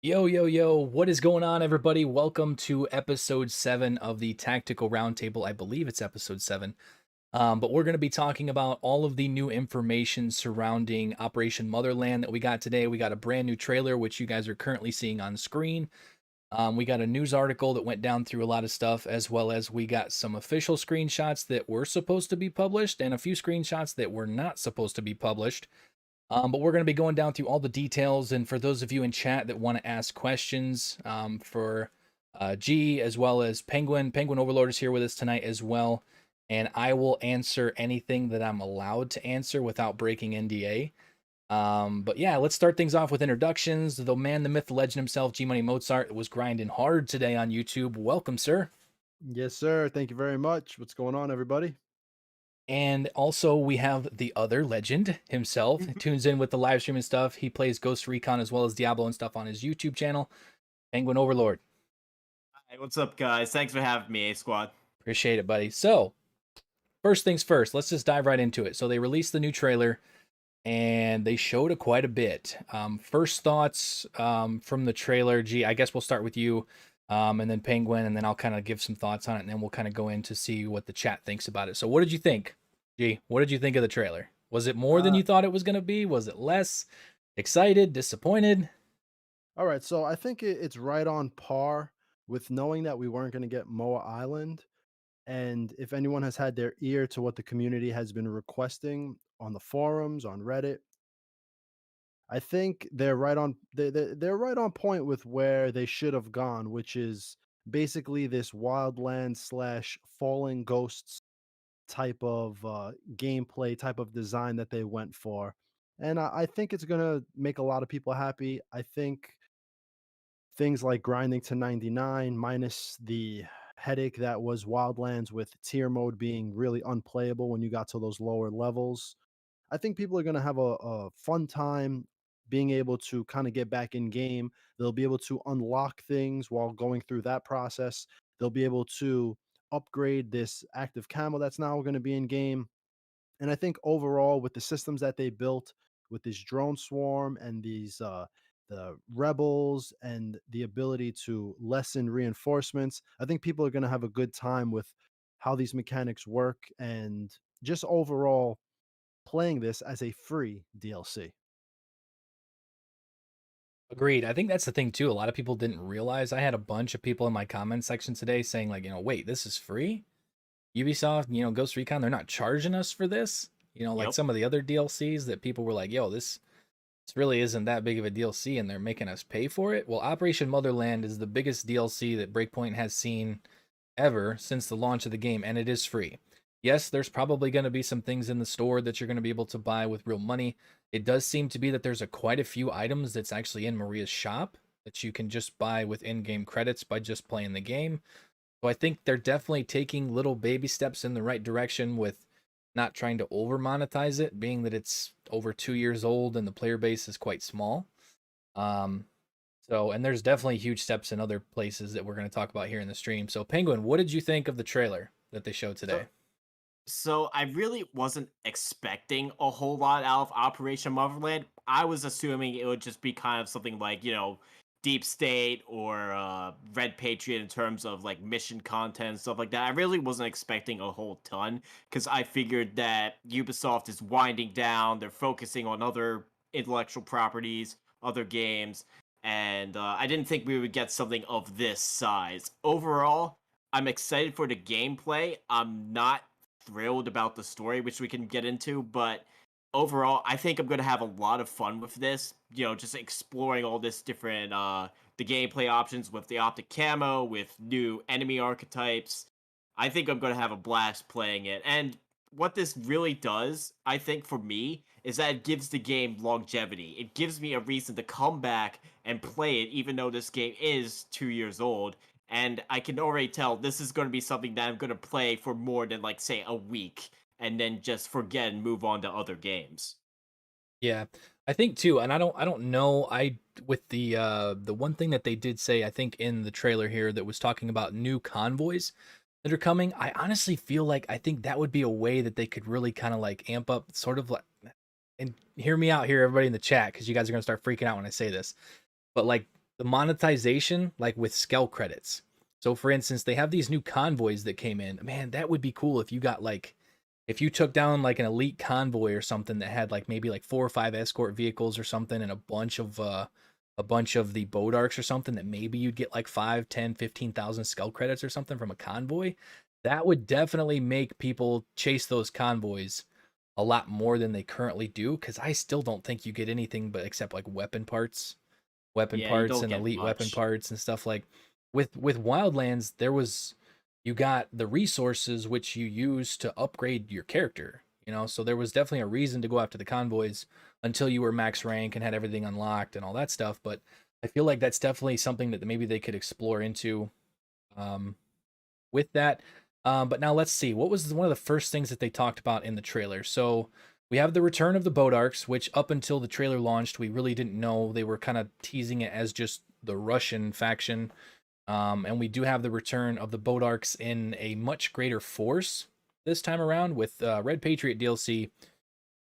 Yo, yo, yo, what is going on, everybody? Welcome to episode 7 of the Tactical Roundtable. I believe it's episode 7. But we're going to be talking about all of the new information surrounding Operation Motherland that we got today. We got a brand new trailer, which you guys are currently seeing on screen. We got a news article that went down through a lot of stuff, as well as we got some official screenshots that were supposed to be published and a few screenshots that were not supposed to be published. But we're going to be going down through all the details. And for those of you in chat that want to ask questions for G as well as Penguin Overlord is here with us tonight as well. And I will answer anything that I'm allowed to answer without breaking NDA. But yeah, let's start things off with introductions. The man, the myth, the legend himself, G Money Mozart, was grinding hard today on YouTube. Welcome, sir. Yes, sir. Thank you very much. What's going on, everybody? And also, we have the other legend himself. He tunes in with the live stream and stuff. He plays Ghost Recon as well as Diablo and stuff on his YouTube channel. Penguin Overlord. Hey, what's up, guys? Thanks for having me, A Squad. Appreciate it, buddy. So, first things first, let's just dive right into it. So, they released the new trailer and they showed quite a bit. First thoughts from the trailer. G, I guess we'll start with you and then Penguin, and then I'll kind of give some thoughts on it, and then we'll kind of go in to see what the chat thinks about it. So, what did you think? G, what did you think of the trailer? Was it more than Uh, you thought it was going to be? Was it less? Excited? Disappointed? all right, so I think it's right on par with knowing that we weren't going to get Moa Island. And if anyone has had their ear to what the community has been requesting on the forums, on Reddit, I think they're right on point with where they should have gone, which is basically this Wildlands slash Fallen Ghosts type of gameplay, type of design that they went for. And I think it's going to make a lot of people happy. I think things like grinding to 99 minus the headache that was Wildlands with tier mode being really unplayable when you got to those lower levels. I think people are going to have a fun time being able to kind of get back in game. They'll be able to unlock things while going through that process. They'll be able to upgrade this active camo that's now going to be in game. And I think overall, with the systems that they built, with this drone swarm and these the rebels and the ability to lessen reinforcements, I think people are going to have a good time with how these mechanics work and just overall playing this as a free DLC. Agreed. I think that's the thing too. A lot of people didn't realize. I had a bunch of people in my comment section today saying, like, wait, this is free? Ubisoft, Ghost Recon, they're not charging us for this. Like Yep. some of the other DLCs that people were like, yo, this really isn't that big of a DLC and they're making us pay for it. Well, Operation Motherland is the biggest DLC that Breakpoint has seen ever since the launch of the game, and it is free. Yes, there's probably going to be some things in the store that you're going to be able to buy with real money. It does seem to be that there's quite a few items that's actually in Maria's shop that you can just buy with in-game credits by just playing the game. So I think they're definitely taking little baby steps in the right direction with not trying to over monetize it, being that it's over 2 years old and the player base is quite small. Um, and there's definitely huge steps in other places that we're going to talk about here in the stream. So, Penguin, what did you think of the trailer that they showed So, today? so I really wasn't expecting a whole lot out of Operation Motherland. I was assuming it would just be kind of something like, Deep State or Red Patriot in terms of like mission content and stuff like that. I really wasn't expecting a whole ton because I figured that Ubisoft is winding down. They're focusing on other intellectual properties, other games, and I didn't think we would get something of this size. Overall, I'm excited for the gameplay. I'm not thrilled about the story, which we can get into, but overall, I think I'm gonna have a lot of fun with this. Just exploring all this different the gameplay options with the optic camo, with new enemy archetypes. I think I'm gonna have a blast playing it. And what this really does, I think for me, is that it gives the game longevity. It gives me a reason to come back and play it, even though this game is 2 years old. And I can already tell this is going to be something that I'm going to play for more than, like, say, a week and then just forget and move on to other games. Yeah, I think too, and I don't know. I with the one thing that they did say, I think in the trailer here that was talking about new convoys that are coming. I honestly feel like I think that would be a way that they could really kind of like amp up, sort of like, and hear me out here, everybody in the chat, because you guys are gonna start freaking out when I say this. But like the monetization, like with scale credits. So for instance, they have these new convoys that came in. Man, that would be cool if you got like if you took down like an elite convoy or something that had like maybe like 4 or 5 escort vehicles or something and a bunch of the Bodaks or something that maybe you'd get like 5, 10, 15,000 skull credits or something from a convoy. That would definitely make people chase those convoys a lot more than they currently do because I still don't think you get anything but except like weapon Yeah, you parts don't and get elite weapon much. parts and stuff like with Wildlands there was you got the resources which you use to upgrade your character, you know, so there was definitely a reason to go after the convoys until you were max rank and had everything unlocked and all that stuff, but I feel like that's definitely something that maybe they could explore into um, with that. But now let's see. What was one of the first things that they talked about in the trailer? So we have the return of the Bodaks, which up until the trailer launched, we really didn't know. They were kind of teasing it as just the Russian faction. And we do have the return of the Bodaks in a much greater force this time around with Red Patriot DLC.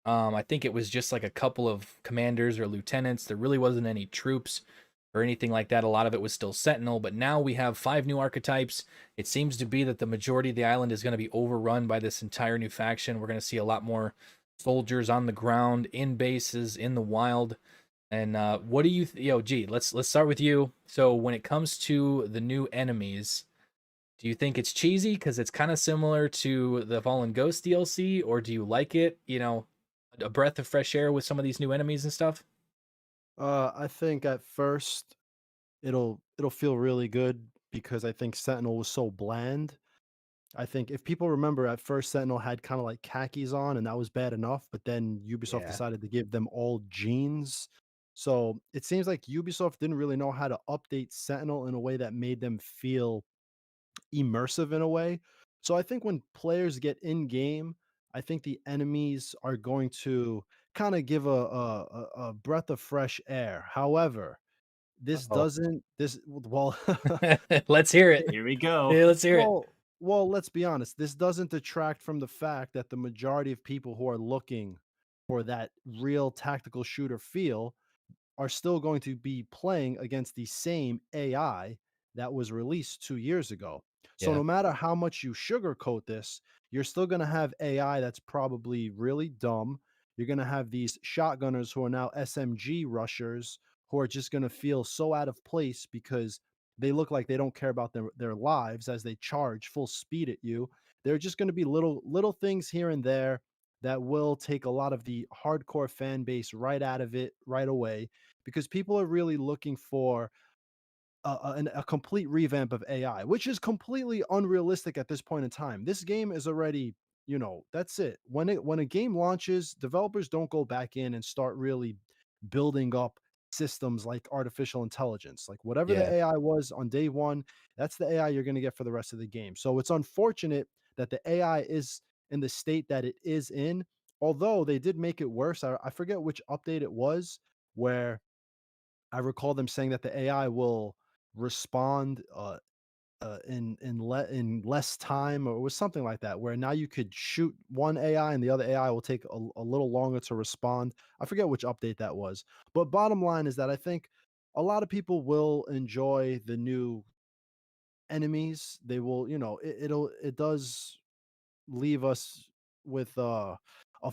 I think it was just like a couple of commanders or lieutenants. There really wasn't any troops or anything like that. A lot of it was still Sentinel, but now we have 5 new archetypes. It seems to be that the majority of the island is going to be overrun by this entire new faction. We're going to see a lot more soldiers on the ground, in bases, in the wild. And what do you, gee, let's start with you. So when it comes to the new enemies, do you think it's cheesy because it's kind of similar to the Fallen Ghost DLC, or do you like it? A breath of fresh air with some of these new enemies and stuff. I think at first it'll feel really good because I think Sentinel was so bland. I think if people remember at first Sentinel had kind of like khakis on and that was bad enough, but then Ubisoft Yeah, decided to give them all jeans. So it seems like Ubisoft didn't really know how to update Sentinel in a way that made them feel immersive in a way. So I think when players get in game, I think the enemies are going to kind of give a breath of fresh air. However, this Uh-oh. doesn't this well Let's hear it. Here we go. Yeah, let's hear it. let's be honest, this doesn't detract from the fact that the majority of people who are looking for that real tactical shooter feel are still going to be playing against the same AI that was released 2 years ago. So Yeah, no matter how much you sugarcoat this, you're still gonna have AI that's probably really dumb. You're gonna have these shotgunners who are now SMG rushers who are just gonna feel so out of place because they look like they don't care about their lives as they charge full speed at you. There are just gonna be little things here and there that will take a lot of the hardcore fan base right out of it right away because people are really looking for a complete revamp of AI, which is completely unrealistic at this point in time. This game is already, that's it. When a game launches, developers don't go back in and start really building up systems like artificial intelligence. Like whatever the yeah, AI was on day one, that's the AI you're going to get for the rest of the game. So it's unfortunate that the AI is in the state that it is in. Although they did make it worse. I forget which update it was where I recall them saying that the AI will respond in less time, or it was something like that, where now you could shoot one AI and the other AI will take a little longer to respond. I forget which update that was, but bottom line is that I think a lot of people will enjoy the new enemies. They will, it does leave us with a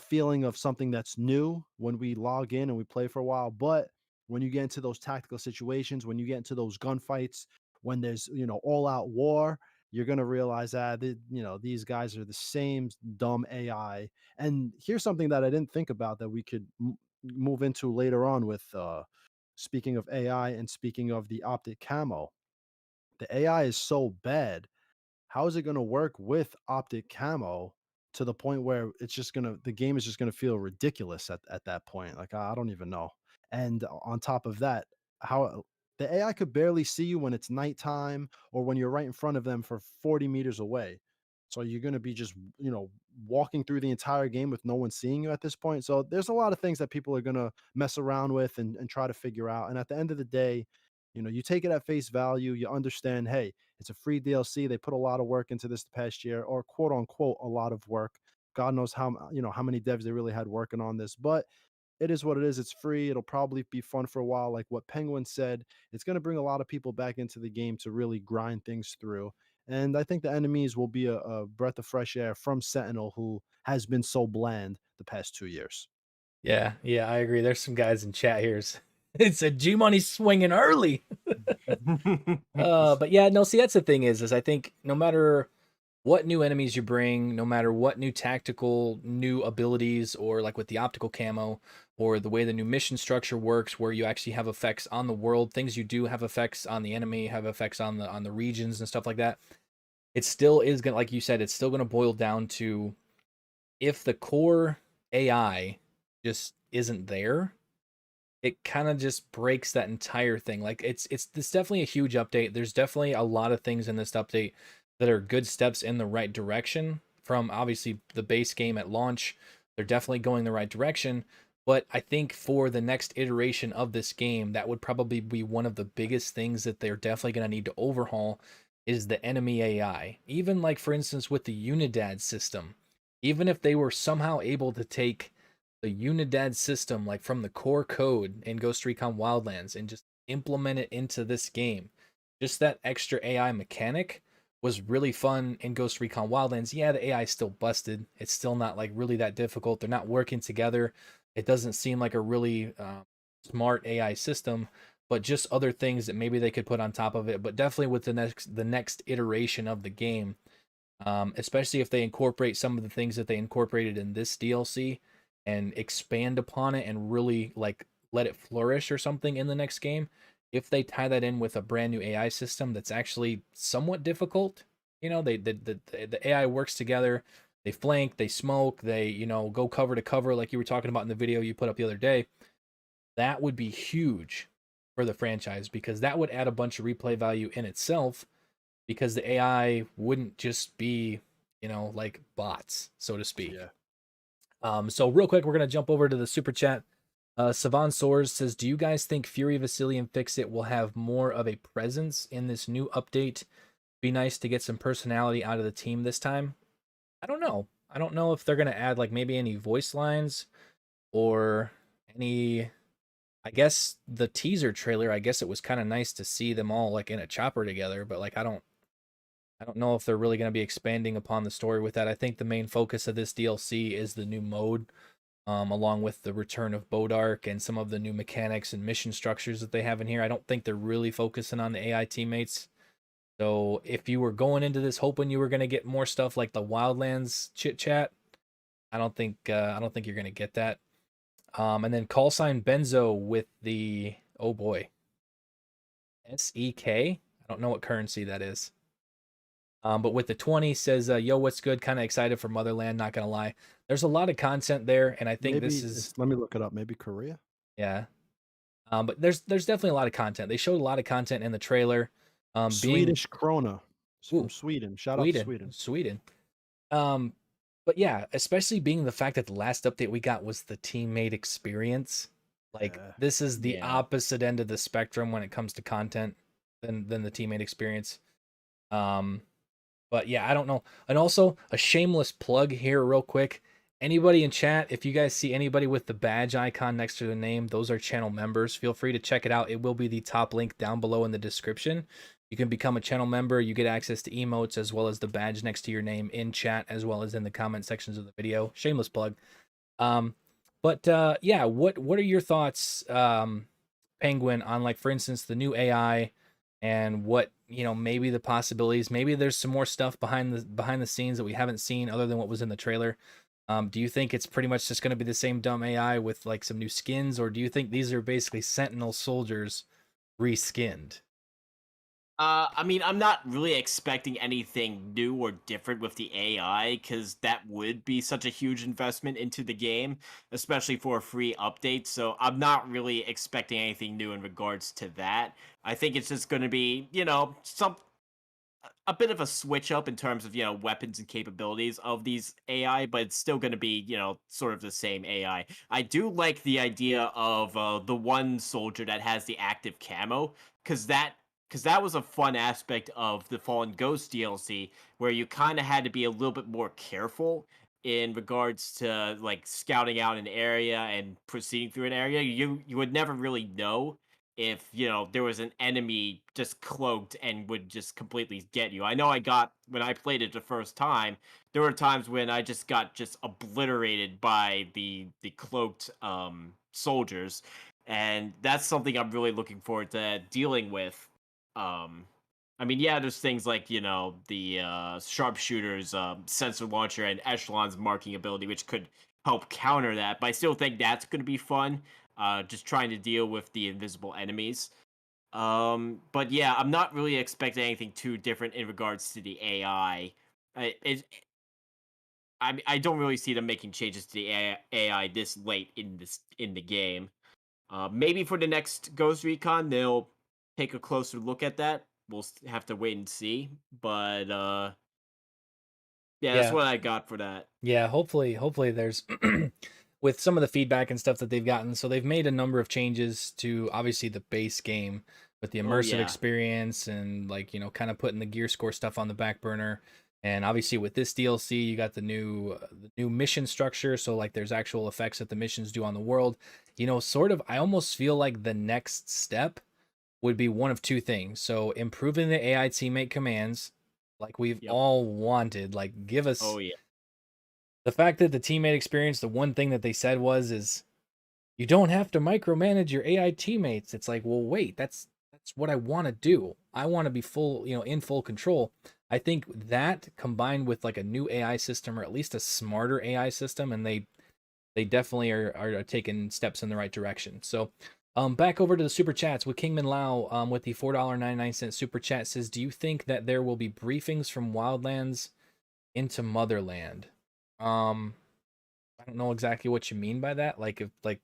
feeling of something that's new when we log in and we play for a while. But when you get into those tactical situations, when you get into those gunfights, when there's all out war, you're gonna realize that these guys are the same dumb AI. And here's something that I didn't think about that we could move into later on with speaking of AI and speaking of the optic camo. The AI is so bad, how is it gonna work with optic camo to the point where the game is just gonna feel ridiculous at that point? Like, I don't even know. And on top of that, how the AI could barely see you when it's nighttime or when you're right in front of them for 40 meters away. So you're gonna be just, walking through the entire game with no one seeing you at this point. So there's a lot of things that people are gonna mess around with and try to figure out. And at the end of the day, you take it at face value, you understand, hey, it's a free DLC. They put a lot of work into this the past year, or quote unquote a lot of work. God knows how many devs they really had working on this. But it is what it is. It's free. It'll probably be fun for a while. Like what Penguin said, it's going to bring a lot of people back into the game to really grind things through. And I think the enemies will be a breath of fresh air from Sentinel, who has been so bland the past 2 years. Yeah, yeah, I agree. There's some guys in chat here. It said G Money swinging early. But yeah, no. See, that's the thing is I think no matter what new enemies you bring, no matter what new tactical new abilities, or like with the optical camo, or the way the new mission structure works, where you actually have effects on the world, things you do have effects on the enemy, have effects on the regions and stuff like that. It still is gonna, like you said, it's still gonna boil down to if the core AI just isn't there, it kind of just breaks that entire thing. Like it's definitely a huge update. There's definitely a lot of things in this update that are good steps in the right direction from obviously the base game at launch. They're definitely going the right direction, but I think for the next iteration of this game, that would probably be one of the biggest things that they're definitely going to need to overhaul is the enemy AI. Even like for instance with the Unidad system, even if they were somehow able to take the Unidad system, like from the core code in Ghost Recon Wildlands, and just implement it into this game. Just that extra AI mechanic was really fun in Ghost Recon Wildlands. Yeah, the AI is still busted. It's still not like really that difficult. They're not working together. It doesn't seem like a really smart AI system, but just other things that maybe they could put on top of it. But definitely with the next iteration of the game, especially if they incorporate some of the things that they incorporated in this DLC and expand upon it and really like let it flourish or something in the next game. If they tie that in with a brand new AI system that's actually somewhat difficult, the AI works together. They flank, they smoke, they go cover to cover like you were talking about in the video you put up the other day. That would be huge for the franchise because that would add a bunch of replay value in itself because the AI wouldn't just be, like bots, so to speak. Yeah. So real quick, we're gonna jump over to the super chat. Savan Soars says, "Do you guys think Fury, Vasily, and Fixit will have more of a presence in this new update? Be nice to get some personality out of the team this time." I don't know. I don't know if they're gonna add like maybe any voice lines or any. I guess the teaser trailer. I guess it was kind of nice to see them all like in a chopper together, but like I don't know if they're really going to be expanding upon the story with that. I think the main focus of this DLC is the new mode, along with the return of Bodark and some of the new mechanics and mission structures that they have in here. I don't think they're really focusing on the AI teammates. So if you were going into this hoping you were going to get more stuff like the Wildlands chit chat, I don't think you're going to get that. And then call sign Benzo with the oh boy, SEK. I don't know what currency that is. But with the 20 says, yo, what's good? Kind of excited for Motherland, not gonna lie. There's a lot of content there, and I think Maybe this is let me look it up. Maybe Korea. yeah. But there's definitely a lot of content. They showed a lot of content in the trailer. Being Swedish krona. It's from ooh, Sweden. Shout out to Sweden, Sweden. Sweden. Um, but yeah, especially being the fact that the last update we got was the teammate experience. Like Yeah. this is the Yeah. opposite end of the spectrum when it comes to content than the teammate experience. Um, But yeah, I don't know. And also a shameless plug here, real quick. Anybody in chat, if you guys see anybody with the badge icon next to the name, those are channel members. Feel free to check it out. It will be the top link down below in the description. You can become a channel member. You get access to emotes as well as the badge next to your name in chat as well as in the comment sections of the video. Shameless plug. Um, but yeah, what are your thoughts, Penguin, on like for instance the new AI and what maybe the possibilities? Maybe there's some more stuff behind the scenes that we haven't seen other than what was in the trailer. Do you think it's pretty much just going to be the same dumb AI with like some new skins, or do you think these are basically Sentinel soldiers reskinned? I mean, I'm not really expecting anything new or different with the AI because that would be such a huge investment into the game, especially for a free update. So I'm not really expecting anything new in regards to that. I think it's just going to be, some a bit of a switch up in terms of weapons and capabilities of these AI, but it's still going to be sort of the same AI. I do like the idea of the one soldier that has the active camo because that was a fun aspect of the Fallen Ghost DLC where you kind of had to be a little bit more careful in regards to like scouting out an area and proceeding through an area. You would never really know if there was an enemy just cloaked and would just completely get you. I know I got when I played it the first time, there were times when I just got just obliterated by the cloaked soldiers, and that's something I'm really looking forward to dealing with. Um I mean, yeah, there's things like, the sharpshooter's sensor launcher and Echelon's marking ability, which could help counter that. But I still think that's going to be fun, just trying to deal with the invisible enemies. But yeah, I'm not really expecting anything too different in regards to the AI. I don't really see them making changes to the AI this late in the game. Maybe for the next Ghost Recon, they'll take a closer look at that. We'll have to wait and see. But yeah, that's Yeah, what I got for that. yeah. Hopefully there's with some of the feedback and stuff that they've gotten. So they've made a number of changes to obviously the base game with the Oh immersive yeah, experience and like kind of putting the gear score stuff on the back burner. And obviously with this DLC, you got the new mission structure. So like there's actual effects that the missions do on the world. Sort of. I almost feel like the next step would be one of two things. So improving the AI teammate commands, like we've yep. all wanted. Like give Oh us yeah, the fact that the teammate experience, the one thing that they said is you don't have to micromanage your AI teammates. It's like, well, wait, that's what I want to do. I want to be full, in full control. I think that combined with like a new AI system or at least a smarter AI system, and they definitely are taking steps in the right direction. So back over to the super chats with Kingman Lau with the $4.99 super chat says, do you think that there will be briefings from Wildlands into Motherland? Um, I don't know exactly what you mean by that. Like if like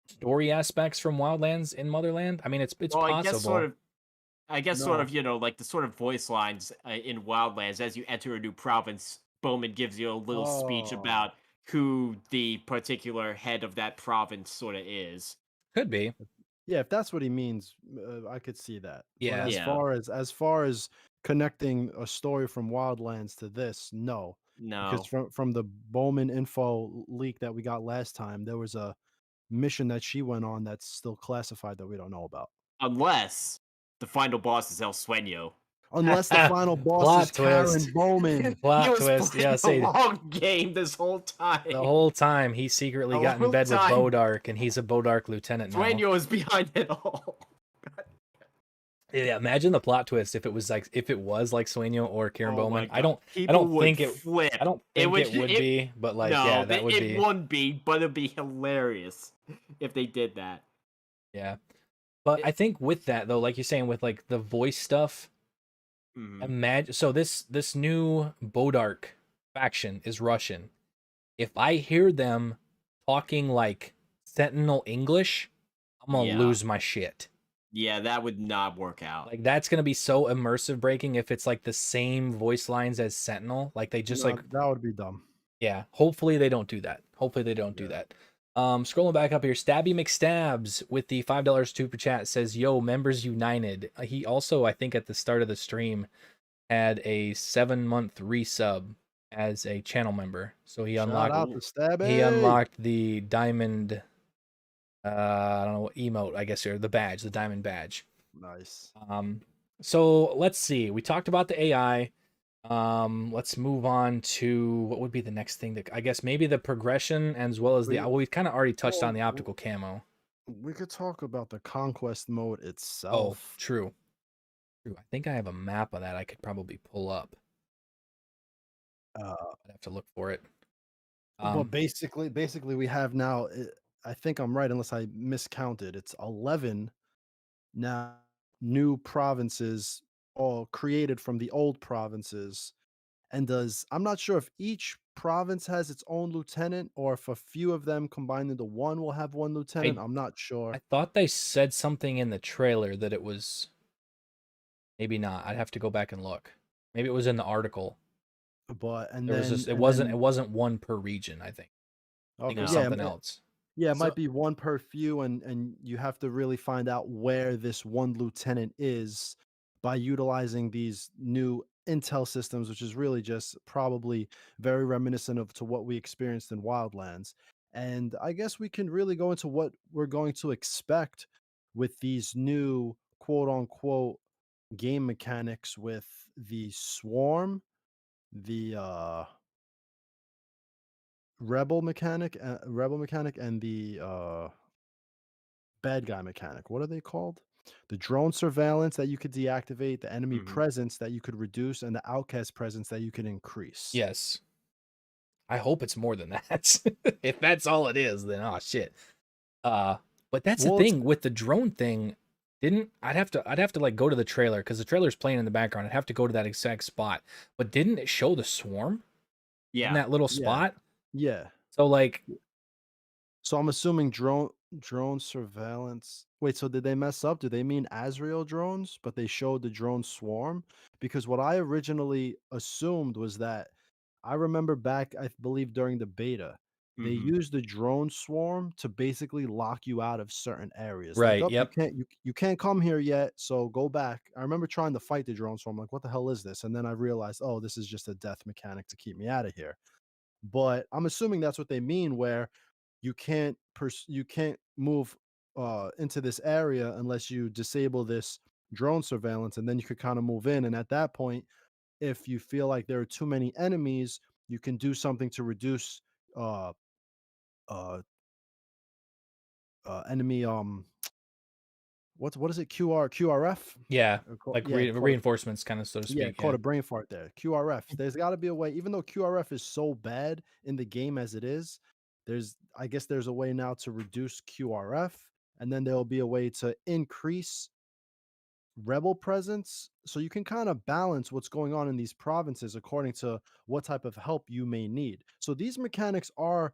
story aspects from Wildlands in Motherland. I mean, it's well, I guess sort possible. of. I guess sort of, No. like the sort of voice lines in Wildlands as you enter a new province. Bowman gives you a little speech Oh. about who the particular head of that province sort of is. Could be. Yeah, if that's what he means, I could see that. But Yeah. Yeah, as far as connecting a story from Wildlands to this, no, because no. from the Bowman info leak that we got last time, there was a mission that she went on that's still classified that we don't know about. Unless the final boss is El Sueño. Unless the final boss is Plot Karen twist. Bowman. He Plot was twist. Yeah, playing the say long game this whole the time. whole time he secretly The got in whole bed with time, Bodark and he's a Bodark lieutenant now. Sueño is behind it all. Yeah, imagine the plot twist if it was like Sueño or Kieran Oh Bowman. my I god, don't I people don't would think it flip. I don't It think would. it would be, but like No, yeah, that would it be wouldn't be, but it'd be hilarious if they did that. yeah. But It, I think with that though, like you're saying with like the voice stuff, mhm. imagine so this new Bodark faction is Russian. If I hear them talking like Sentinel English, I'm gonna Yeah, lose my shit. yeah, that would not work out. Like that's gonna be so immersive breaking if it's like the same voice lines as Sentinel. Like they just No, like that would be dumb. yeah. Hopefully they don't do that. Hopefully they don't do Yeah. that. Scrolling back up here, Stabby McStabs with the $5 super chat says, "Yo, members united." He also, I think, at the start of the stream, had a 7-month resub as a channel member. So Shout out to Ooh. he Stabby. unlocked the diamond I don't know what emote, I guess, or the badge, the diamond badge. Nice. Um so let's see. We talked about the AI. Let's move on to what would be the next thing that I guess maybe the progression as well as the We well, we've kind of already touched on well, the optical camo. we could talk about the conquest mode Oh, itself. true. True. I think I have a map of that I could probably pull up. Uh, I'd have to look for it. but Um basically, we have now. I think I'm right, unless I miscounted. It's 11 now new provinces, all created from the old provinces. And does I'm not sure if each province has its own lieutenant or if a few of them combined into one will have one lieutenant. I I'm not I sure. thought they said something in the trailer that it was maybe not. I'd have to go back and look. Maybe it was in the article. But and There was then just it and wasn't it then wasn't one per region, I think. I think it okay, was No. something else. yeah, it So might be one per few, and you have to really find out where this one lieutenant is by utilizing these new intel systems, which is really just probably very reminiscent of to what we experienced in Wildlands. And I guess we can really go into what we're going to expect with these new quote unquote game mechanics with the swarm, the rebel mechanic, and the bad guy mechanic. What are they called? The drone surveillance that you could deactivate, the enemy Hmm. presence that you could reduce, and the outcast presence that you could increase. Yes. I hope it's more than that. If that's all it is, then oh shit. Uh, but that's the Well, it's thing with the drone thing. Didn't I'd have to like go to the trailer because the trailer's playing in the background. I'd have to go to that exact spot. But didn't it show the swarm in Yeah. that little yeah, spot? yeah. So like, So I'm assuming drone surveillance. Wait, so did they mess up? Do they mean Azrael drones, but they showed the drone swarm? Because what I originally assumed was that I remember back, I believe during the beta, they Hmm. used the drone swarm to basically lock you out of certain areas. Like, right? oh, Yep. you can't come here yet, so go back. I remember trying to fight the drone swarm, like, what the hell is this? And then I realized, oh, this is just a death mechanic to keep me out of here. But I'm assuming that's what they mean, where you can't move into this area unless you disable this drone surveillance, and then you could kind of move in. And at that point, if you feel like there are too many enemies, you can do something to reduce uh uh enemy what is it, QRF. Yeah. Like Yeah, reinforcements, kind of, so to yeah, speak. caught Yeah. a brain fart there. QRF. There's got to be a way, even though QRF is so bad in the game as it is, I guess there's a way now to reduce QRF, and then there'll be a way to increase rebel presence. So you can kind of balance what's going on in these provinces according to what type of help you may need. So these mechanics are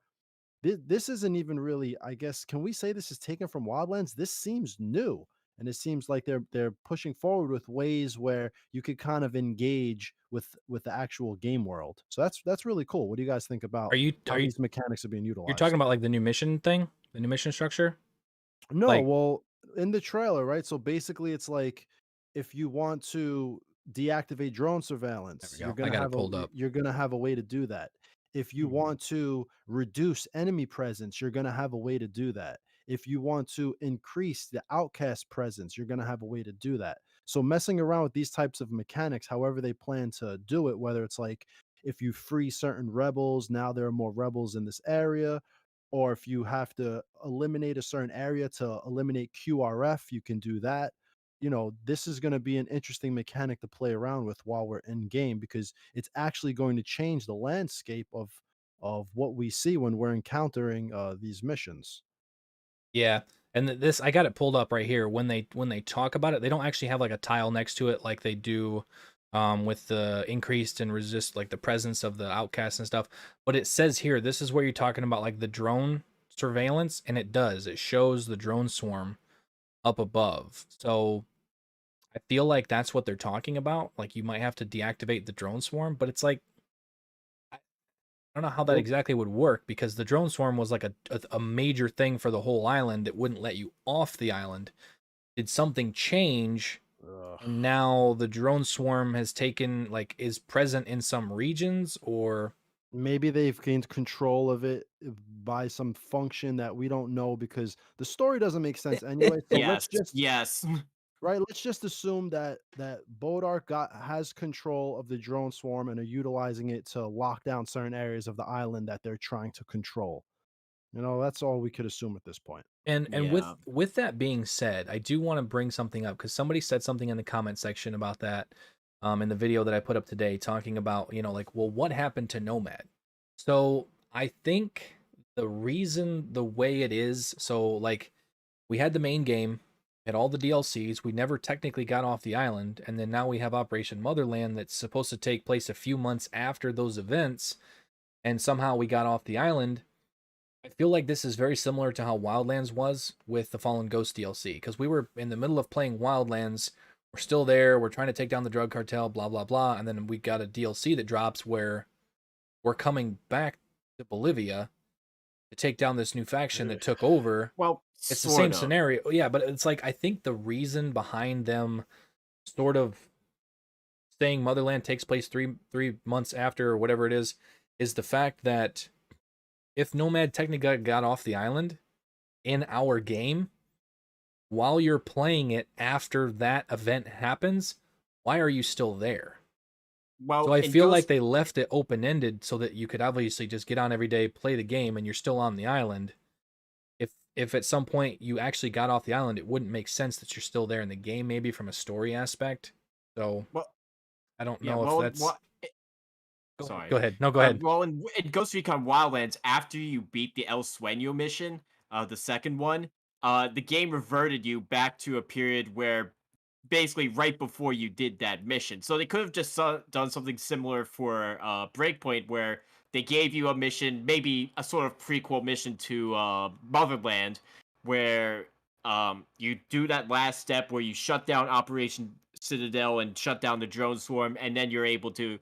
this isn't even really, I guess, can we say this is taken from Wildlands? This seems new. And it seems like they're pushing forward with ways where you could kind of engage with the actual game world. So that's really cool. What do you guys think Are about you how are you these mechanics are being you're talking utilized? about like the new mission thing, the new mission structure? No, Like, well, in the trailer, right? So basically it's like if you want to deactivate drone there we surveillance, go. I got it pulled up. you're going to have a way to do that. If you Hmm. want to reduce enemy presence, you're going to have a way to do that. If you want to increase the outcast presence, you're going to have a way to do that. So messing around with these types of mechanics, however they plan to do it, whether it's like if you free certain rebels, now there are more rebels in this area, or if you have to eliminate a certain area to eliminate QRF, you can do that. This is going to be an interesting mechanic to play around with while we're in game, because it's actually going to change the landscape of what we see when we're encountering these missions. Yeah, and this I got it pulled up right here. When they talk about it, they don't actually have like a tile next to it like they do with the increased and resist, like the presence of the outcasts and stuff. But it says here, this is where you're talking about like the drone surveillance, and it does. It shows the drone swarm up above. So I feel like that's what they're talking about. Like you might have to deactivate the drone swarm, but it's like I don't know how that Well, exactly would work because the drone swarm was like a major thing for the whole island that wouldn't let you off the island. Did something change ugh. and now the drone swarm has taken like is present in some regions or Maybe they've gained control of it by some function that we don't know, because the story doesn't make sense anyway. So Yes. Yes. right, let's just assume that Bodark has control of the drone swarm and are utilizing it to lock down certain areas of the island that they're trying to control. That's all we could assume at this point. and Yeah. with that being said, I do want to bring something up because somebody said something in the comment section about that in the video that I put up today talking about, like, well, what happened to Nomad? So I think the reason the way it is, so like we had the main game, had all the DLCs, we never technically got off the island, and then now we have Operation Motherland that's supposed to take place a few months after those events, and somehow we got off the island. I feel like this is very similar to how Wildlands was with the Fallen Ghost DLC, because we were in the middle of playing Wildlands, we're still there, we're trying to take down the drug cartel, blah blah blah, and then we got a DLC that drops where we're coming back to Bolivia to take down this new faction that took over. Well, It's the same sort of. scenario. Yeah, but it's like I think the reason behind them sort of saying Motherland takes place three months after or whatever it is the fact that if Nomad technically got off the island in our game, while you're playing it after that event happens, why are you still there? So Well, I in feel like Ghost they left it open-ended so that you could obviously just get on every day, play the game, and you're still on the island. If at some point you actually got off the island, it wouldn't make sense that you're still there in the game, maybe from a story aspect. So well, I don't yeah, know if well, that's. what? Go ahead. Sorry. Go ahead. No, go ahead. Well, in Ghost Recon Wildlands, after you beat the El Sueño mission, the second one, the game reverted you back to a period where basically right before you did that mission. So they could have just done something similar for Breakpoint, where they gave you a mission, maybe a sort of prequel mission to Motherland, where you do that last step where you shut down Operation Citadel and shut down the drone swarm, and then you're able to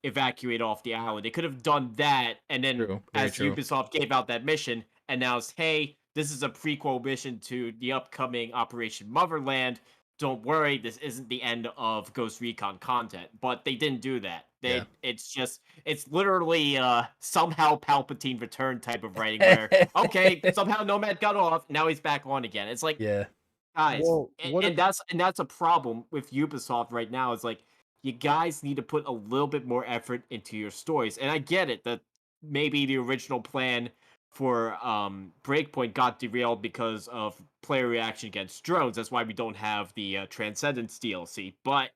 evacuate off the island. They could have done that, and then True. Very as true. Ubisoft gave out that mission, announced, "Hey, this is a prequel mission to the upcoming Operation Motherland. Don't worry, this isn't the end of Ghost Recon content." But they didn't do that. Yeah. It's literally somehow Palpatine return type of writing where okay, somehow Nomad got off, now he's back on again. It's like, Yeah. guys, Well, what if and that's a problem with Ubisoft right now. Is like, you guys need to put a little bit more effort into your stories. And I get it that maybe the original plan for Breakpoint got derailed because of player reaction against drones. That's why we don't have the Transcendence DLC. But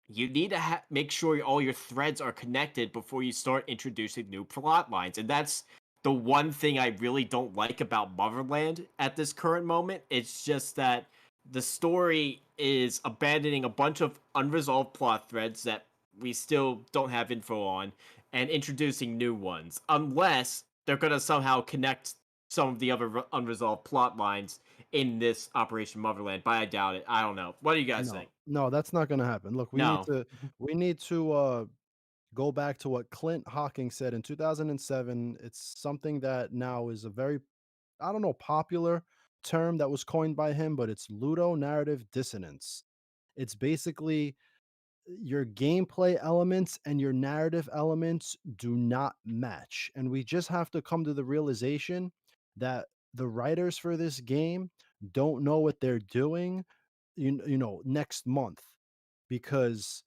you need to make sure all your threads are connected before you start introducing new plot lines. And that's the one thing I really don't like about Motherland at this current moment. It's just that the story is abandoning a bunch of unresolved plot threads that we still don't have info on and introducing new ones, unless they're going to somehow connect some of the other unresolved plot lines in this Operation Motherland. But I doubt it. I don't know. What do you guys no, think? no, that's not gonna happen. Look, No. we need to go back to what Clint Hawking said in 2007. It's something that now is a very, I don't know, popular term that was coined by him, but it's ludonarrative dissonance. It's basically your gameplay elements and your narrative elements do not match. And we just have to come to the realization that the writers for this game don't know what they're doing, next month. Because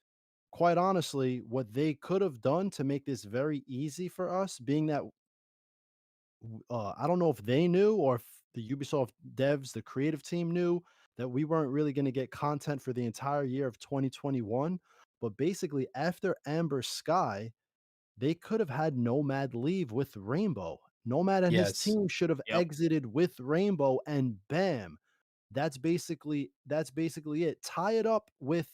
quite honestly, what they could have done to make this very easy for us, being that I don't know if they knew or if the Ubisoft devs, the creative team knew that we weren't really going to get content for the entire year of 2021. But basically, after Amber Sky, they could have had Nomad leave with Rainbow. Nomad and his Yes. team should have Yep. exited with Rainbow, and bam, that's basically it. Tie it up with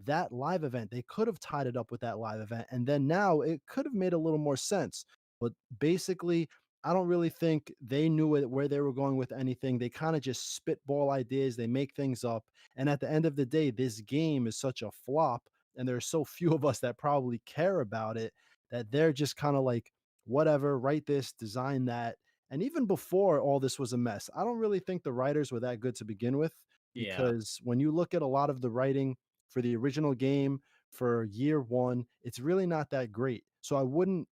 that live event. They could have tied it up with that live event, and then now it could have made a little more sense. But basically, I don't really think they knew where they were going with anything. They kind of just spitball ideas, they make things up. And at the end of the day, this game is such a flop, and there's so few of us that probably care about it that they're just kind of like, whatever, write this, design that. And even before all this was a mess, I don't really think the writers were that good to begin with, Yeah. because when you look at a lot of the writing for the original game for year one, it's really not that great. So I wouldn't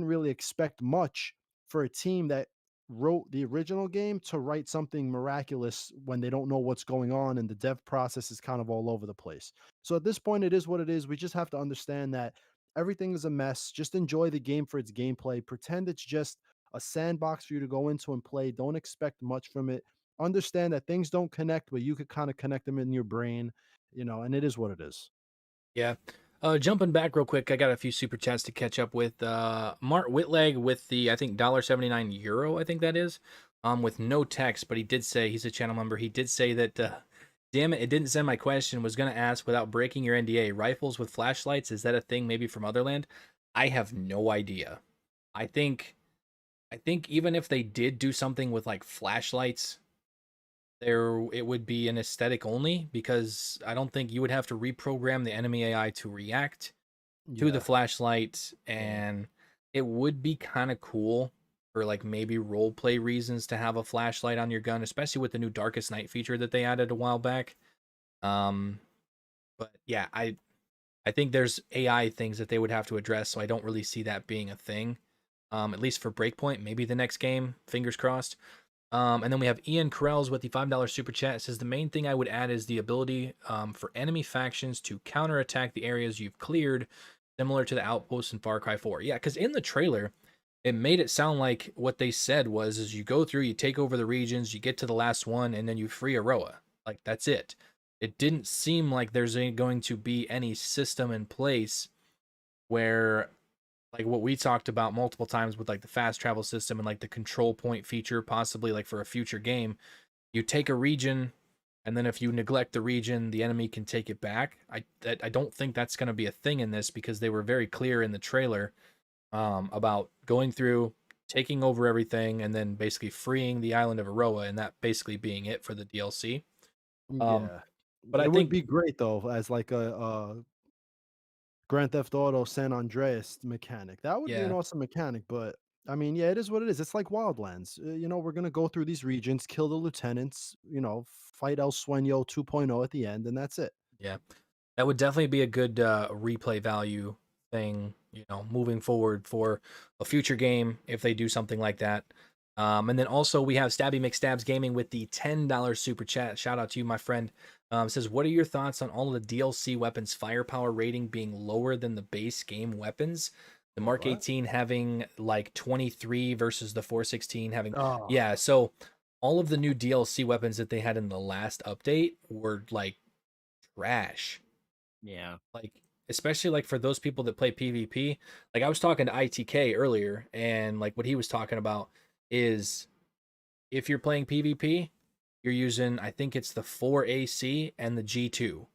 really expect much for a team that wrote the original game to write something miraculous when they don't know what's going on and the dev process is kind of all over the place. So at this point, it is what it is. We just have to understand that everything is a mess. Just enjoy the game for its gameplay. Pretend it's just a sandbox for you to go into and play. Don't expect much from it. Understand that things don't connect, but you could kind of connect them in your brain, and it is what it is. Yeah. Jumping back real quick, I got a few super chats to catch up with. Mart Whitlag with the I think €79, I think that is. With no text, but he did say he's a channel member. He did say that damn it didn't send my question. Was gonna ask without breaking your NDA. Rifles with flashlights, is that a thing maybe from Motherland? I have no idea. I think even if they did do something with like flashlights, it would be an aesthetic only, because I don't think you would have to reprogram the enemy AI to react to the Yeah. flashlight, and it would be kind of cool for like maybe role play reasons to have a flashlight on your gun, especially with the new Darkest Night feature that they added a while back. Um, but yeah, I think there's AI things that they would have to address, so I don't really see that being a thing. At least for Breakpoint, maybe the next game, fingers crossed. And then we have Ian Carell's with the $5 super chat. It says the main thing I would add is the ability for enemy factions to counterattack the areas you've cleared, similar to the outposts in Far Cry 4. Yeah, because in the trailer, it made it sound like what they said was is you go through, you take over the regions, you get to the last one, and then you free Aroa. Like, that's it. It didn't seem like there's going to be any system in place where, like what we talked about multiple times with like the fast travel system and like the control point feature, possibly like for a future game, you take a region, and then if you neglect the region, the enemy can take it back. I don't think that's going to be a thing in this, because they were very clear in the trailer about going through, taking over everything, and then basically freeing the island of Aroa, and that basically being it for the DLC. Yeah. But I It would think, be great though as like a Grand Theft Auto San Andreas mechanic. That would be an yeah, awesome mechanic, but I mean, yeah, it is what it is. It's like Wildlands. We're gonna go through these regions, kill the lieutenants, fight El Sueño 2.0 at the end, and that's it. yeah. That would definitely be a good replay value thing, moving forward for a future game if they do something like that. And then also we have Stabby McStabs Gaming with the $10 super chat. Shout out to you, my friend. Says, what are your thoughts on all of the DLC weapons firepower rating being lower than the base game weapons? The Wait, Mark what? 18 having like 23 versus the 416 having, Oh, yeah. So all of the new DLC weapons that they had in the last update were like trash. Yeah. Like, especially like for those people that play PvP. Like, I was talking to ITK earlier, and like what he was talking about is if you're playing PvP, you're using, I think it's the 4AC and the G2.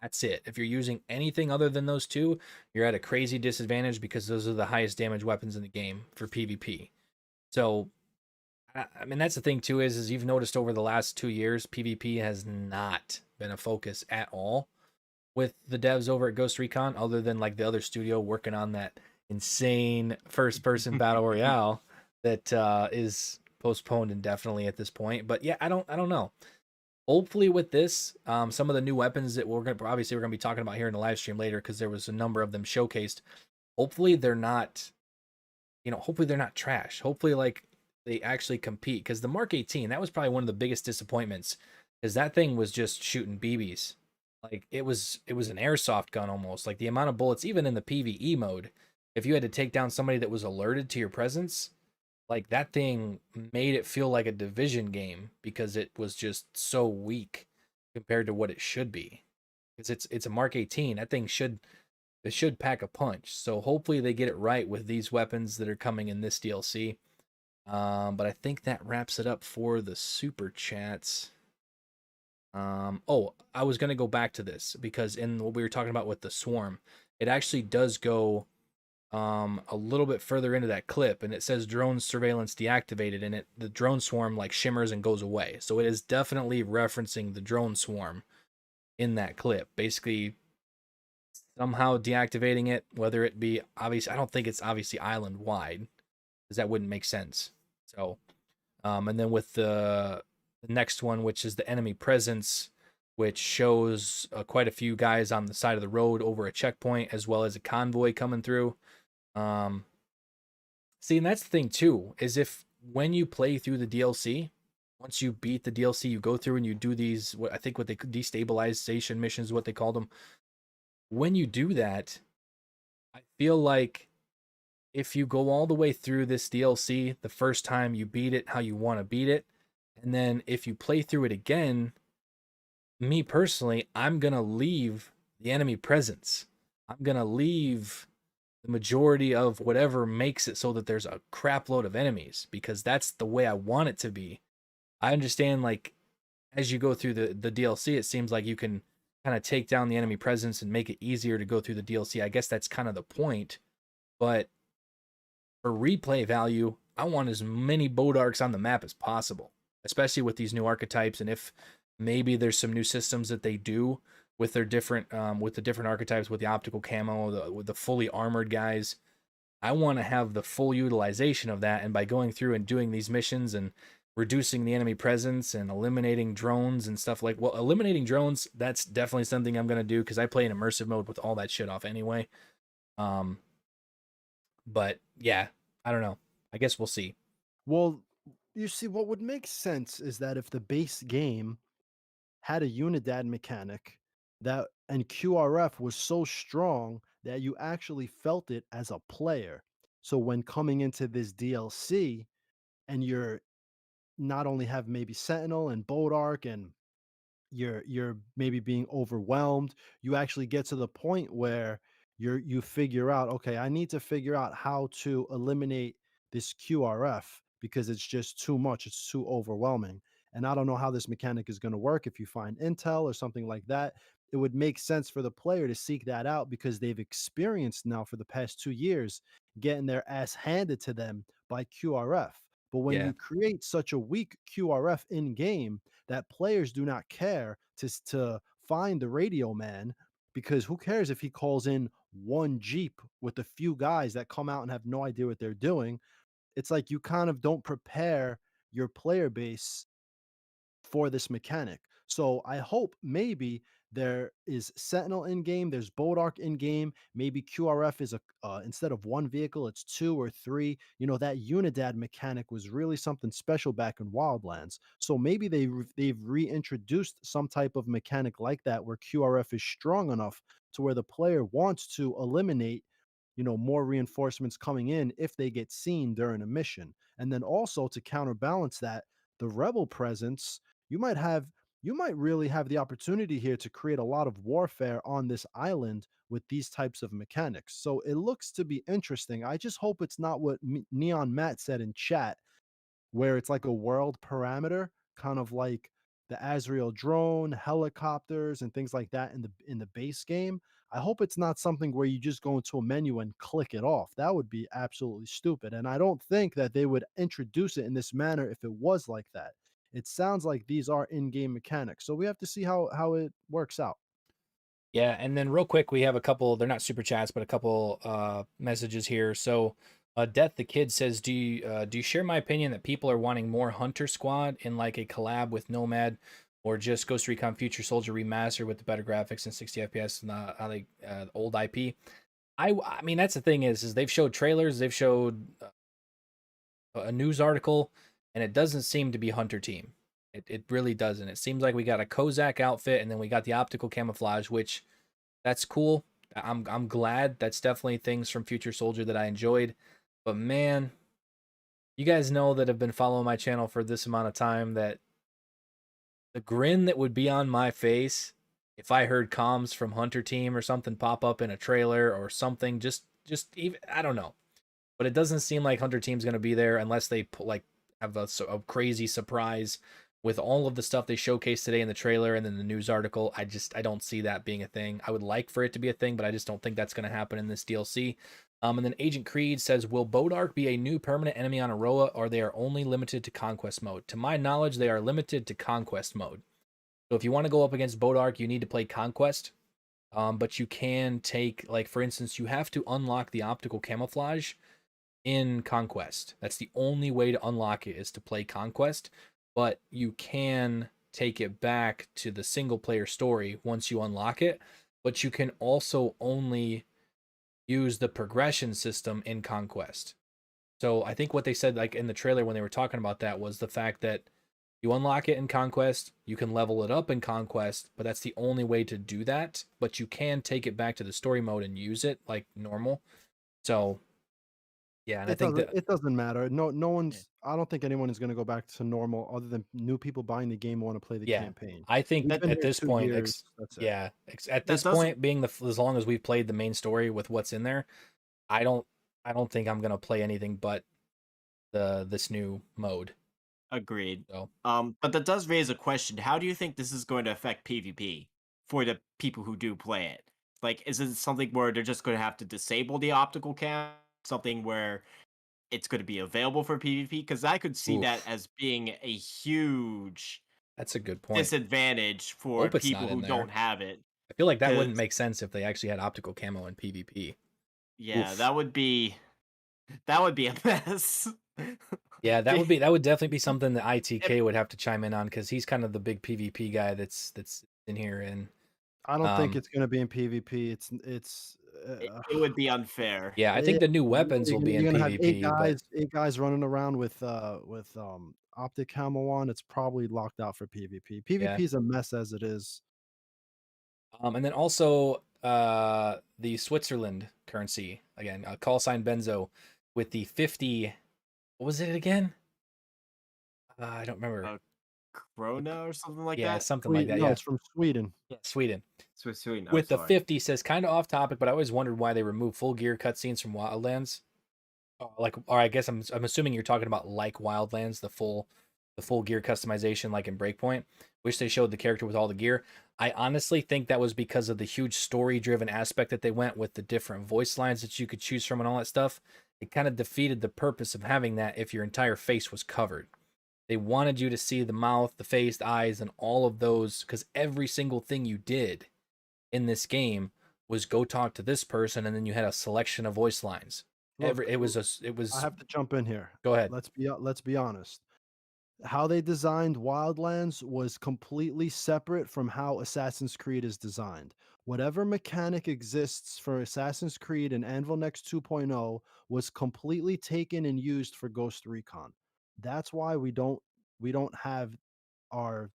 That's it. If you're using anything other than those two, you're at a crazy disadvantage, because those are the highest damage weapons in the game for PvP. So I mean, that's the thing too, is you've noticed over the last 2 years, PvP has not been a focus at all with the devs over at Ghost Recon, other than like the other studio working on that insane first person battle royale that is postponed indefinitely at this point. But yeah, I don't know. Hopefully with this, some of the new weapons that we're gonna be talking about here in the live stream later, because there was a number of them showcased. Hopefully they're not, hopefully they're not trash. Hopefully like they actually compete, because the Mark 18, that was probably one of the biggest disappointments, because that thing was just shooting BBs. Like, it was an airsoft gun almost. Like, the amount of bullets, even in the PvE mode, if you had to take down somebody that was alerted to your presence, like that thing made it feel like a division game, because it was just so weak compared to what it should be. Because it's a Mark 18. That thing should pack a punch. So hopefully they get it right with these weapons that are coming in this DLC. But I think that wraps it up for the super chats. Oh, I was gonna go back to this, because in what we were talking about with the swarm, it actually does go a little bit further into that clip, and it says drone surveillance deactivated, and the drone swarm like shimmers and goes away. So it is definitely referencing the drone swarm in that clip. Basically, somehow deactivating it, whether it be obvious, I don't think it's obviously island wide, because that wouldn't make sense. So, and then with the next one, which is the enemy presence, which shows quite a few guys on the side of the road over a checkpoint, as well as a convoy coming through. See, and that's the thing too, is if when you play through the DLC, once you beat the DLC, you go through and you do these, what I think what they destabilization missions, what they called them. When you do that, I feel like if you go all the way through this DLC the first time, you beat it how you want to beat it, and then if you play through it again, me personally, I'm going to leave the enemy presence. I'm going to leave the majority of whatever makes it so that there's a crap load of enemies, because that's the way I want it to be. I understand, like, as you go through the DLC, it seems like you can kind of take down the enemy presence and make it easier to go through the DLC. I guess that's kind of the point. But for replay value, I want as many Bodaks on the map as possible, especially with these new archetypes. And if maybe there's some new systems that they do with their different with the different archetypes, with the optical camo, with the fully armored guys, I want to have the full utilization of that. And by going through and doing these missions and reducing the enemy presence and eliminating drones and stuff like. Well, eliminating drones, that's definitely something I'm gonna do because I play in immersive mode with all that shit off anyway. Um, but yeah, I don't know. I guess we'll see. Well, you see, what would make sense is that if the base game had a Unidad mechanic that and QRF was so strong that you actually felt it as a player. So when coming into this DLC and you're not only have maybe Sentinel and Bodark and you're maybe being overwhelmed, you actually get to the point where you figure out, okay, I need to figure out how to eliminate this QRF because it's just too much, it's too overwhelming, and I don't know how this mechanic is going to work. If you find intel or something like that, it would make sense for the player to seek that out because they've experienced now for the past 2 years getting their ass handed to them by QRF. But when Yeah, you create such a weak QRF in game that players do not care to find the radio man, because who cares if he calls in one jeep with a few guys that come out and have no idea what they're doing. It's like you kind of don't prepare your player base for this mechanic. So I hope maybe there is Sentinel in game, there's Bodark in game, maybe QRF is a instead of one vehicle, it's two or three. You know, that Unidad mechanic was really something special back in Wildlands. So maybe they've reintroduced some type of mechanic like that where QRF is strong enough to where the player wants to eliminate, you know, more reinforcements coming in if they get seen during a mission. And then also to counterbalance that, the rebel presence, you might have you might really have the opportunity here to create a lot of warfare on this island with these types of mechanics. So it looks to be interesting. I just hope it's not what Neon Matt said in chat, where it's like a world parameter, kind of like the Azrael drone, helicopters, and things like that in the base game. I hope it's not something where you just go into a menu and click it off. That would be absolutely stupid. And I don't think that they would introduce it in this manner if it was like that. It sounds like these are in-game mechanics. So we have to see how it works out. yeah. And then real quick, we have a couple. They're not super chats, but a couple messages here. So, Death the Kid says, do you share my opinion that people are wanting more Hunter Squad in like a collab with Nomad, or just Ghost Recon Future Soldier remastered with the better graphics and 60 FPS and like old IP? I mean that's the thing is they've showed trailers, they've showed a news article, and it doesn't seem to be Hunter Team. It really doesn't. It seems like we got a Kozak outfit, and then we got the optical camouflage, which that's cool. I'm glad. That's definitely things from Future Soldier that I enjoyed. But man, you guys know that have been following my channel for this amount of time that the grin that would be on my face if I heard comms from Hunter Team or something pop up in a trailer or something, just even I don't know, but it doesn't seem like Hunter Team's going to be there unless they like have a crazy surprise with all of the stuff they showcased today in the trailer and then the news article. I don't see that being a thing. I would like for it to be a thing, but I just don't think that's going to happen in this DLC. And then Agent Creed says, will Bodark be a new permanent enemy on Aroa, or they are only limited to Conquest Mode? To my knowledge, they are limited to Conquest Mode. So if you want to go up against Bodark, you need to play Conquest. But you can take, like, for instance, you have to unlock the optical camouflage in Conquest. That's the only way to unlock it is to play Conquest, but you can take it back to the single player story once you unlock it, but you can also only use the progression system in Conquest. So I think what they said like in the trailer when they were talking about that was the fact that you unlock it in Conquest, you can level it up in Conquest, but that's the only way to do that, but you can take it back to the story mode and use it like normal. So yeah, and I think that It doesn't matter. No Yeah. one's I don't think anyone is going to go back to normal other than new people buying the game who want to play the yeah, campaign. I think We've That been at here this 2 point, years. That's it. yeah, at that this doesn't point, being as long as we've played the main story with what's in there, I don't, I don't think I'm gonna play anything but this new mode. agreed. So But that does raise a question. How do you think this is going to affect PvP for the people who do play it? Like, is it something where they're just going to have to disable the optical cam? Something where it's going to be available for PvP? Because I could see that oof, as being a huge that's a good point. disadvantage for Hope it's people not in who don't there. have it. I feel like that wouldn't Because make sense if they actually had optical camo in PvP. yeah, Oof. that would be a mess. Yeah, that would definitely be something that ITK would have to chime in on because he's kind of the big PvP guy that's in here. And I don't think um, it's gonna be in PvP. It would be unfair. yeah, I yeah, think the new weapons will be in you're gonna have PvP, but 8 guys running around with optic camo on. It's probably locked out for PvP. yeah. PvP is a mess as it is. And then also the Switzerland currency again, call sign Benzo with the 50. What was it again? I don't remember. Uh, Krona or something like Yeah, that. something like that. No, Yeah, it's from Sweden. yeah, Sweden. Swiss Sweden. I'm With the sorry. 50 says kind of off topic, but I always wondered why they removed full gear cutscenes from Wildlands. Like, or I guess I'm assuming you're talking about like Wildlands, the full gear customization, like in Breakpoint. Wish they showed the character with all the gear. I honestly think that was because of the huge story-driven aspect that they went with the different voice lines that you could choose from and all that stuff. It kind of defeated the purpose of having that if your entire face was covered. They wanted you to see the mouth, the face, the eyes, and all of those, because every single thing you did in this game was go talk to this person, and then you had a selection of voice lines. Look, It was I have to jump in here. Go ahead. Let's be honest. How they designed Wildlands was completely separate from how Assassin's Creed is designed. Whatever mechanic exists for Assassin's Creed and Anvil Next 2.0 was completely taken and used for Ghost Recon. That's why we don't have our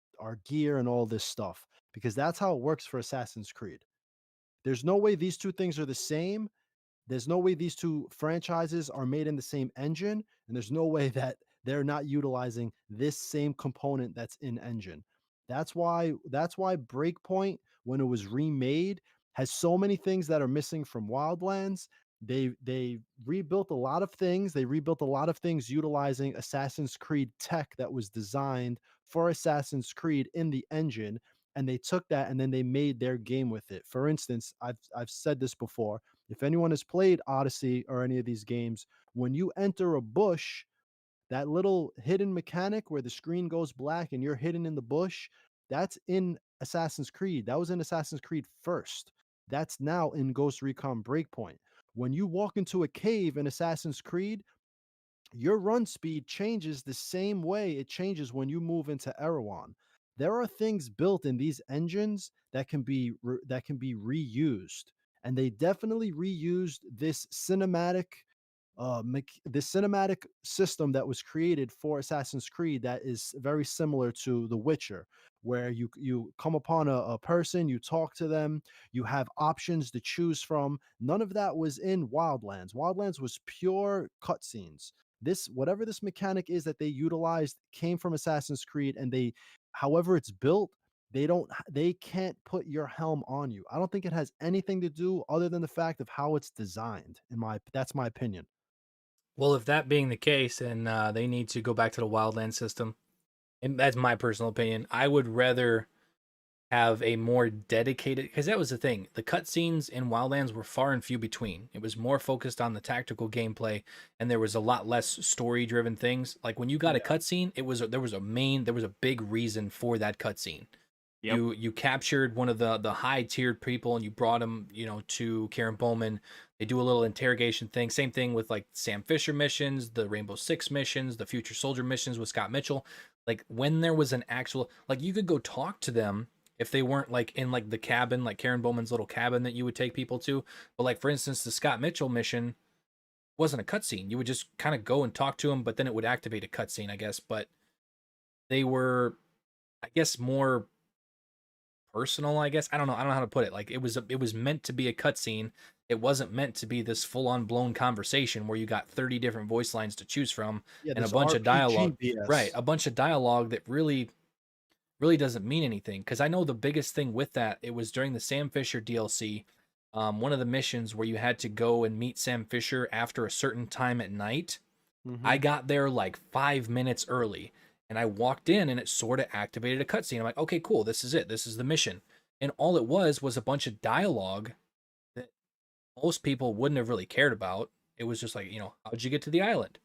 gear and all this stuff, because that's how it works for Assassin's Creed. There's no way these two things are the same. There's no way these two franchises are made in the same engine, and there's no way that they're not utilizing this same component that's in engine. That's why Breakpoint, when it was remade, has so many things that are missing from Wildlands. They rebuilt a lot of things. They rebuilt a lot of things utilizing Assassin's Creed tech that was designed for Assassin's Creed in the engine, and they took that and then they made their game with it. For instance, I've said this before, if anyone has played Odyssey or any of these games, when you enter a bush, that little hidden mechanic where the screen goes black and you're hidden in the bush, that's in Assassin's Creed. That was in Assassin's Creed first. That's now in Ghost Recon Breakpoint. When you walk into a cave in Assassin's Creed, your run speed changes the same way it changes when you move into Erewhon. There are things built in these engines that can be reused, and they definitely reused this cinematic system that was created for Assassin's Creed that is very similar to The Witcher, where you come upon a person, you talk to them, you have options to choose from. None of that was in Wildlands. Wildlands was pure cutscenes. This whatever this mechanic is that they utilized came from Assassin's Creed, and however it's built, they can't put your helm on you. I don't think it has anything to do other than the fact of how it's designed. That's my opinion. Well, if that being the case, then they need to go back to the Wildland system. And that's my personal opinion. I would rather have a more dedicated, because that was the thing. The cutscenes in Wildlands were far and few between. It was more focused on the tactical gameplay, and there was a lot less story-driven things. Like when you got a cutscene, there was a big reason for that cutscene. Yep. You captured one of the high tiered people and you brought him, to Karen Bowman. They do a little interrogation thing. Same thing with like Sam Fisher missions, the Rainbow Six missions, the Future Soldier missions with Scott Mitchell. Like when there was an actual, like you could go talk to them if they weren't like in like the cabin, like Karen Bowman's little cabin that you would take people to. But like for instance, the Scott Mitchell mission wasn't a cutscene. You would just kind of go and talk to him, but then it would activate a cutscene, I guess. But they were, I guess, more personal, I guess. I don't know how to put it. Like it was meant to be a cutscene. It wasn't meant to be this full-on blown conversation where you got 30 different voice lines to choose from Yeah, and a this bunch of dialogue. RPG Right, BS. a bunch of dialogue that really doesn't mean anything. Because I know the biggest thing with that, it was during the Sam Fisher DLC, one of the missions where you had to go and meet Sam Fisher after a certain time at night. I Mhm. got there like 5 minutes early and I walked in and it sort of activated a cutscene. I'm like, okay, cool. This is it. This is the mission. And all it was a bunch of dialogue that most people wouldn't have really cared about. It was just like, how'd you get to the island?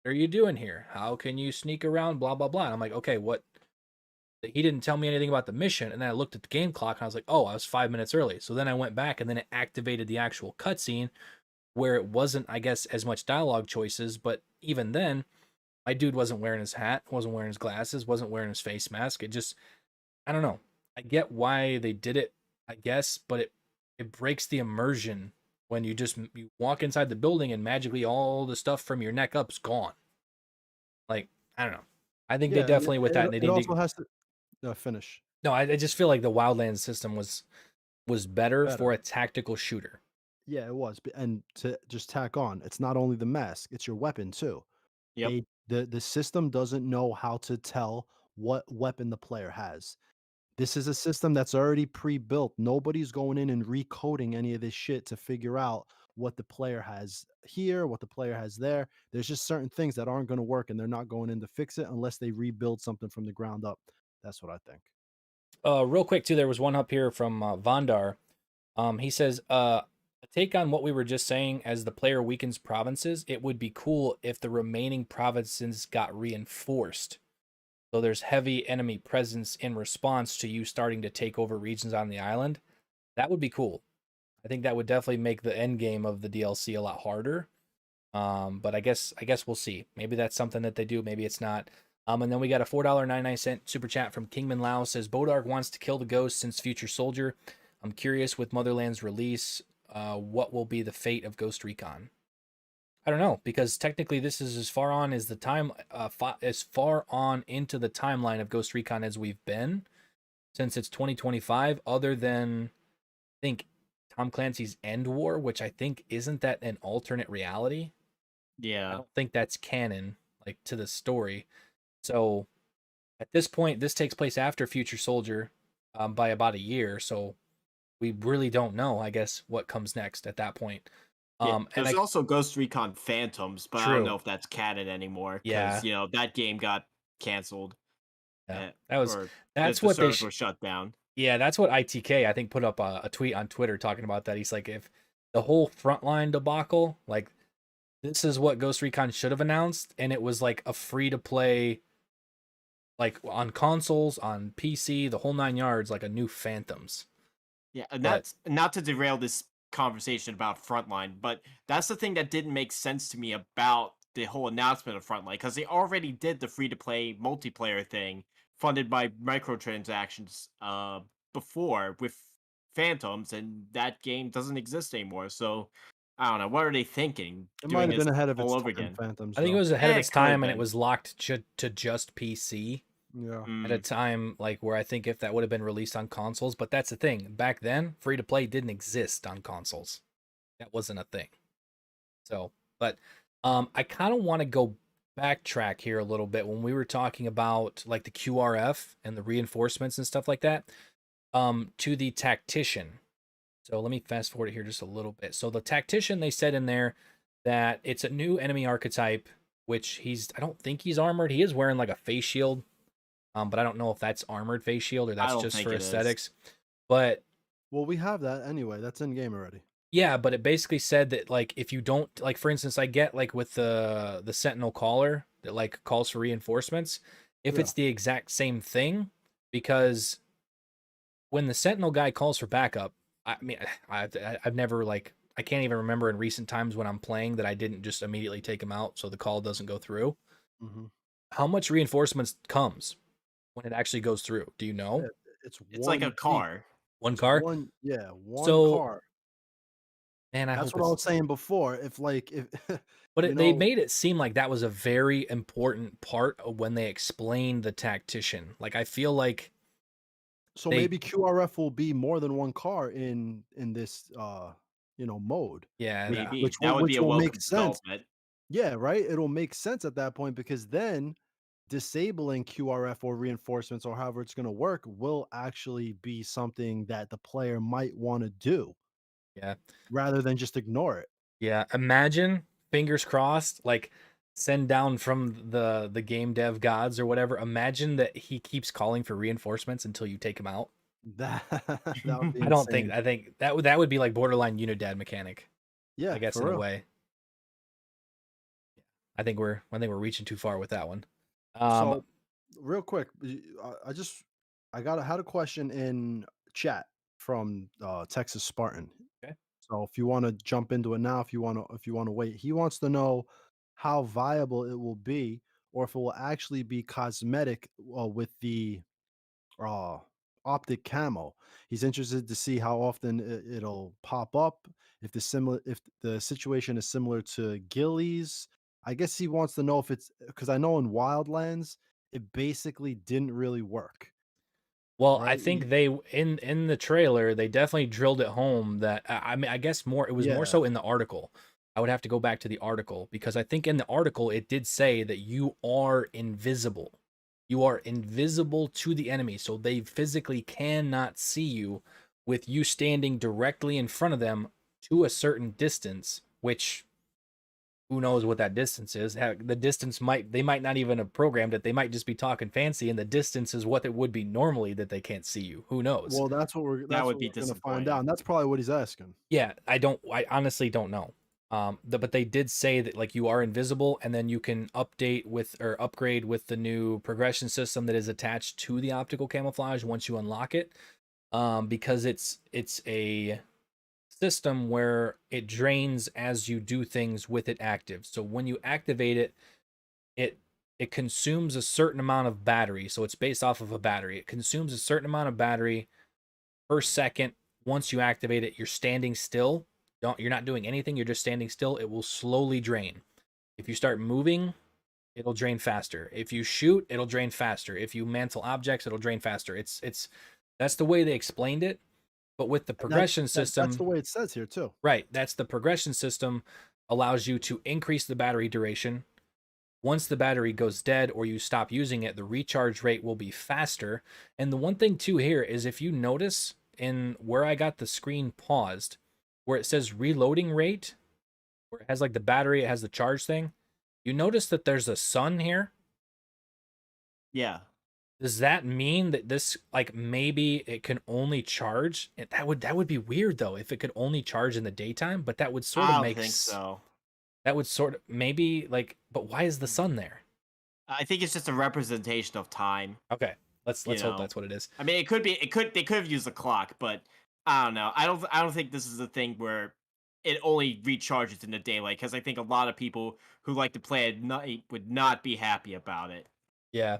What are you doing here? How can you sneak around? Blah, blah, blah. And I'm like, okay, what? He didn't tell me anything about the mission. And then I looked at the game clock and I was like, oh, I was 5 minutes early. So then I went back and then it activated the actual cutscene where it wasn't, I guess, as much dialogue choices. But even then, My dude wasn't wearing his hat, wasn't wearing his glasses, wasn't wearing his face mask. It just, I don't know. I get why they did it, I guess, but it breaks the immersion when you walk inside the building and magically all the stuff from your neck up's gone. Like, I don't know. I think they Yeah, and definitely with that, they it need also to. has to finish No, I just feel like the Wildlands system was better better. for a tactical shooter. Yeah, it was. And to just tack on, it's not only the mask, it's your weapon too. Yep. The system doesn't know how to tell what weapon the player has. This is a system that's already pre-built. Nobody's going in and recoding any of this shit to figure out what the player has here, what the player has there. There's just certain things that aren't going to work, and they're not going in to fix it unless they rebuild something from the ground up. That's what I think. Real quick too, there was one up here from Vondar. He says, a take on what we were just saying, as the player weakens provinces, it would be cool if the remaining provinces got reinforced. So there's heavy enemy presence in response to you starting to take over regions on the island. That would be cool. I think that would definitely make the end game of the DLC a lot harder. But I guess we'll see. Maybe that's something that they do. Maybe it's not. And then we got a $4.99 super chat from Kingman Lao. Says Bodark wants to kill the ghost since Future Soldier. I'm curious with Motherland's release, what will be the fate of Ghost Recon? I don't know, because technically this is as far on as the time, as far on into the timeline of Ghost Recon as we've been since it's 2025. Other than, I think, Tom Clancy's End War, which I think isn't that an alternate reality. I Yeah. don't think that's canon, like, to the story. So at this point, this takes place after Future Soldier, by about a year. So we really don't know, I guess, what comes next at that point. Yeah. And There's I also Ghost Recon Phantoms, but I don't know true, if that's canon anymore because yeah, that game got canceled, yeah, eh, that's or that's the what servers were shut down. yeah, that's what ITK I think put up a tweet on Twitter talking about that. He's like, if the whole frontline debacle, like, this is what Ghost Recon should have announced, and it was like a free to play, like on consoles, on PC, the whole nine yards, like a new Phantoms. Yeah, and But that's not to derail this conversation about Frontline, but that's the thing that didn't make sense to me about the whole announcement of Frontline because they already did the free to play multiplayer thing funded by microtransactions before with Phantoms, and that game doesn't exist anymore. So I don't know, what are they thinking It might doing have this been ahead of all its over time, again? Phantoms, I think it though. was ahead of its It could have time, and it been. was locked to just PC Yeah. at a time like where I think if that would have been released on consoles. But that's the thing. Back then, free to play didn't exist on consoles. That wasn't a thing. So, but I kind of want to go backtrack here a little bit when we were talking about like the QRF and the reinforcements and stuff like that. To the tactician. So let me fast forward it here just a little bit. So the tactician, they said in there that it's a new enemy archetype, which I don't think he's armored. He is wearing like a face shield. But I don't know if that's armored face shield or I that's don't just think for it is. aesthetics. But Well, we have that anyway. That's in game already. yeah, but it basically said that, like, if you don't, like, for instance, I get like with the Sentinel caller that like calls for reinforcements, if Yeah. it's the exact same thing, because when the Sentinel guy calls for backup, I mean, I've never, like, I can't even remember in recent times when I'm playing that I didn't just immediately take him out so the call doesn't go through. Hmm. How much reinforcements comes when it actually goes through? Do you Yeah, know? it's It's like a one vehicle. car. One It's car? one, yeah, one So, car. man, I That's hope what I it's. was saying before. If But you they know, made it seem like that was a very important part of when they explained the tactician. Like, I feel like so they, maybe QRF will be more than one car in this mode, yeah, Maybe that would be which a will make welcome sense. development. Yeah, right. It'll make sense at that point because then disabling QRF or reinforcements or however it's going to work will actually be something that the player might want to do yeah, rather than just ignore it. yeah. Imagine, fingers crossed, like, send down from the game dev gods or whatever. Imagine that he keeps calling for reinforcements until you take him out. That that would be I don't think. insane. I think that would be like borderline Unidad mechanic. I Yeah, guess for in a real. way. I think we're reaching too far with that one. Um, So, real quick, I had a question in chat from Texas Spartan. okay. So if you want to jump into it now, if you want to wait, he wants to know how viable it will be or if it will actually be cosmetic with the uh, optic camo. He's interested to see how often it'll pop up. If the situation is similar to Gillies, I guess he wants to know if it's because I know in Wildlands it basically didn't really work, Well, I right? think they in the trailer they definitely drilled it home that I mean I guess more it was more Yeah, so in the article. I would have to go back to the article because I think in the article it did say that you are invisible. You are invisible to the enemy, so they physically cannot see you with you standing directly in front of them to a certain distance, which who knows what that distance is. The distance they might not even have programmed it. They might just be talking fancy, and the distance is what it would be normally that they can't see you. Who knows? well, That that's would what be we're gonna find out, disappointing. and that's probably what he's asking. Yeah, I honestly don't know. But they did say that like you are invisible, and then you can update with or upgrade with the new progression system that is attached to the optical camouflage once you unlock it. Because it's a system where it drains as you do things with it active. So when you activate it, it it consumes a certain amount of battery. So it's based off of a battery. It consumes a certain amount of battery per second. Once you activate it, you're standing still. You're not doing anything, you're just standing still. It will slowly drain. If you start moving, it'll drain faster. If you shoot, it'll drain faster. If you mantle objects, it'll drain faster. It's that's the way they explained it. But with the And progression that's system, the way it says here too. right, that's the progression system allows you to increase the battery duration. Once the battery goes dead or you stop using it, the recharge rate will be faster. And the one thing too here is if you notice in where I got the screen paused, where it says reloading rate, where it has like the battery, it has the charge thing, you notice that there's a sun here. Yeah. Does that mean that this like maybe it can only charge? That would be weird though if it could only charge in the daytime, but that would sort of I don't think so. that would sort of maybe like but why is the sun there? I think it's just a representation of time, Okay. you Let's hope know. that's what it is. I mean, they could have used a clock, but I don't know. I don't think this is a thing where it only recharges in the daylight because I think a lot of people who like to play at night would not be happy about it Yeah.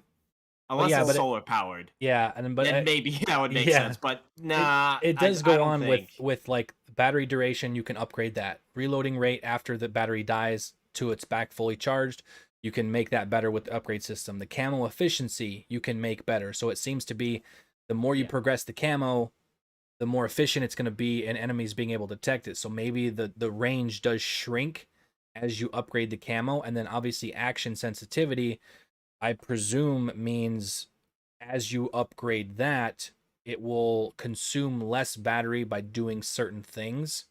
But unless yeah, it's but solar powered. yeah, and but Then maybe that would make yeah, sense, but it nah, it does I go don't on think. with like battery duration. You can upgrade that reloading rate after the battery dies to its back fully charged. You can make that better with the upgrade system. The camo efficiency you can make better. So it seems to be the more you Yeah. progress the camo, the more efficient it's going to be in enemies being able to detect it. So maybe the range does shrink as you upgrade the camo, and then obviously action sensitivity I presume means as you upgrade that, it will consume less battery by doing certain things.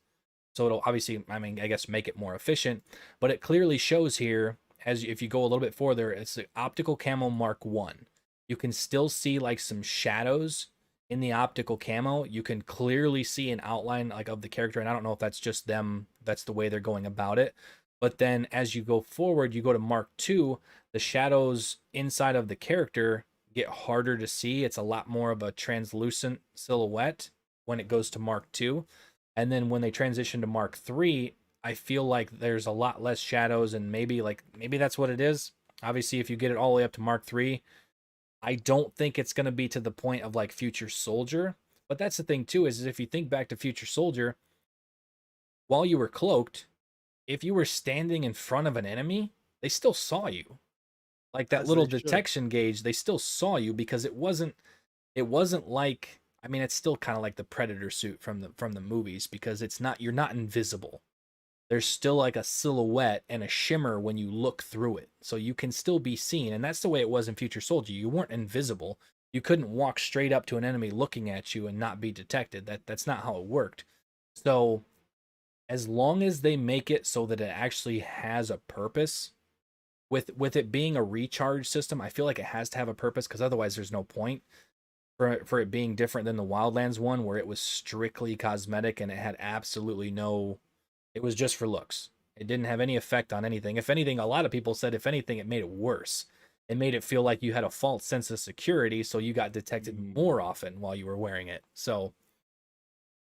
So it'll obviously, I mean, I guess make it more efficient, but it clearly shows here as if you go a little bit further, it's the optical camo Mark 1. You can still see like some shadows in the optical camo. You can clearly see an outline like of the character, and I don't know if that's just them, that's the way they're going about it. But then as you go forward, you go to Mark 2, the shadows inside of the character get harder to see. It's a lot more of a translucent silhouette when it goes to Mark 2. And then when they transition to Mark 3, I feel like there's a lot less shadows and maybe that's what it is. Obviously, if you get it all the way up to Mark 3, I don't think it's going to be to the point of like Future Soldier. But that's the thing too is if you think back to Future Soldier, while you were cloaked, if you were standing in front of an enemy, they still saw you. Like that As little they should. detection gauge, they still saw you because it wasn't like I mean it's still kind of like the Predator suit from the movies because you're not invisible. There's still like a silhouette and a shimmer when you look through it. So you can still be seen and that's the way it was in Future Soldier. You weren't invisible. You couldn't walk straight up to an enemy looking at you and not be detected. That's not how it worked. So as long as they make it so that it actually has a purpose with it being a recharge system, I feel like it has to have a purpose because otherwise there's no point for it being different than the Wildlands one where it was strictly cosmetic and it had absolutely no it was just for looks. It didn't have any effect on anything. If anything, a lot of people said if anything it made it worse. It made it feel like you had a false sense of security so you got detected more often while you were wearing it. So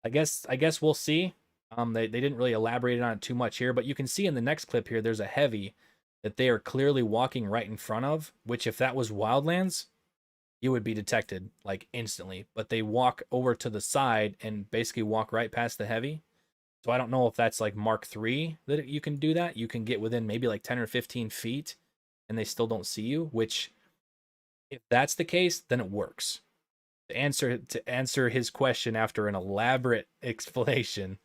I guess we'll see. They didn't really elaborate on it too much here, but you can see in the next clip here there's a heavy that they are clearly walking right in front of, which if that was Wildlands, you would be detected like instantly. But they walk over to the side and basically walk right past the heavy. So I don't know if that's like Mark III that you can do that. You can get within maybe like 10 or 15 feet and they still don't see you, which if that's the case, then it works. To answer his question after an elaborate explanation,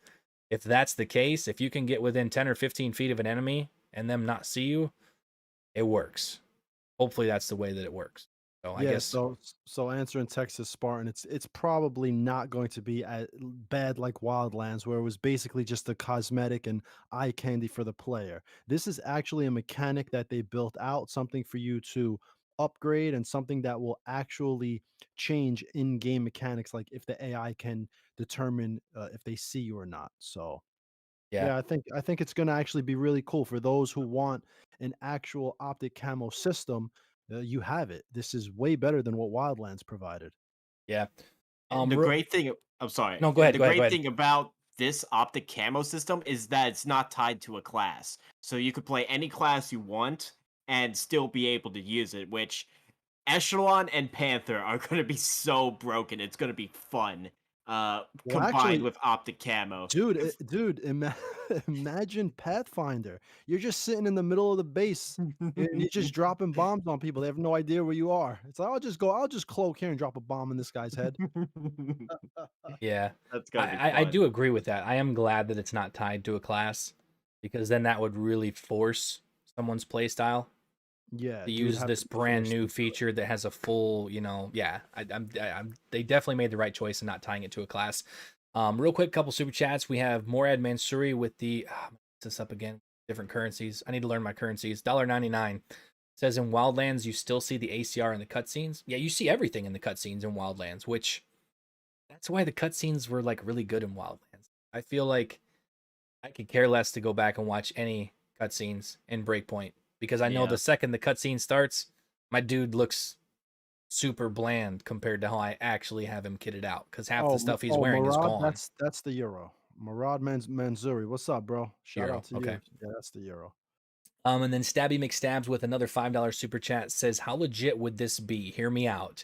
if that's the case, if you can get within 10 or 15 feet of an enemy and them not see you, it works. Hopefully that's the way that it works. So I Yeah, guess so answering Texas Spartan, it's probably not going to be as bad like Wildlands, where it was basically just a cosmetic and eye candy for the player. This is actually a mechanic that they built out, something for you to upgrade and something that will actually change in-game mechanics, like if the AI can determine if they see you or not. So yeah. yeah, I think it's gonna actually be really cool for those who want an actual optic camo system. You have it. This is way better than what Wildlands provided. Yeah. And the Real, great thing I'm sorry. no, go And ahead, the go ahead, go great ahead. thing about this optic camo system is that it's not tied to a class. So you could play any class you want and still be able to use it, which Echelon and Panther are going to be so broken. It's going to be fun Well, combined actually, with optic camo. dude, imagine Pathfinder. You're just sitting in the middle of the base and you're just dropping bombs on people. They have no idea where you are. It's like I'll just cloak here and drop a bomb in this guy's head. Yeah. That's I, going to be I fun. do agree with that. I am glad that it's not tied to a class because then that would really force someone's playstyle Yeah, to dude, use have to this be brand forced new into it. feature that has a full, yeah, they definitely made the right choice in not tying it to a class. Real quick, couple super chats. We have Morad Mansouri with the, this up again, different currencies. I need to learn my currencies. $1.99 says in Wildlands, you still see the ACR in the cutscenes. Yeah, you see everything in the cutscenes in Wildlands, which that's why the cutscenes were like really good in Wildlands. I feel like I could care less to go back and watch any cutscenes in Breakpoint because I know Yeah. the second the cutscene starts, my dude looks super bland compared to how I actually have him kitted out because half the stuff he's wearing is Murad, gone. that's the Euro. Murad Manzuri. What's up, bro? Shout out Euro. to Okay. you. Yeah, that's the Euro. And then Stabby McStabs with another $5 super chat says, how legit would this be? Hear me out.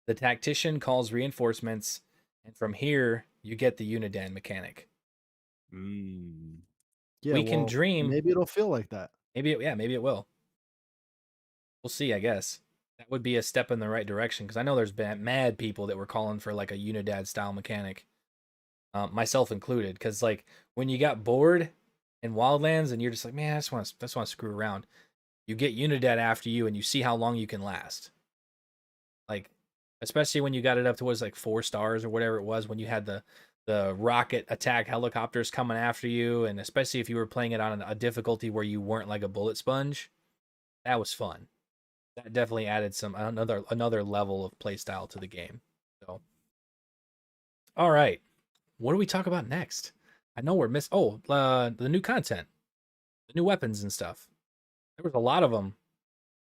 The tactician calls reinforcements, and from here, you get the Unidan mechanic. Mm. Yeah, We can well, dream. maybe it'll feel like that. Maybe it will. We'll see, I guess. That would be a step in the right direction because I know there's been mad people that were calling for like a Unidad style mechanic, myself included. Because like when you got bored in Wildlands and you're just like, man, I just want to screw around. You get Unidad after you and you see how long you can last. Like, especially when you got it up to what was like 4 stars or whatever it was when you had the rocket attack helicopters coming after you, and especially if you were playing it on a difficulty where you weren't like a bullet sponge, that was fun. That definitely added some another level of playstyle to the game. So, all right, what do we talk about next? I know we're miss. Oh, the new content, the new weapons and stuff. There was a lot of them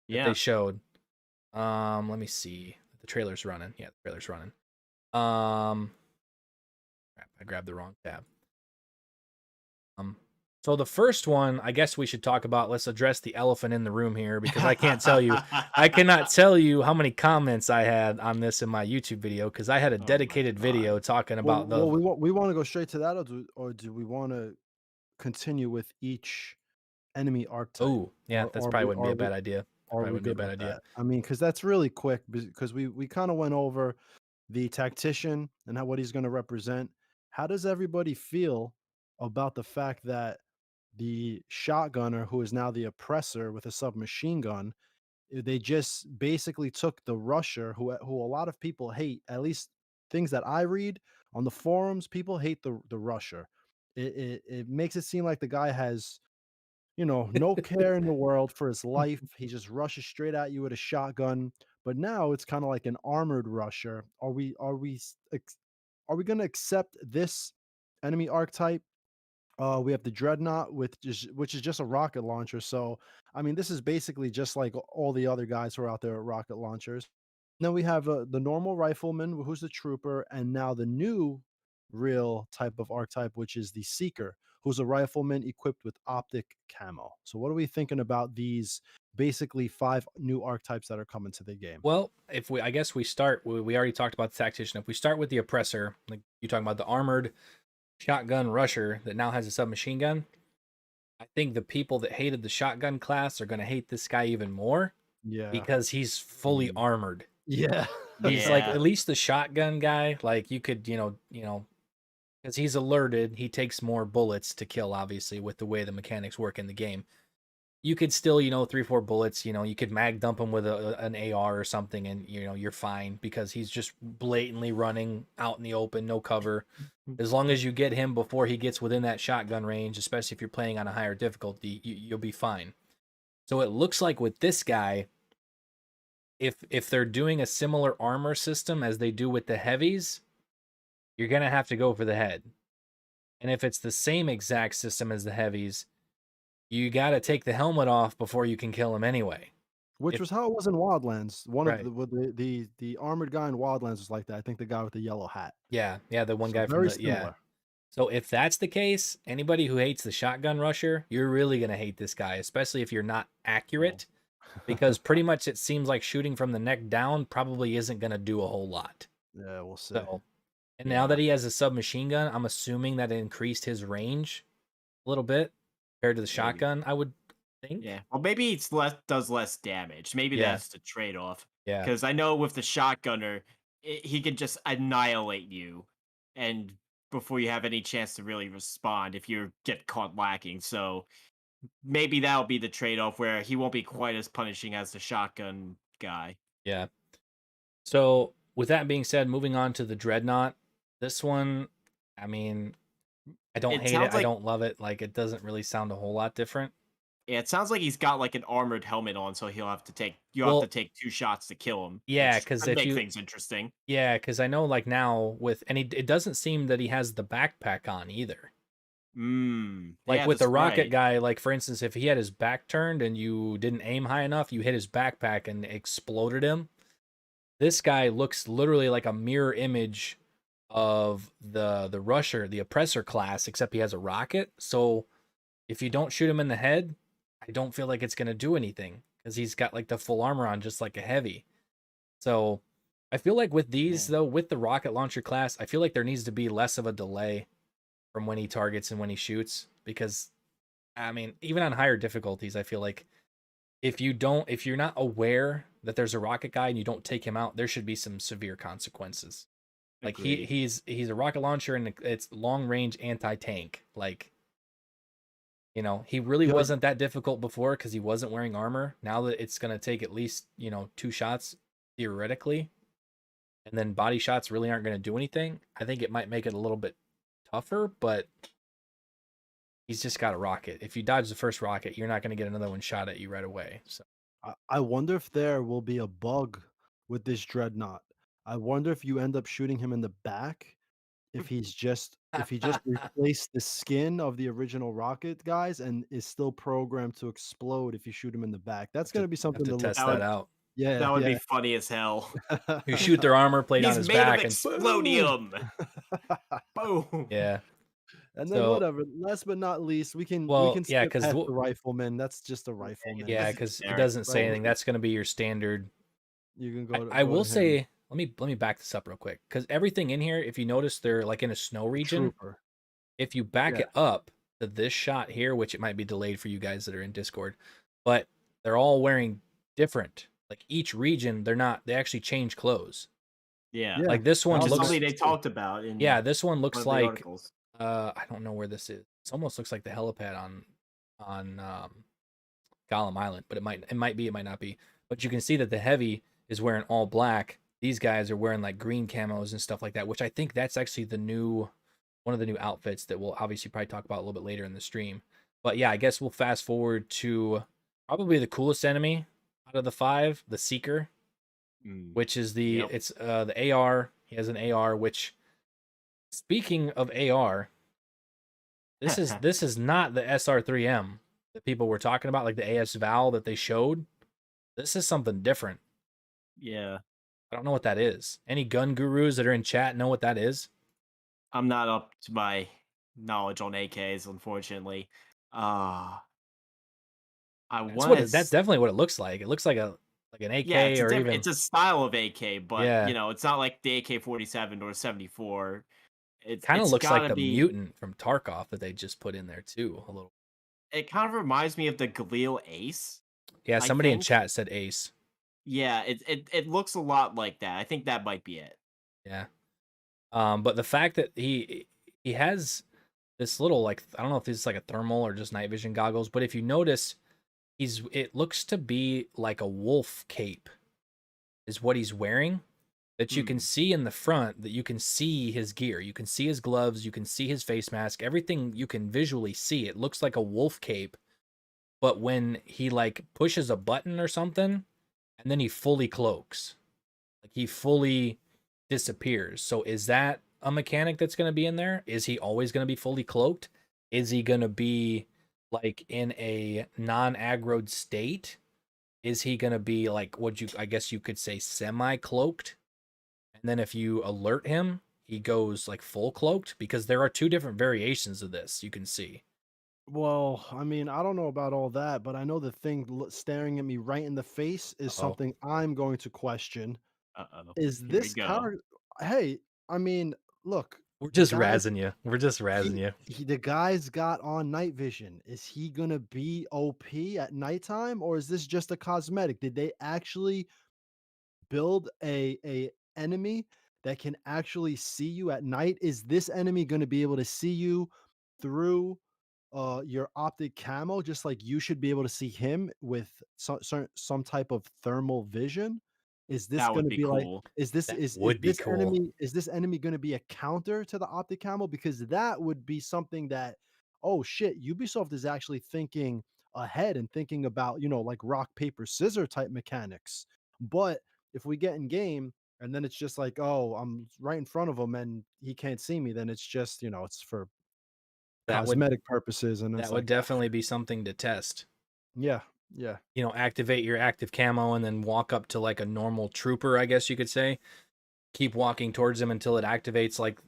that they Yeah. showed. Let me see. The trailer's running. Yeah, the trailer's running. Um, crap, I grabbed the wrong tab. Um, so the first one, I guess we should talk about. Let's address the elephant in the room here because I can't tell you. I cannot tell you how many comments I had on this in my YouTube video because I had a Oh my dedicated god. video talking Well, about the. well, we want to go straight to that, or do we want to continue with each enemy archetype, Oh, yeah, or that's are probably we wouldn't be are a we bad idea. That are probably we wouldn't be a good bad with idea. that? I mean, because that's really quick because we kind of went over the tactician and what he's going to represent. How does everybody feel about the fact that the shotgunner, who is now the oppressor with a submachine gun, they just basically took the rusher, who a lot of people hate, at least things that I read on the forums, people hate the rusher. It makes it seem like the guy has, no care in the world for his life. He just rushes straight at you with a shotgun. But now it's kind of like an armored rusher. Are we going to accept this enemy archetype? We have the Dreadnought, which is just a rocket launcher. So, I mean, this is basically just like all the other guys who are out there at rocket launchers. Then we have the normal rifleman, who's the trooper, and now the new real type of archetype, which is the Seeker, who's a rifleman equipped with optic camo. So, what are we thinking about these basically 5 new archetypes that are coming to the game? Well, if we, I guess we start. We already talked about the tactician. If we start with the oppressor, like you're talking about the armored shotgun rusher that now has a submachine gun, I think the people that hated the shotgun class are going to hate this guy even more Yeah. because he's fully Mm. armored. Yeah. He's like Yeah. at least the shotgun guy. Like you could, because he's alerted, he takes more bullets to kill. Obviously, with the way the mechanics work in the game, you could still, 3-4 bullets. You could mag dump him with an AR or something, and you're fine because he's just blatantly running out in the open, no cover. As long as you get him before he gets within that shotgun range, especially if you're playing on a higher difficulty, you'll be fine. So it looks like with this guy, if they're doing a similar armor system as they do with the heavies, you're gonna have to go for the head. And if it's the same exact system as the heavies, you gotta take the helmet off before you can kill him anyway. Which If was how it was in Wildlands. One of right, the with the armored guy in Wildlands was like that. I think the guy with the yellow hat. yeah, the one So guy from very the yeah. similar. So if that's the case, anybody who hates the shotgun rusher, you're really gonna hate this guy, especially if you're not accurate, because pretty much it seems like shooting from the neck down probably isn't gonna do a whole lot. Yeah, we'll see. So, and now that he has a submachine gun, I'm assuming that it increased his range a little bit compared to the Maybe. shotgun, I would think. Yeah. Well, maybe it's does less damage. Maybe Yeah. that's the trade off. Yeah. Because I know with the shotgunner, he can just annihilate you, and before you have any chance to really respond, if you get caught lacking. So maybe that'll be the trade off where he won't be quite as punishing as the shotgun guy. Yeah. So, with that being said, moving on to the Dreadnought. This one, I mean, I don't It hate it. sounds I like don't love it. Like, it doesn't really sound a whole lot different. Yeah, it sounds like he's got like an armored helmet on, so you'll have to Well, take 2 shots to kill him, yeah, which because could if make you, things interesting. yeah, because I know like now with, and it doesn't seem that he has the backpack on either. Like Yeah, with the that's rocket right. guy, like for instance, if he had his back turned and you didn't aim high enough, you hit his backpack and exploded him. This guy looks literally like a mirror image of the rusher, the oppressor class, except he has a rocket. So if you don't shoot him in the head, I don't feel like it's gonna do anything because he's got like the full armor on, just like a heavy. So I feel like with these Yeah. though, with the rocket launcher class, I feel like there needs to be less of a delay from when he targets and when he shoots, because I mean, even on higher difficulties, I feel like if you're not aware that there's a rocket guy and you don't take him out, there should be some severe consequences. Like Agreed. he's a rocket launcher and it's long range anti-tank. Like, he really Feel like wasn't that difficult before because he wasn't wearing armor. Now that it's gonna take at least, 2 shots theoretically, and then body shots really aren't gonna do anything, I think it might make it a little bit tougher, but he's just got a rocket. If you dodge the first rocket, you're not gonna get another one shot at you right away. So I wonder if there will be a bug with this Dreadnought. I wonder if you end up shooting him in the back, if he just replaced the skin of the original rocket guys and is still programmed to explode if you shoot him in the back. That's have to gonna be have something to to look test That that would at. out. Yeah, that would be yeah. funny as hell. You shoot their armor plate on He's his made of back and boom. explodium. Boom. Yeah. And then So whatever, last but not least, we well, can yeah, skip because past the rifleman. That's just a rifleman. yeah, This is because it generic. doesn't say Right. anything. That's gonna be your standard. You can I go will to him. say, let me back this up real quick, because everything in here, if you notice, they're like in a snow region. Trooper. If you back Yeah. it up to this shot here, which it might be delayed for you guys that are in Discord, but they're all wearing different. Like each region, they actually change clothes. Yeah. Yeah. Like this one Which is looks, something they talked about in yeah, this one one looks of the like, articles. I don't know where this is. It almost looks like the helipad on Gollum Island, but it might be, it might not be. But you can see that the heavy is wearing all black. These guys are wearing like green camos and stuff like that, which I think that's actually one of the new outfits that we'll obviously probably talk about a little bit later in the stream. But yeah, I guess we'll fast forward to probably the coolest enemy out of the 5, the Seeker, which is Yep. it's the AR. He has an AR, which, speaking of AR, this is not the SR3M that people were talking about, like the AS Val that they showed. This is something different. Yeah. I don't know what that is. Any gun gurus that are in chat know what that is? I'm not up to my knowledge on AKs, unfortunately. Uh I That's what want that's to. definitely what it looks like. It looks like an Yeah, AK or even it's a style of AK, but yeah, it's not like the AK-47 or 74. kind of It's looks like gotta the be. mutant from Tarkov that they just put in there too a little. It kind of reminds me of the Galil Ace, Yeah, I somebody in think. chat said Ace. Yeah, it looks a lot like that. I think that might be it. Yeah. But the fact that he has this little like I don't know if this is like a thermal or just night vision goggles, but if you notice, it looks to be like a wolf cape is what he's wearing that you can Hmm, see in the front, that you can see his gear, you can see his gloves, you can see his face mask, everything you can visually see. It looks like a wolf cape, but when he like pushes a button or something and then he fully cloaks. Like he fully disappears. So is that a mechanic that's going to be in there? Is he always going to be fully cloaked? Is he going to be like in a non-aggroed state? Is he going to be like what you I guess you could say semi-cloaked? And then if you alert him, he goes like full cloaked because there are two different variations of this you can see. Well, I mean, I don't know about all that, but I know the thing staring at me right in the face is Uh-oh. something I'm going to question. uh-oh. Is Here we this go. character? Hey, I mean, look, We're the just guy razzing you. We're just razzing you. the guy's got on night vision. Is he gonna be OP at nighttime, or is this just a cosmetic? Did they actually build a enemy that can actually see you at night? Is this enemy going to be able to see you through your optic camo, just like you should be able to see him with some type of thermal vision? Is this That going would to be be like cool. That would be cool. is this enemy going to be a counter to the optic camo? Because that would be something that, oh shit, Ubisoft is actually thinking ahead and thinking about, like rock paper scissor type mechanics. But if we get in game and then it's just like, oh, I'm right in front of him and he can't see me, then it's just, it's for That would cosmetic purposes. And that it's would like, definitely be something to test. yeah, yeah, Activate your active camo and then walk up to like a normal trooper, I guess you could say. Keep walking towards him until it activates like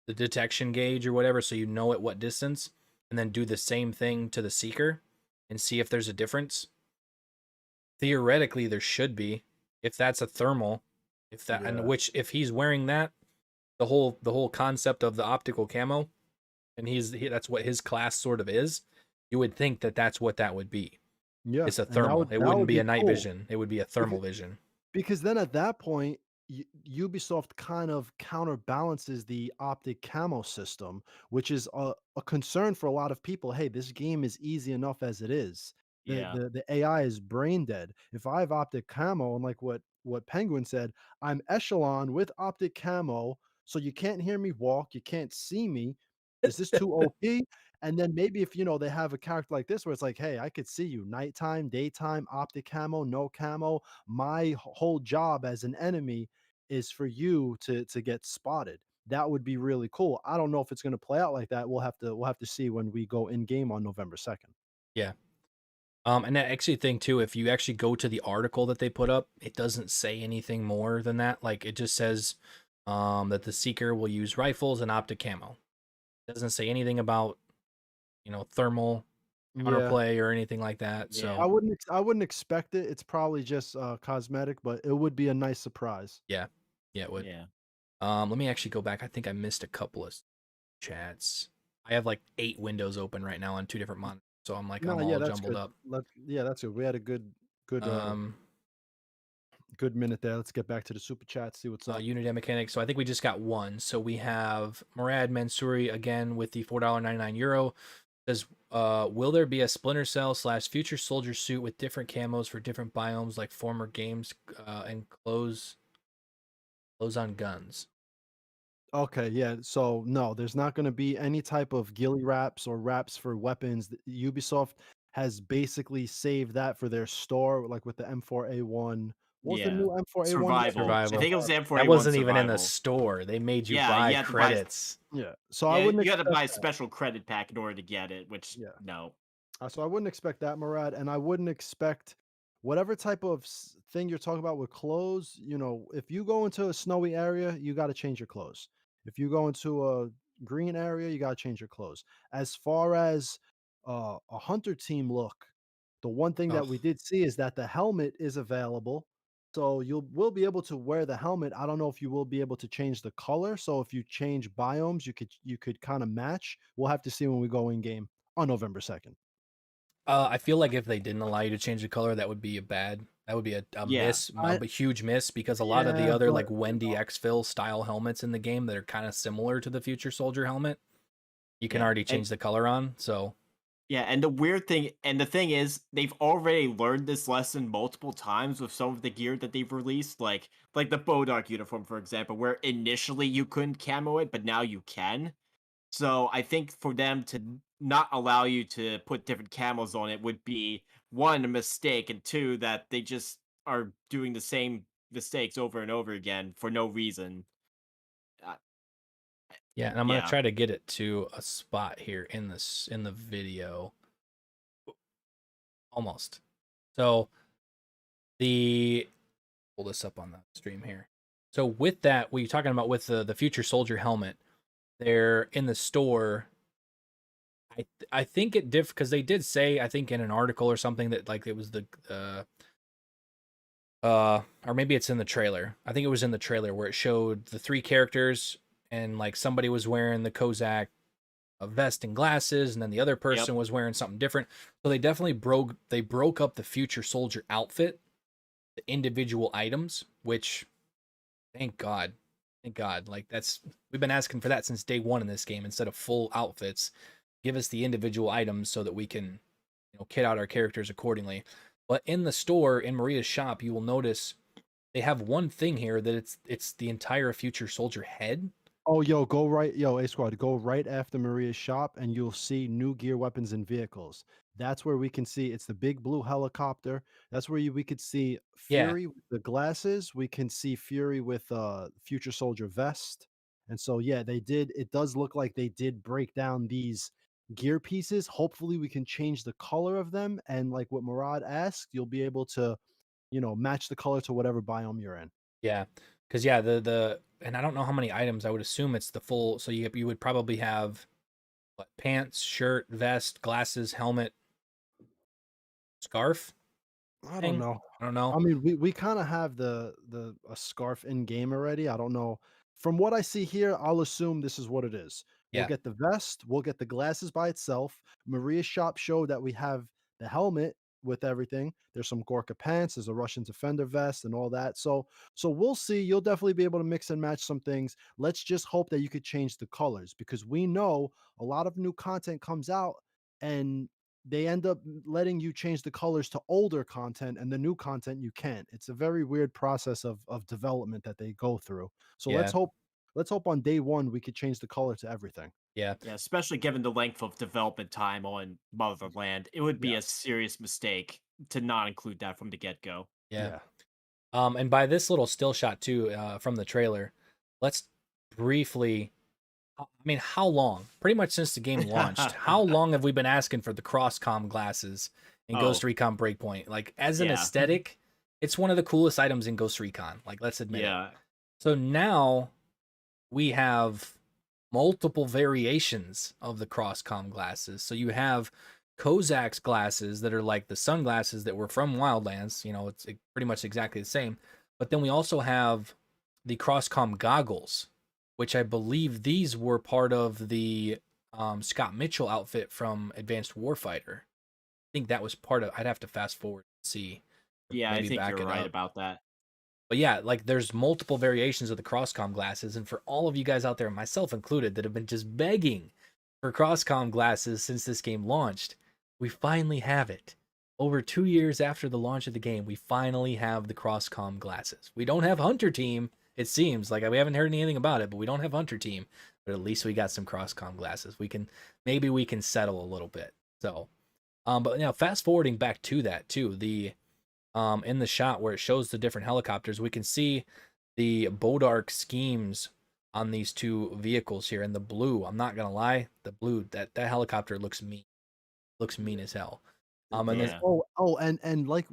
the detection gauge or whatever, so you know at what distance, and then do the same thing to the seeker and see if there's a difference. Theoretically, there should be, if that's a thermal, if that and yeah, which if he's wearing that, the whole concept of the optical camo, and that's what his class sort of is. You would think that that's what that would be. yeah. It's a And that thermal. would It that wouldn't would be be a night cool. vision. It would be a thermal vision. Because then at that point, Ubisoft kind of counterbalances the optic camo system, which is a concern for a lot of people. Hey, this game is easy enough as it is. The, Yeah. the the AI is brain dead. If I have optic camo, and like what Penguin said, I'm echelon with optic camo, so you can't hear me walk, you can't see me. Is this too OP? And then maybe if they have a character like this where it's like, hey, I could see you nighttime, daytime, optic camo, no camo. My whole job as an enemy is for you to get spotted. That would be really cool. I don't know if it's going to play out like that. We'll have to see when we go in game on November 2nd. Yeah. And I actually think too, if you actually go to the article that they put up, it doesn't say anything more than that. Like it just says that the seeker will use rifles and optic camo. It doesn't say anything about thermal Yeah. counterplay or anything like that. Yeah. So I wouldn't expect it. It's probably just cosmetic, but it would be a nice surprise. yeah, yeah, it would. Yeah. Let me actually go back. I think I missed a couple of chats. I have like 8 windows open right now on 2 different monitors, so No, I'm yeah, all that's jumbled good. up. Yeah, that's good. We had a good Um, good minute there. Let's get back to the super chat, see what's up. Unity mechanics. So I think we just got one. So we have Murad Mansouri again with the €4.99 says, will there be a Splinter Cell / Future Soldier suit with different camos for different biomes like former games and clothes on guns? Okay, yeah. So no, there's not going to be any type of ghillie wraps or wraps for weapons. Ubisoft has basically saved that for their store, like with the M4A1. What was the Yeah. new M4A1 game? Survival. I Survival. think it was the That M4A1 wasn't even in the Survival. store. They made you Yeah, you buy had to buy. credits. Yeah. So I Yeah, wouldn't you had to expect buy a that. special credit pack in order to get it, which Yeah. no. So I wouldn't expect that, Murad, and I wouldn't expect whatever type of thing you're talking about with clothes. If you go into a snowy area, you got to change your clothes. If you go into a green area, you gotta change your clothes. As far as a hunter team look, the one thing that we Oh, did see is that the helmet is available. So will be able to wear the helmet. I don't know if you will be able to change the color. So if you change biomes, you could kind of match. We'll have to see when we go in game on November 2nd. I feel like if they didn't allow you to change the color, that would be a bad. That would be a Yeah. miss, I a huge miss, because a lot of the Yeah, other but like Wendy Exfil style helmets in the game that are kind of similar to the Future Soldier helmet, you can Yeah. already change the color on. So Yeah, and the weird thing and the thing is, they've already learned this lesson multiple times with some of the gear that they've released, like the Bodark uniform, for example, where initially you couldn't camo it, but now you can. So I think for them to not allow you to put different camos on it would be one, a mistake, and two, that they just are doing the same mistakes over and over again for no reason. Uh, yeah, and I'm gonna yeah. try to get it to a spot here in the video. Almost. So the pull this up on the stream here. So with that, what you're talking about with the Future Soldier helmet, they're in the store. I think it diff because they did say, I think in an article or something, that like it was the or maybe it's in the trailer. I think it was in the trailer where it showed the three characters, and like somebody was wearing the Kozak a vest and glasses, and then the other Yep. person was wearing something different. So they definitely broke up the Future Soldier outfit, the individual items, which thank God. Thank God. Like we've been asking for that since day one in this game. Instead of full outfits, give us the individual items so that we can, kit out our characters accordingly. But in the store, in Maria's shop, you will notice they have one thing here that it's the entire Future Soldier head. Oh, yo, A Squad, go right after Maria's shop, and you'll see new gear, weapons, and vehicles. That's where we can see it's the big blue helicopter. That's where we could see Yeah, Fury with the glasses. We can see Fury with Future Soldier vest. And so, yeah, they did. It does look like they did break down these gear pieces. Hopefully, we can change the color of them. And like what Murad asked, you'll be able to, match the color to whatever biome you're in. yeah, because yeah, the and I don't know how many items. I would assume it's the full. So you would probably have what, pants, shirt, vest, glasses, helmet, scarf I don't thing. know. I don't know. I mean, we kinda have the a scarf in game already. I don't know. From what I see here, I'll assume this is what it is. We'll Yeah, get the vest, we'll get the glasses by itself. Maria's shop showed that we have the helmet with everything. There's some Gorka pants, there's a Russian Defender vest and all that. So we'll see. You'll definitely be able to mix and match some things. Let's just hope that you could change the colors because we know a lot of new content comes out and they end up letting you change the colors to older content and the new content you can't. It's a very weird process of development that they go through. So yeah, let's hope on day one we could change the color to everything. yeah, Yeah, especially given the length of development time on Motherland, it would be Yeah. a serious mistake to not include that from the get-go. yeah. Yeah. And by this little still shot too, from the trailer, let's briefly. I mean, how long? Pretty much since the game launched. How long have we been asking for the Crosscom glasses in Ghost Oh, Recon Breakpoint? Like, as an yeah. aesthetic, it's one of the coolest items in Ghost Recon. Like, let's admit it. Yeah. So now we have multiple variations of the Crosscom glasses. So you have Kozak's glasses that are like the sunglasses that were from Wildlands. It's pretty much exactly the same. But then we also have the Crosscom Goggles, which I believe these were part of the Scott Mitchell outfit from Advanced Warfighter. I think that was part of. I'd have to fast forward and see, or Yeah, I maybe think back you're it right up. about that. But yeah, like there's multiple variations of the Crosscom glasses, and for all of you guys out there, myself included, that have been just begging for Crosscom glasses since this game launched, we finally have it. Over 2 years after the launch of the game, we finally have the Crosscom glasses. We don't have Hunter Team, it seems like we haven't heard anything about it, but we don't have Hunter Team. But at least we got some Crosscom glasses. Maybe we can settle a little bit. So, but now fast forwarding back to that too, the in the shot where it shows the different helicopters, we can see the Bodark schemes on these two vehicles here. And the blue, I'm not gonna lie, the blue, that helicopter looks mean as hell. And then Yeah. And like,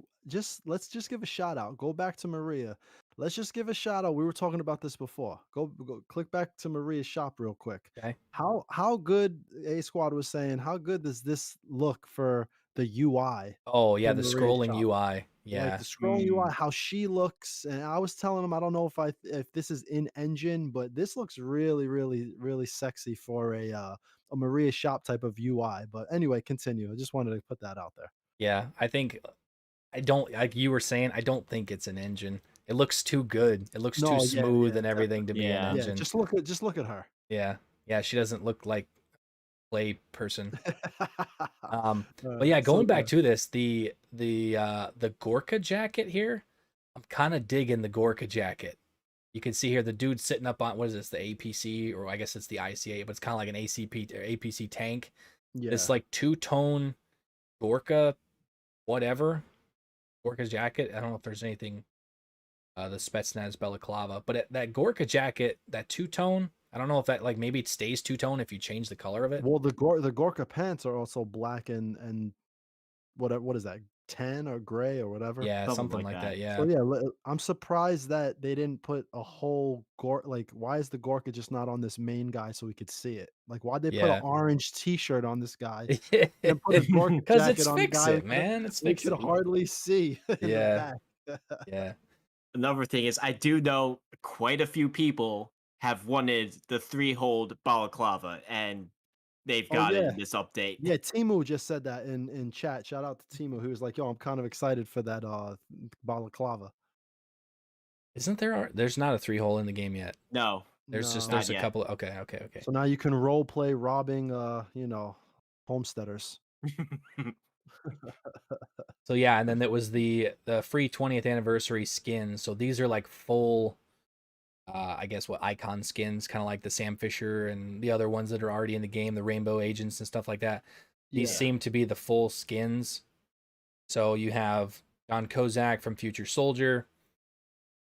let's just give a shout out. Go back to Maria. Let's just give a shout out. We were talking about this before. Go click back to Maria's shop real quick. okay. How good A Squad was saying? How good does this look for the UI Oh yeah, for the Maria's scrolling shop? UI. Like Yeah. the scrolling Mm. UI, how she looks, and I was telling him I don't know if this is in engine, but this looks really sexy for a Maria shop type of UI. But anyway, continue. I just wanted to put that out there. Yeah. I don't like you were saying, I don't think it's an engine. It looks too good. It looks too No, smooth yeah, and everything to be an Yeah. yeah. engine. Just look at her. Yeah. Yeah, she doesn't look like play person. But Alright, yeah, so going back yeah, to this, the Gorka jacket here, I'm kind of digging the Gorka jacket. You can see here the dude sitting up on, what is this, the APC, or I guess it's the ICA, but it's kind of like an ACP or APC tank. This yeah. like two-tone Gorka whatever, Gorka's jacket. I don't know if there's anything the Spetsnaz balaclava, but that Gorka jacket, that two-tone, I don't know if that, like, maybe it stays two-tone if you change the color of it. Well, the Gorka pants are also black and what is that? Tan or gray or whatever. Yeah, Something something like like that. that. So Yeah. yeah, I'm surprised that they didn't put a whole like why is the Gorka just not on this main guy so we could see it? Like why'd they put an Yeah. orange t-shirt on this guy and then put a Gorka Because it's jacket on the fix guy it, man. It's we fix could it. hardly see in the Yeah. back? Yeah. Another thing is, I do know quite a few people have wanted the 3-hold balaclava, and they've Oh got it yeah. in this update. Yeah, Timu just said that in chat. Shout out to Timu. He was like, "Yo, I'm kind of excited for that balaclava." Isn't there? There's not a 3-hole in the game yet. No, No. not There's a yet. couple. Okay. So now you can role play robbing homesteaders. So yeah, and then there was the free 20th anniversary skins. So these are like full, I guess what icon skins, kind of like the Sam Fisher and the other ones that are already in the game, the Rainbow Agents and stuff like that. These Yeah. seem to be the full skins. So you have John Kozak from Future Soldier,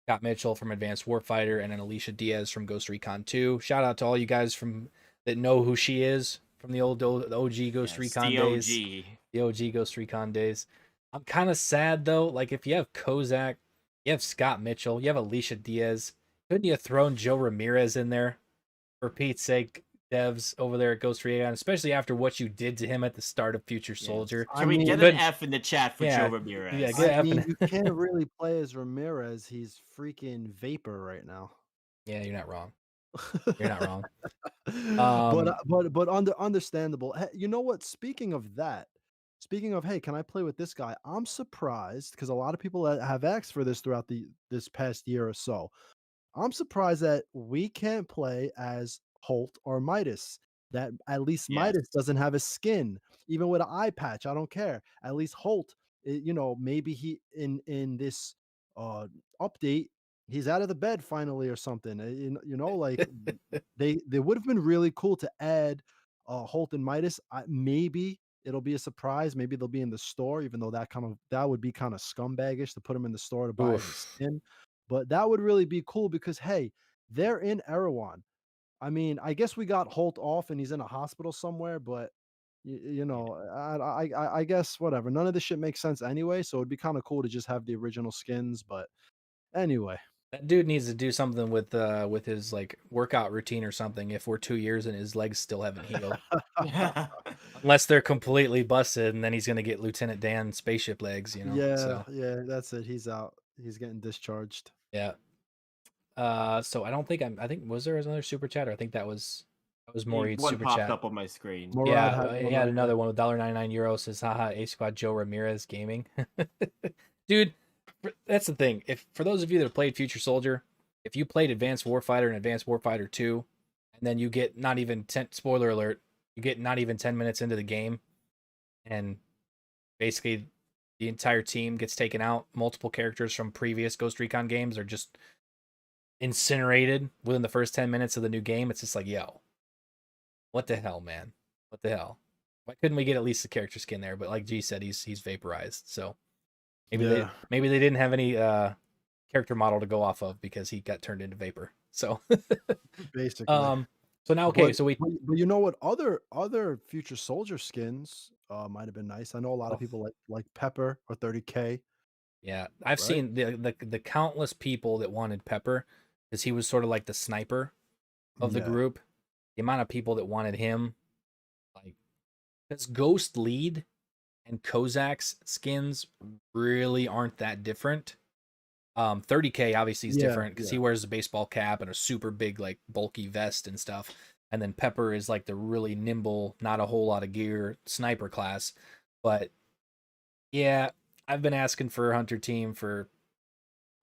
Scott Mitchell from Advanced Warfighter, and then Alicia Diaz from Ghost Recon 2. Shout out to all you guys from that know who she is from the OG Ghost Yes, Recon the days. OG. The OG Ghost Recon days. I'm kind of sad though. Like if you have Kozak, you have Scott Mitchell, you have Alicia Diaz. Couldn't you have thrown Joe Ramirez in there? For Pete's sake, devs over there at Ghost Recon, especially after what you did to him at the start of Future Yes. Soldier. I Can we mean, get an Couldn't- F in the chat for Yeah, Joe yeah, Ramirez? get I F mean, in- you can't really play as Ramirez. He's freaking vapor right now. Yeah, you're not wrong. You're not wrong. But understandable. You know what? Speaking of that, speaking of, hey, can I play with this guy? I'm surprised because a lot of people have asked for this throughout this past year or so. I'm surprised that we can't play as Holt or Midas. That at least Yes. Midas doesn't have a skin, even with an eye patch. I don't care. At least Holt, maybe he in this update, he's out of the bed finally or something. Like they would have been really cool to add Holt and Midas. Maybe it'll be a surprise. Maybe they'll be in the store, even though that would be kind of scumbagish to put them in the store to buy the Oof. skin. But that would really be cool because hey, they're in Erewhon. I mean, I guess we got Holt off and he's in a hospital somewhere, but I guess whatever. None of this shit makes sense anyway, so it'd be kind of cool to just have the original skins. But anyway, That dude needs to do something with his like workout routine or something. If we're 2 years and his legs still haven't healed, unless they're completely busted, and then he's gonna get Lieutenant Dan spaceship legs, you know. yeah, So yeah, that's it. He's out. He's getting discharged. yeah. So I don't think I think was there another super chat? Or I think that was Maury's One super popped chat. up on my screen. Murad Yeah, had he one had right another there. one with $1.99 says, haha, A Squad Joe Ramirez gaming. Dude, that's the thing. If for those of you that have played Future Soldier, if you played Advanced Warfighter and Advanced Warfighter 2, and then you get not even 10, spoiler alert, you get not even 10 minutes into the game, and basically the entire team gets taken out, multiple characters from previous Ghost Recon games are just incinerated within the first 10 minutes of the new game. It's just like, yo, what the hell, man? What the hell? Why couldn't we get at least the character skin there? But like G said, he's vaporized. So maybe Yeah. they didn't have any character model to go off of because he got turned into vapor. So Basically. So now, okay, But so we but you know what? Other future soldier skins might have been nice. I know a lot of oh, people like Pepper or 30K, yeah, I've right? seen the countless people that wanted Pepper because he was sort of like the sniper of the Yeah. group. The amount of people that wanted him, like, because Ghost Lead and Kozak's skins really aren't that different. 30K obviously is Yeah, different because he yeah. wears a baseball cap and a super big, like, bulky vest and stuff. And then Pepper is like the really nimble, not a whole lot of gear sniper class. But yeah, I've been asking for a Hunter team for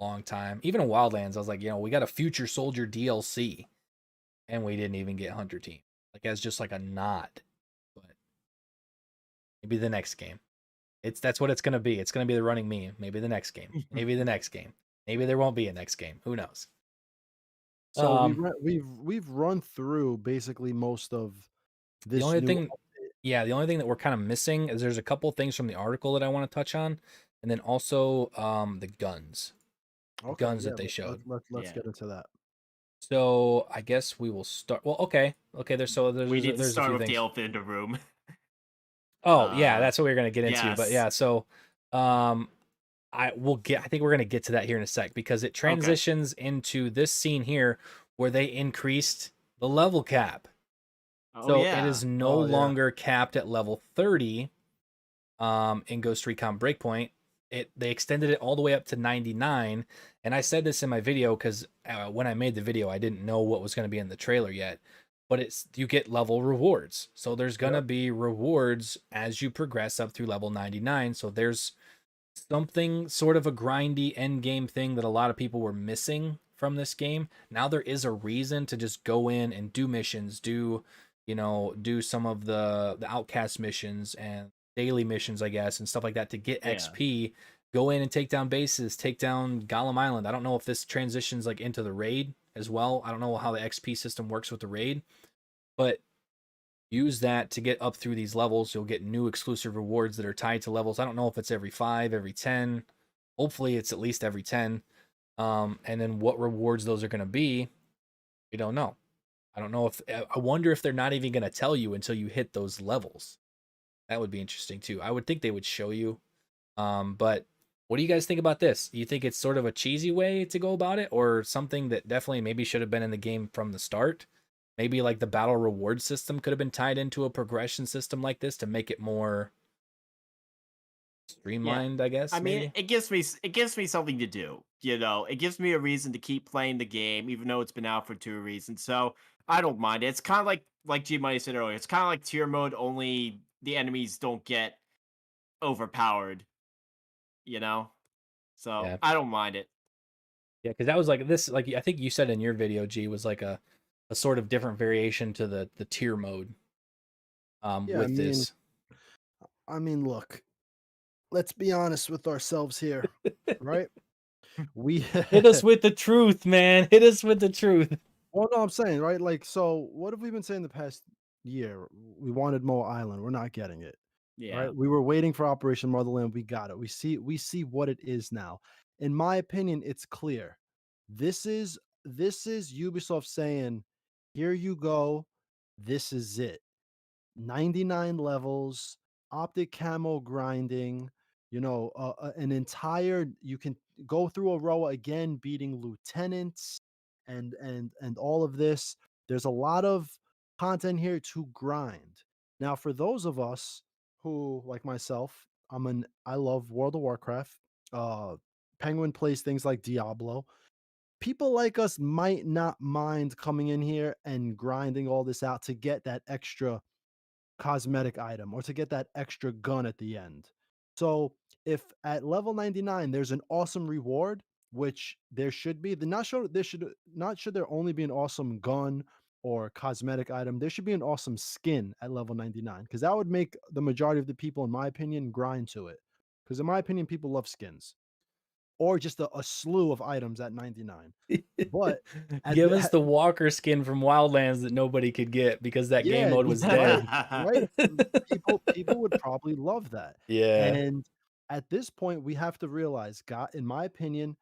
a long time. Even in Wildlands, I was like, we got a Future Soldier DLC, and we didn't even get Hunter team. Like, as just like a nod. But maybe the next game. That's what it's gonna be. It's gonna be the running meme. Maybe the next game. Maybe the next game. Maybe there won't be a next game. Who knows? So Um, we've run through basically most of the this only new thing, yeah, the only thing that we're kind of missing is there's a couple things from the article that I want to touch on, and then also the guns, the Okay, guns yeah, that they showed. let's Yeah. get into that. So I guess we will start. Well, okay. We There's need to there's a start few with the things. elephant in the room. Oh yeah, Uh, that's what we're gonna get into. But yes. yeah, so um, I think we're gonna get to that here in a sec because it Okay. transitions into this scene here where they increased the level cap. Oh So it yeah. is no Oh yeah. longer capped at level 30 in Ghost Recon Breakpoint. They extended it all the way up to 99, and I said this in my video because when I made the video I didn't know what was going to be in the trailer yet, but it's you get level rewards, so there's going to Yep. be rewards as you progress up through level 99. So there's something sort of a grindy end game thing that a lot of people were missing from this game. Now there is a reason to just go in and do missions, do some of the outcast missions and daily missions, I guess, and stuff like that to get Yeah. XP. Go in and take down bases, take down Gollum Island. I don't know if this transitions like into the raid as well. I don't know how the XP system works with the raid, but use that to get up through these levels. You'll get new exclusive rewards that are tied to levels. I don't know if it's every 5, every 10. Hopefully it's at least every 10. And then what rewards those are going to be, we don't know. I don't know if I wonder if they're not even going to tell you until you hit those levels. That would be interesting too. I would think they would show you. But what do you guys think about this? You think it's sort of a cheesy way to go about it, or something that definitely maybe should have been in the game from the start? Maybe like the battle reward system could have been tied into a progression system like this to make it more Yeah. streamlined, I I guess, mean, maybe. it gives me something to do. It gives me a reason to keep playing the game, even though it's been out for 2 reasons. So I don't mind it. It's kind of like G Money said earlier. It's kind of like tier mode. Only the enemies don't get overpowered. You know. So Yeah. I don't mind it. Yeah, because that was like this, like I think you said in your video, G, was like a sort of different variation to the tier mode Yeah, with this. I mean, look, let's be honest with ourselves here, right? We Hit us with the truth, man. Hit us with the truth. well, no, I'm saying, right? Like, so what have we been saying the past year? We wanted Mo Island, we're not getting it. Yeah. Right? We were waiting for Operation Motherland, we got it. We see what it is now. In my opinion, it's clear. This is Ubisoft saying, "Here you go. This is it." 99 levels, optic camo grinding, an entire you can go through a row again beating lieutenants and all of this. There's a lot of content here to grind. Now, for those of us who, like myself, I love World of Warcraft. Uh Penguin plays things like Diablo. People like us might not mind coming in here and grinding all this out to get that extra cosmetic item or to get that extra gun at the end. So if at level 99 there's an awesome reward, which there should be, then not should there only be an awesome gun or cosmetic item. There should be an awesome skin at level 99 because that would make the majority of the people, in my opinion, grind to it. Because in my opinion, people love skins or just a slew of items at 99. But at Give the us the Walker skin from Wildlands that nobody could get because that game yeah, mode was right, dead. right. People would probably love that. Yeah. And at this point, we have to realize, God, in my opinion,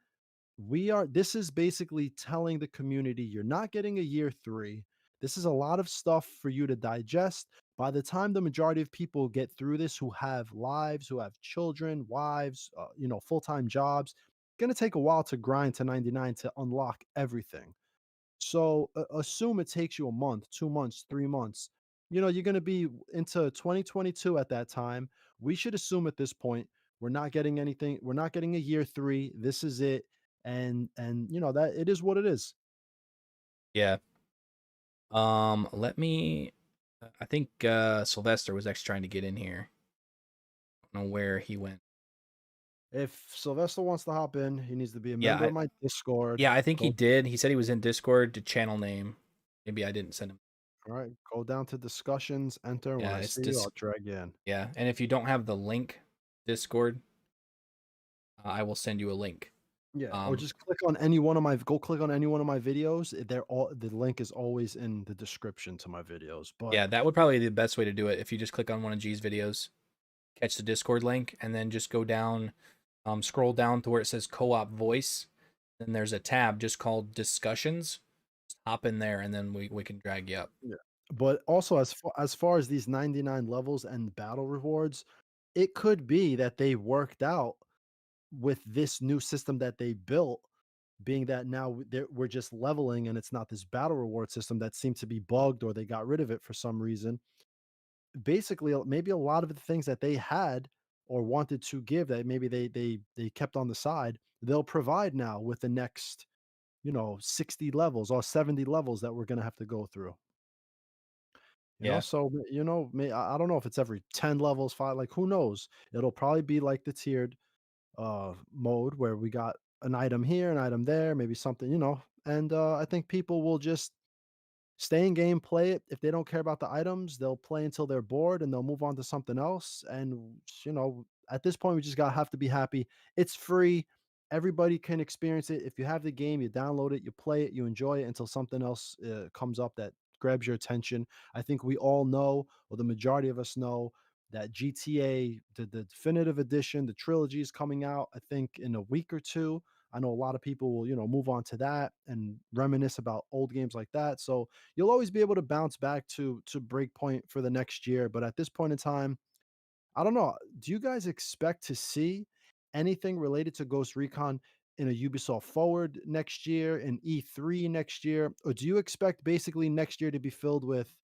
this is basically telling the community you're not getting a year 3. This is a lot of stuff for you to digest. By the time the majority of people get through this, who have lives, who have children, wives, full-time jobs, going to take a while to grind to 99 to unlock everything. So assume it takes you a month, 2 months, 3 months. You're going to be into 2022 at that time. We should assume at this point we're not getting anything. We're not getting a year three. This is it, and that it is what it is. Yeah. Let me. I think Sylvester was actually trying to get in here. I don't know where he went. If Sylvester wants to hop in, he needs to be a Yeah, member of my Discord. yeah, I think he Go did. He said he was in Discord to channel name. Maybe I didn't send him. All right, go down to discussions, enter. When Yeah, I it's see you, I'll drag you in. yeah. And if you don't have the link, Discord, I will send you a link. Yeah, or Um, just click on any one of my go click on any one of my videos. They're all the link is always in the description to my videos. But yeah, that would probably be the best way to do it. If you just click on one of G's videos, catch the Discord link, and then just go down, scroll down to where it says co-op voice. Then there's a tab just called discussions. Just hop in there, and then we can drag you up. yeah. But also as far as these 99 levels and battle rewards, it could be that they worked out with this new system that they built, being that now we're just leveling and it's not this battle reward system that seemed to be bugged or they got rid of it for some reason. Basically, maybe a lot of the things that they had or wanted to give that maybe they kept on the side, they'll provide now with the next 60 levels or 70 levels that we're going to have to go through. Yeah. So I don't know if it's every 10 levels, 5, like who knows. It'll probably be like the tiered mode where we got an item here, an item there, maybe something, and I think people will just stay in game, play it. If they don't care about the items, they'll play until they're bored and they'll move on to something else. And at this point, we just gotta have to be happy. It's free. Everybody can experience it. If you have the game, you download it, you play it, you enjoy it until something else comes up that grabs your attention. I think we all know, or the majority of us know, that GTA, the definitive edition, the trilogy is coming out. I think in a week or two. I know a lot of people will, move on to that and reminisce about old games like that. So you'll always be able to bounce back to Breakpoint for the next year. But at this point in time, I don't know. Do you guys expect to see anything related to Ghost Recon in a Ubisoft Forward next year, in E3 next year? Or do you expect basically next year to be filled with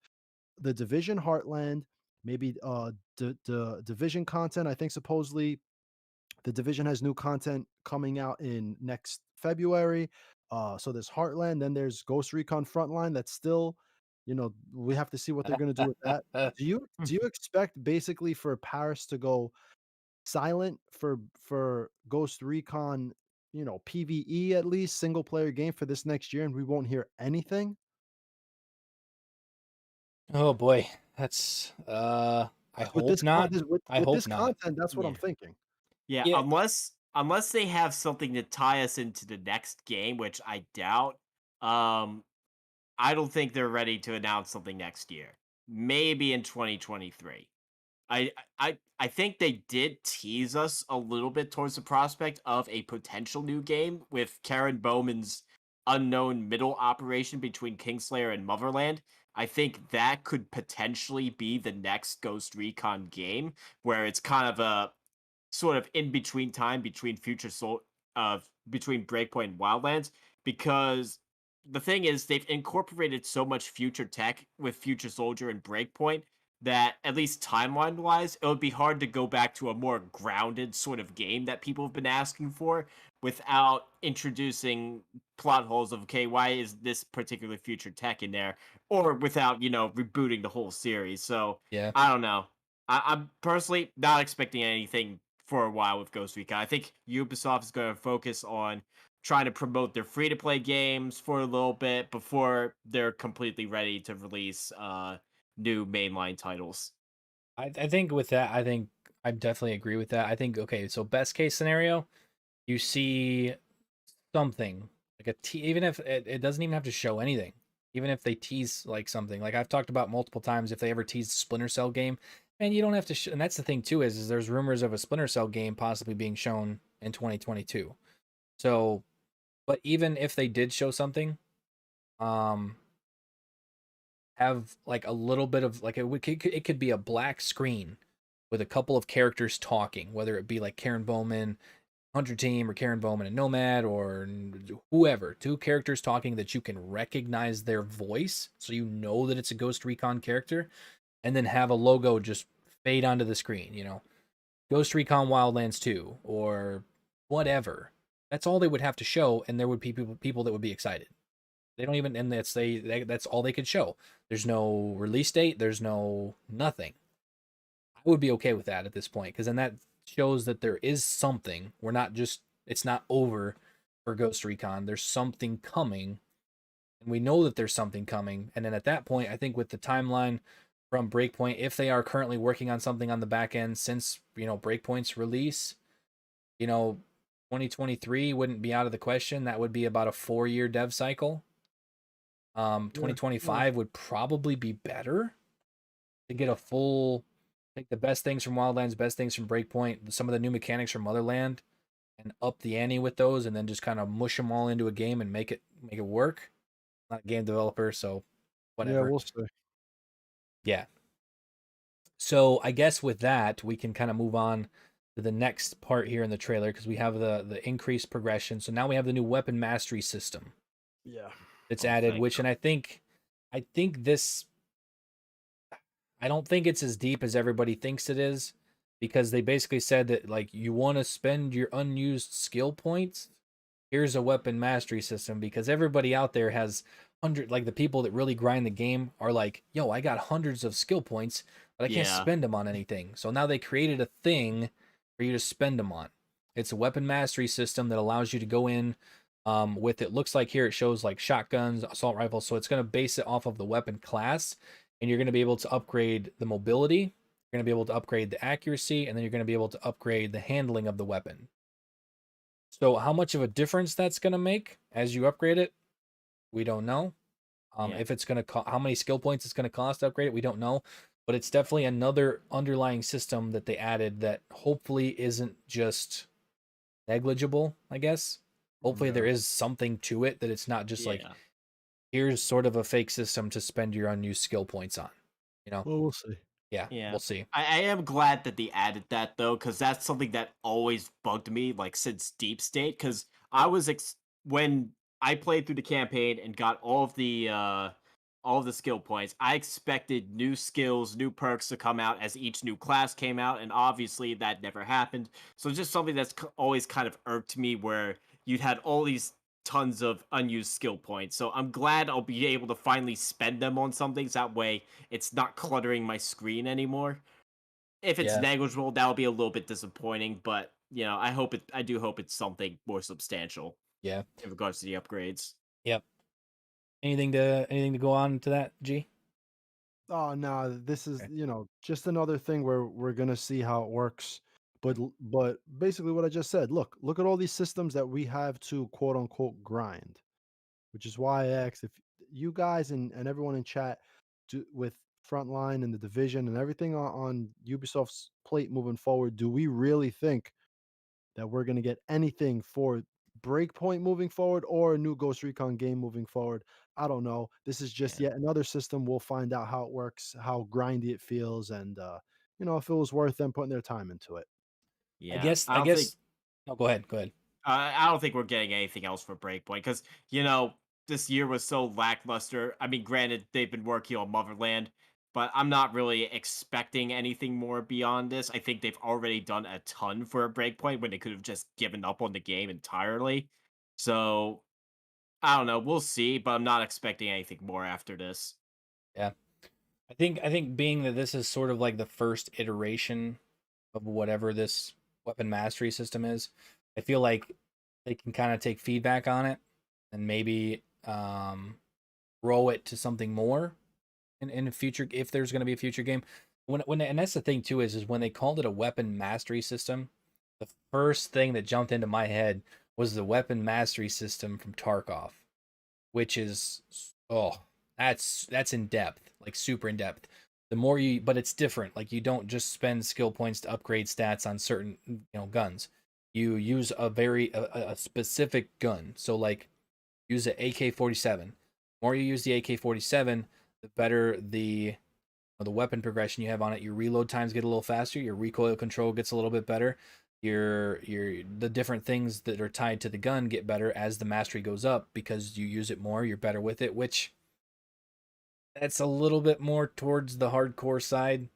the Division Heartland, maybe the Division content? I think supposedly the Division has new content coming out in next February. So there's Heartland, then there's Ghost Recon Frontline. That's still, we have to see what they're going to do with that. Do you expect basically for Paris to go silent for Ghost Recon, PVE, at least single player game, for this next year, and we won't hear anything? Oh boy, that's I With hope this con- not. this- with, I with hope this not. content, that's what I'm Yeah. thinking. Yeah, Yeah. unless they have something to tie us into the next game, which I doubt. Um, I don't think they're ready to announce something next year. Maybe in 2023. I think they did tease us a little bit towards the prospect of a potential new game with Karen Bowman's unknown middle operation between Kingslayer and Motherland. I think that could potentially be the next Ghost Recon game, where it's kind of a sort of in between time between between Breakpoint and Wildlands, because the thing is they've incorporated so much future tech with Future Soldier and Breakpoint that, at least timeline wise, it would be hard to go back to a more grounded sort of game that people have been asking for without introducing plot holes of, okay, why is this particular future tech in there, or without rebooting the whole series. So Yeah. I don't know. I'm personally not expecting anything for a while with Ghost Recon. I think Ubisoft is going to focus on trying to promote their free to play games for a little bit before they're completely ready to release new mainline titles. I think with that, I think I definitely agree with that. I think okay, so best case scenario, you see something like even if it doesn't even have to show anything. Even if they tease like something, like I've talked about multiple times, if they ever tease the Splinter Cell game, and you don't have to, and that's the thing too, is there's rumors of a Splinter Cell game possibly being shown in 2022. So, but even if they did show something, um, have like a little bit of like it could be a black screen with a couple of characters talking, whether it be like Karen Bowman, Hunter Team, or Karen Bowman and Nomad, or whoever. Two characters talking that you can recognize their voice, so you know that it's a Ghost Recon character, and then have a logo just fade onto the screen. Ghost Recon Wildlands 2 or whatever. That's all they would have to show, and there would be people that would be excited. They don't even, and that's all they could show. There's no release date. There's no nothing. I would be okay with that at this point, because then that shows that there is something. We're not just, it's not over for Ghost Recon. There's something coming, and we know that there's something coming. And then at that point, I think with the timeline from Breakpoint, if they are currently working on something on the back end since Breakpoint's release, 2023 wouldn't be out of the question. That would be about a 4-year dev cycle. 2025 would probably be better to get a full, take the best things from Wildlands, best things from Breakpoint, some of the new mechanics from Motherland, and up the ante with those, and then just kind of mush them all into a game and make it work. Not a game developer, so whatever. Yeah, we'll see. Yeah. So I guess with that, we can kind of move on to the next part here in the trailer, because we have the increased progression. So now we have the new weapon mastery system. Yeah. That's added, which, and I think this, I don't think it's as deep as everybody thinks it is, because they basically said that, like, you want to spend your unused skill points, here's a weapon mastery system, because everybody out there has like the people that really grind the game are like, yo, I got hundreds of skill points, but I can't spend them on anything. So now they created a thing for you to spend them on. It's a weapon mastery system that allows you to go in with, it looks like here it shows like shotguns, assault rifles. So it's going to base it off of the weapon class, and you're going to be able to upgrade the mobility. You're going to be able to upgrade the accuracy, and then you're going to be able to upgrade the handling of the weapon. So how much of a difference that's going to make as you upgrade it, we don't know. If it's going to how many skill points it's going to cost to upgrade it, we don't know. But it's definitely another underlying system that they added that hopefully isn't just negligible, I guess. Hopefully there is something to it, that it's not just like, here's sort of a fake system to spend your unused skill points on. Well, we'll see. Yeah, we'll see. I am glad that they added that, though, because that's something that always bugged me, like, since Deep State, because I was when I played through the campaign and got all of the skill points, I expected new skills, new perks to come out as each new class came out, and obviously that never happened. So it's just something that's always kind of irked me, where you'd had all these tons of unused skill points. So I'm glad I'll be able to finally spend them on something, so that way it's not cluttering my screen anymore. If it's negligible, that'll be a little bit disappointing, but I do hope it's something more substantial. Yeah. In regards to the upgrades. Yep. Anything to go on to that, G? Oh no, this is just another thing where we're gonna see how it works. But basically what I just said, look at all these systems that we have to quote unquote grind, which is why I asked if you guys and everyone in chat with Frontline and the Division and everything on Ubisoft's plate moving forward, do we really think that we're going to get anything for Breakpoint moving forward or a new Ghost Recon game moving forward? I don't know. This is just yet another system. We'll find out how it works, how grindy it feels, and if it was worth them putting their time into it. I guess. No, go ahead. I don't think we're getting anything else for Breakpoint, because this year was so lackluster. I mean, granted, they've been working on Motherland, but I'm not really expecting anything more beyond this. I think they've already done a ton for a Breakpoint when they could have just given up on the game entirely. So I don't know. We'll see, but I'm not expecting anything more after this. Yeah. I think being that this is sort of like the first iteration of whatever this weapon mastery system is, I feel like they can kind of take feedback on it and maybe grow it to something more in a future, if there's going to be a future game. And that's the thing too, is when they called it a weapon mastery system, the first thing that jumped into my head was the weapon mastery system from Tarkov, which is that's in depth, like super in depth. The more but it's different. Like, you don't just spend skill points to upgrade stats on certain guns. You use a specific gun. So like, use an AK-47. The more you use the AK-47, the better the weapon progression you have on it. Your reload times get a little faster. Your recoil control gets a little bit better. The different things that are tied to the gun get better as the mastery goes up because you use it more. You're better with it, which that's a little bit more towards the hardcore side,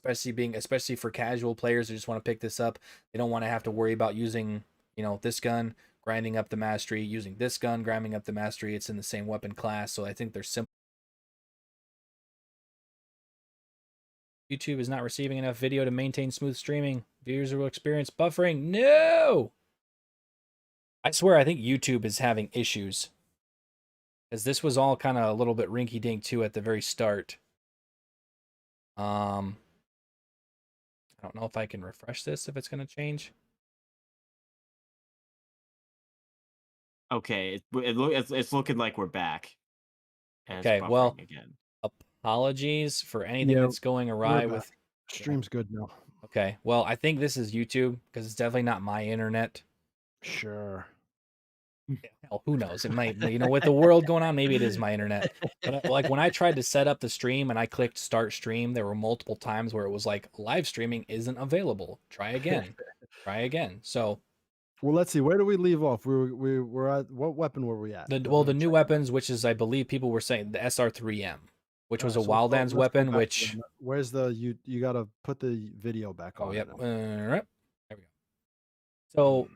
especially for casual players who just want to pick this up. They don't want to have to worry about using this gun, grinding up the mastery, using this gun, grinding up the mastery. It's in the same weapon class, so I think they're simple. YouTube is not receiving enough video to maintain smooth streaming. Viewers will experience buffering. No! I swear, I think YouTube is having issues. Because this was all kind of a little bit rinky-dink too at the very start. I don't know if I can refresh this, if it's going to change. Okay, it's looking like we're back. And Okay, it's well, buffering again. Apologies for anything that's going awry with... Stream's good now. Okay, well, I think this is YouTube, because it's definitely not my internet. Sure. Hell, who knows? It might, with the world going on, maybe it is my internet. But like when I tried to set up the stream and I clicked start stream, there were multiple times where it was like live streaming isn't available. Try again. Try again. So, well, let's see. Where do we leave off? We were at what weapon were we at? the new weapons, which is I believe people were saying the SR3M, which was a so Wildlands weapon. Which where's the you got to put the video back on? Oh, yep. There we go. So.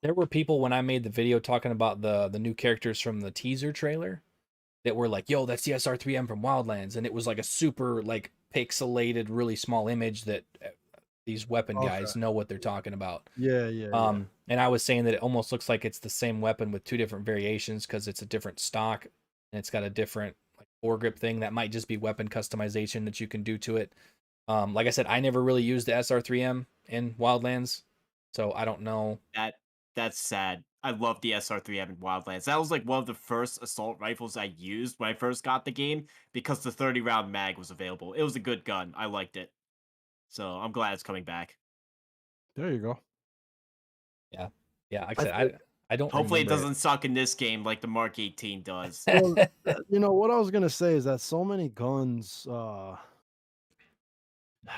There were people when I made the video talking about the new characters from the teaser trailer that were like, yo, that's the SR3M from Wildlands. And it was like a super like pixelated, really small image that these weapon guys know what they're talking about. Yeah. And I was saying that it almost looks like it's the same weapon with two different variations because it's a different stock and it's got a different like foregrip thing. That might just be weapon customization that you can do to it. Like I said, I never really used the SR3M in Wildlands, so I don't know. That's sad. I love the SR3M in Wildlands. That was like one of the first assault rifles I used when I first got the game because the 30-round mag was available. It was a good gun. I liked it. So I'm glad it's coming back. There you go. Yeah. Like I said, I don't. Hopefully it doesn't suck in this game like the Mark 18 does. Well, what I was gonna say is that so many guns,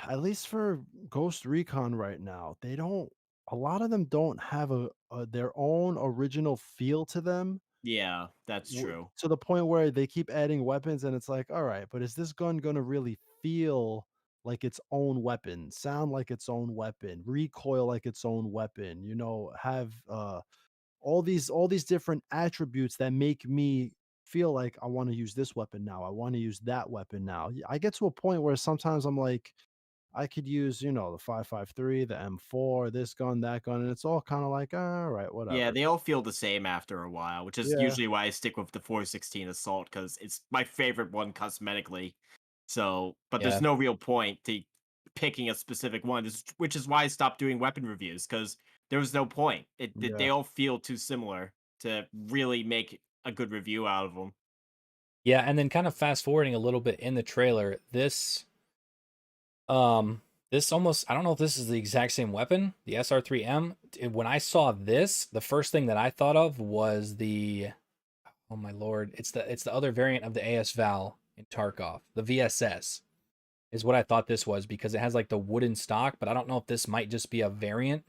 at least for Ghost Recon right now, they don't. A lot of them don't have a their own original feel to them. Yeah, that's true. To the point where they keep adding weapons, and it's like, all right, but is this gun gonna really feel like its own weapon, sound like its own weapon, recoil like its own weapon? Have all these different attributes that make me feel like I want to use this weapon now. I want to use that weapon now. I get to a point where sometimes I'm like, I could use, the 5.53, the M4, this gun, that gun, and it's all kind of like, all right, whatever. Yeah, they all feel the same after a while, which is usually why I stick with the 416 Assault because it's my favorite one cosmetically. So, but there's no real point to picking a specific one, which is why I stopped doing weapon reviews because there was no point. They all feel too similar to really make a good review out of them. Yeah, and then kind of fast forwarding a little bit in the trailer, this almost, I don't know if this is the exact same weapon, the SR3M. When I saw this, the first thing that I thought of was oh my lord, it's the other variant of the AS Val in Tarkov, the VSS is what I thought this was because it has like the wooden stock, but I don't know if this might just be a variant.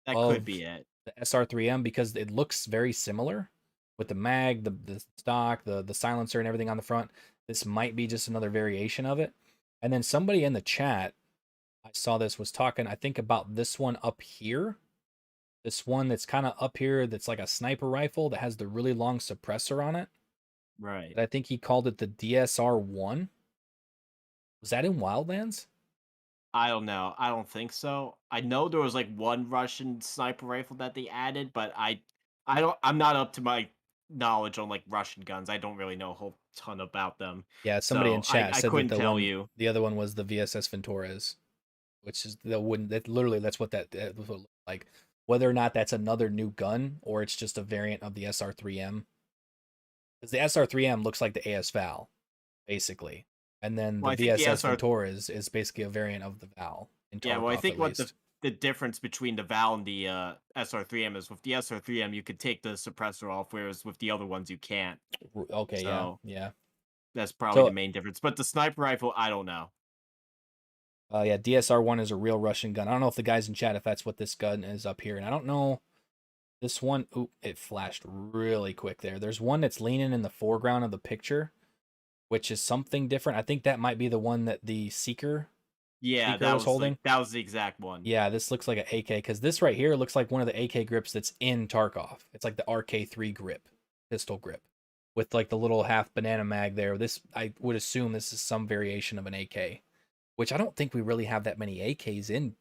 That could be it. The SR3M because it looks very similar with the mag, the stock, the silencer and everything on the front. This might be just another variation of it. And then somebody in the chat, I saw this, was talking, I think, about this one up here. This one that's kind of up here that's like a sniper rifle that has the really long suppressor on it. Right. I think he called it the DSR-1. Was that in Wildlands? I don't know. I don't think so. I know there was like one Russian sniper rifle that they added, but I'm not up to my knowledge on like Russian guns. I don't really know a whole ton about them. Yeah, somebody in chat said couldn't that tell you. The other one was the VSS Ventores, which is the one that literally that's what that looked like. Whether or not that's another new gun or it's just a variant of the SR3M. Because the SR3M looks like the AS Val, basically. And then the VSS Ventores is basically a variant of the Val. Yeah, well, I think what the difference between the Val and the SR3M is with the SR3M, you could take the suppressor off, whereas with the other ones, you can't. Okay, so, yeah. That's probably the So, main difference. But the sniper rifle, I don't know. yeah, DSR-1 is a real Russian gun. I don't know if the guys in chat, if that's what this gun is up here. And I don't know this one. Ooh, it flashed really quick there. There's one that's leaning in the foreground of the picture, which is something different. I think that might be the one that the Yeah, Seeker was holding. that was the exact one. Yeah, this looks like an AK, because this right here looks like one of the AK grips that's in Tarkov. It's like the RK3 grip, pistol grip, with like the little half banana mag there. This, I would assume this is some variation of an AK, which I don't think we really have that many AKs in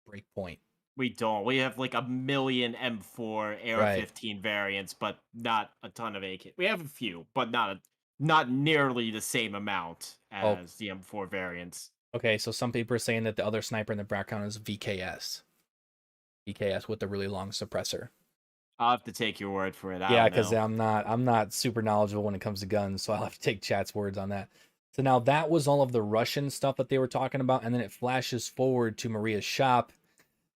Breakpoint. We don't. We have like a million M4 Right. AR-15 variants, but not a ton of AK. We have a few, but not nearly the same amount Oh, as the M4 variants. okay. So some people are saying that the other sniper in the background is VKS. VKS with the really long suppressor. I'll have to take your word for it. I Yeah, don't because know. I'm not super knowledgeable when it comes to guns, so I'll have to take chat's words on that. So now that was all of the Russian stuff that they were talking about, and then it flashes forward to Maria's shop.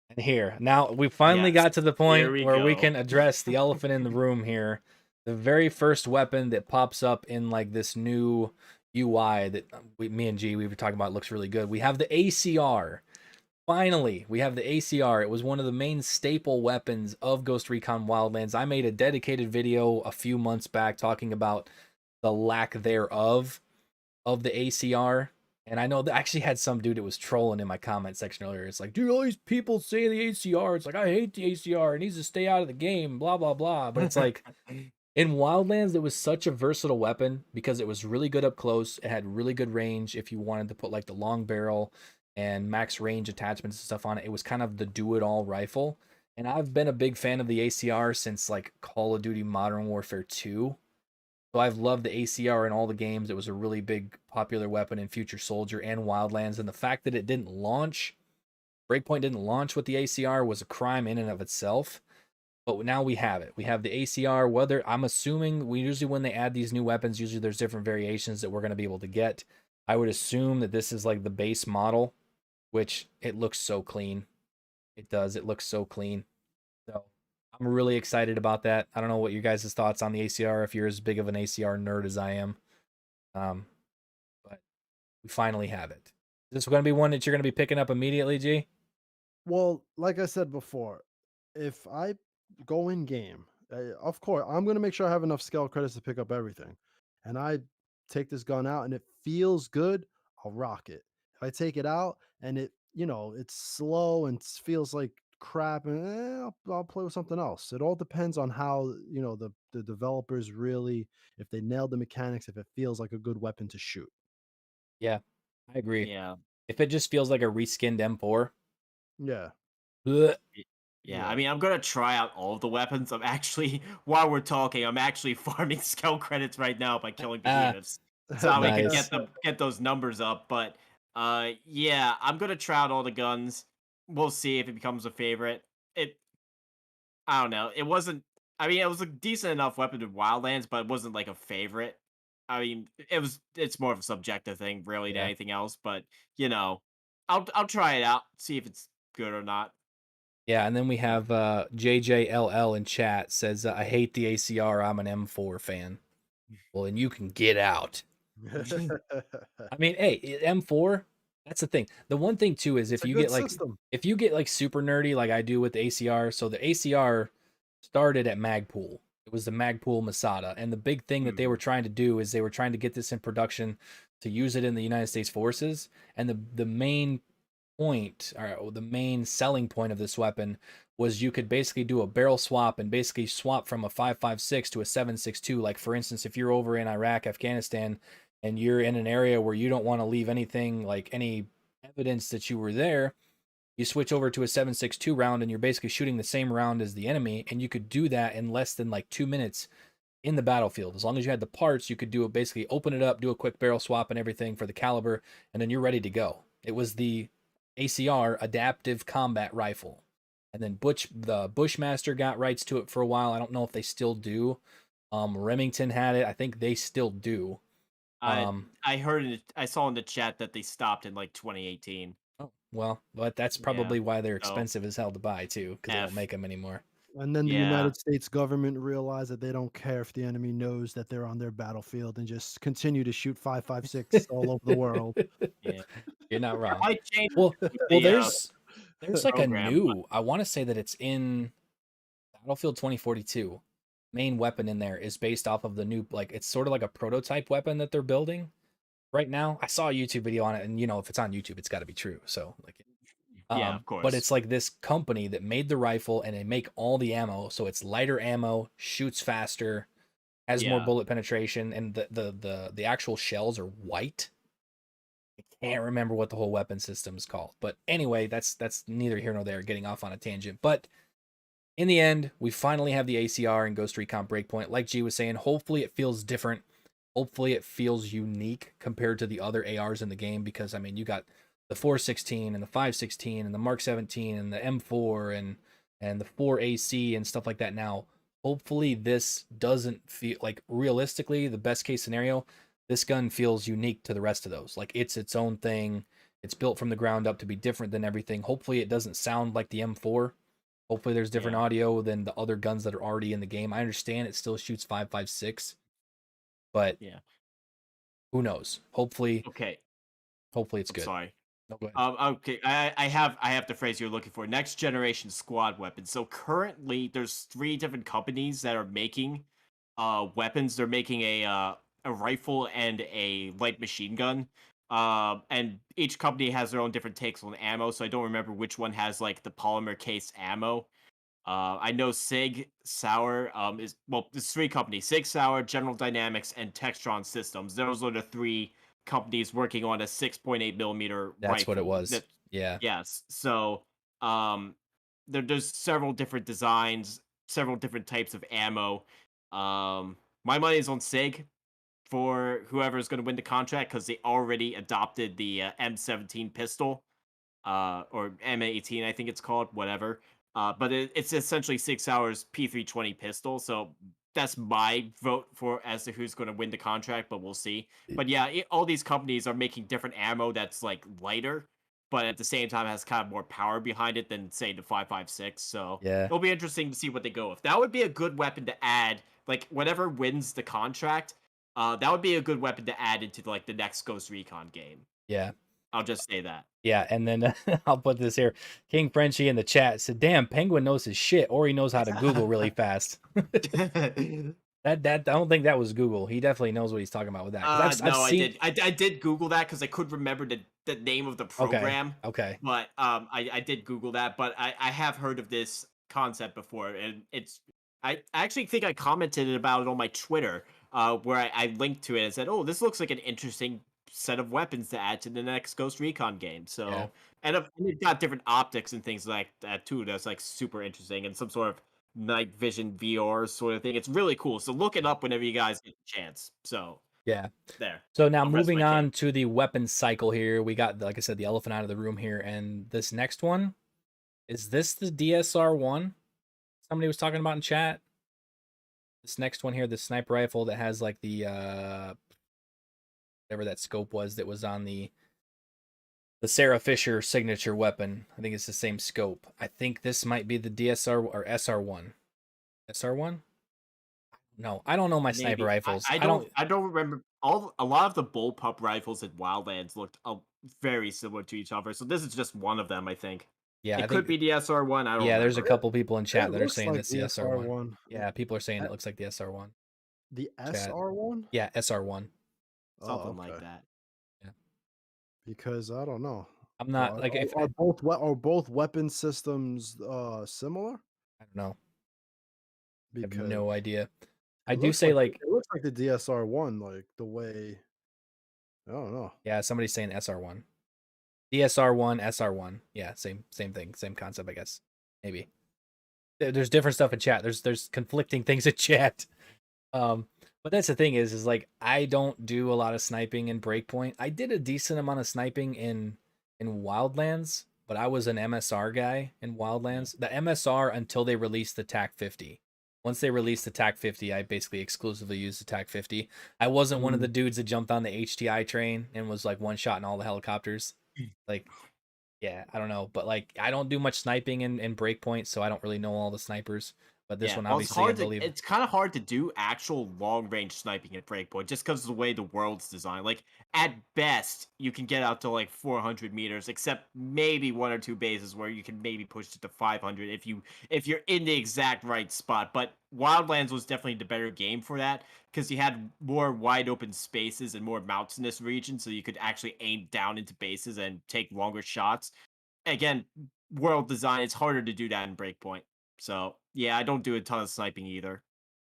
And here, now we finally Yes, got to the here point we where we go. can address the elephant in the room here. The very first weapon that pops up in like this new UI that me and G we were talking about looks really good. We have the ACR. Finally, we have the ACR. It was one of the main staple weapons of Ghost Recon Wildlands. I made a dedicated video a few months back talking about the lack thereof of the ACR. And I know that I actually had some dude that was trolling in my comment section earlier. It's like, dude, all these people say the ACR. It's like, I hate the ACR. It needs to stay out of the game, blah, blah, blah. But it's like, in Wildlands, it was such a versatile weapon because it was really good up close. It had really good range if you wanted to put like the long barrel and max range attachments and stuff on it. It was kind of the do-it-all rifle. And I've been a big fan of the ACR since like Call of Duty Modern Warfare 2. So I've loved the ACR in all the games. It was a really big popular weapon in Future Soldier and Wildlands. And the fact that it didn't launch, Breakpoint didn't launch with the ACR was a crime in and of itself. But now we have it. We have the ACR. Whether I'm assuming we usually when they add these new weapons, usually there's different variations that we're going to be able to get. I would assume that this is like the base model, which it looks so clean. It does. It looks so clean. So I'm really excited about that. I don't know what your guys' thoughts on the ACR if you're as big of an ACR nerd as I am. But we finally have it. Is this going to be one that you're going to be picking up immediately, G? Well, like I said before, if I go in game, of course, I'm going to make sure I have enough scale credits to pick up everything. And I take this gun out and it feels good, I'll rock it. If I take it out and it's slow and feels like crap, and I'll play with something else. It all depends on how, the developers really, if they nailed the mechanics, if it feels like a good weapon to shoot. Yeah, I agree. Yeah. If it just feels like a reskinned M4, Yeah. bleh. Yeah, I Yeah. mean, I'm gonna try out all of the weapons. I'm actually, while we're talking, I'm actually farming skill credits right now by killing Ah, behemoths, so that we can nice. get those numbers up. But yeah, I'm gonna try out all the guns. We'll see if it becomes a favorite. It, I don't know. It wasn't. I mean, it was a decent enough weapon in Wildlands, but it wasn't like a favorite. I mean, it was. It's more of a subjective thing, really, than Yeah. anything else. But you know, I'll try it out, see if it's good or not. Yeah, and then we have JJLL in chat says, I hate the ACR. I'm an M4 fan. Well, and you can get out. I mean, hey, M4, that's the thing. The one thing too is It's a good system. if you get like super nerdy like I do with the ACR, so the ACR started at Magpul. It was the Magpul Masada. And the big thing that they were Mhm. trying to do is they were trying to get this in production to use it in the United States forces. And the main point or the main selling point of this weapon was you could basically do a barrel swap and basically swap from a 5.56 to a 7.62. Like for instance, if you're over in Iraq, Afghanistan, and you're in an area where you don't want to leave anything like any evidence that you were there, you switch over to a 7.62 round and you're basically shooting the same round as the enemy, and you could do that in less than like 2 minutes in the battlefield. As long as you had the parts, you could do it, basically open it up, do a quick barrel swap and everything for the caliber, and then you're ready to go. It was the ACR adaptive combat rifle. And then the Bushmaster got rights to it for a while. I don't know if they still do. Remington had it. I think they still do. I I heard it. I saw in the chat that they stopped in like 2018. Oh, well, but that's Yeah. probably why they're So expensive as hell to buy too, because they don't F. make them anymore. And then the Yeah. United States government realized that they don't care if the enemy knows that they're on their battlefield and just continue to shoot 5.56 all over the world. Yeah. You're not It wrong. might change Well, with well, the there's like a program, but new. I want to say that it's in Battlefield 2042. Main weapon in there is based off of the new, like it's sort of like a prototype weapon that they're building right now. I saw a YouTube video on it, and if it's on YouTube, it's got to be true. So like, yeah, of but course. it's like this company that made the rifle, and they make all the ammo, so it's lighter ammo, shoots faster, has more Yeah. bullet penetration, and the actual shells are white. I can't remember what the whole weapon system is called, but anyway, that's neither here nor there. Getting off on a tangent, but in the end, we finally have the ACR and Ghost Recon Breakpoint. Like G was saying, hopefully it feels different. Hopefully it feels unique compared to the other ARs in the game, because I mean, you got the 416 and the 516 and the Mark 17 and the M4 and the 4AC and stuff like that. Now, hopefully this doesn't feel like, realistically, the best case scenario, this gun feels unique to the rest of those. Like it's its own thing. It's built from the ground up to be different than everything. Hopefully it doesn't sound like the M4. Hopefully there's different Yeah. audio than the other guns that are already in the game. I understand it still shoots 5.56, but Yeah. who knows? Hopefully Okay. it's I'm good. sorry. No, go ahead. Okay, I have the phrase you're looking for. Next generation squad weapons. So currently, there's 3 different companies that are making weapons. They're making a rifle and a light machine gun. And each company has their own different takes on ammo. So I don't remember which one has like the polymer case ammo. I know Sig Sauer is well. There's 3 companies: Sig Sauer, General Dynamics, and Textron Systems. Those are the 3 companies working on a 6.8 millimeter That's what it rifle. was. Yeah. Yes. So um, there's several different designs, several different types of ammo. My money is on Sig for whoever's going to win the contract because they already adopted the M17 pistol, or M18, I think it's called, whatever. But it's essentially 6 hours P320 pistol. So that's my vote for as to who's going to win the contract, but we'll see. But yeah, all these companies are making different ammo that's like lighter, but at the same time has kind of more power behind it than say the 5.56. So Yeah. it'll be interesting to see what they go with. That would be a good weapon to add. Like whatever wins the contract, that would be a good weapon to add into like the next Ghost Recon game. Yeah. I'll just say that. Yeah. And then I'll put this here. King Frenchie in the chat said, "Damn, Penguin knows his shit, or he knows how to Google really fast." That I don't think that was Google. He definitely knows what he's talking about with that. Because I've No, I seen. did. I did Google that because I couldn't remember the name of the Okay. program. Okay. But I did Google that. But I have heard of this concept before, and I actually think I commented about it on my Twitter, where I linked to it and said, "Oh, this looks like an interesting set of weapons to add to the next Ghost Recon game." Yeah. So, and it got different optics and things like that too. That's like super interesting, and some sort of night vision VR sort of thing. It's really cool. So look it up whenever you guys get the chance. So Yeah. there. So now I'll rest moving my case. on to the weapon cycle here, we got, like I said, the elephant out of the room here, and this next one, is this the DSR one somebody was talking about in chat? This next one here, the sniper rifle that has like the whatever that scope was that was on the Sarah Fisher signature weapon. I think it's the same scope. I think this might be the DSR or SR1. SR1? No, I don't know my sniper Maybe rifles. I I don't. don't remember a lot of the bullpup rifles at Wildlands looked very similar to each other. So this is just one of them, I think. Yeah, I It could think. be the SR1. I don't Yeah, there's a remember. couple people in chat It that are looks saying like this the the SR1. SR1. Yeah, people are saying Uh, it looks like the SR1. The Chat. SR1? Yeah, SR1. Something Oh, like okay. that. Yeah. Because I don't know. I'm not like if I Are both weapon systems similar? don't know. I have Because no idea. I it do looks say like like, the DSR1, like the way I don't know. yeah, somebody's saying SR1. DSR1, SR1. Yeah, same thing, same concept, I guess. Maybe. There's different stuff in chat. There's conflicting things in chat. But that's the thing is like I don't do a lot of sniping in Breakpoint. I did a decent amount of sniping in Wildlands, but I was an MSR guy in Wildlands. The MSR until they released the TAC 50. Once they released the TAC 50, I basically exclusively used the TAC 50. I wasn't one of the dudes that jumped on the HTI train and was like one shot in all the helicopters. Like Yeah, I don't know, but like I don't do much sniping in Breakpoint, so I don't really know all the snipers. But this Yeah, one, well, it's obviously, I hard to believe. it's kind of hard to do actual long range sniping at Breakpoint just because of the way the world's designed. Like at best, you can get out to like 400 meters, except maybe one or two bases where you can maybe push it to 500 if you're in the exact right spot. But Wildlands was definitely the better game for that because you had more wide open spaces and more mountainous regions, so you could actually aim down into bases and take longer shots. Again, world design, it's harder to do that in Breakpoint. So yeah, I don't do a ton of sniping either.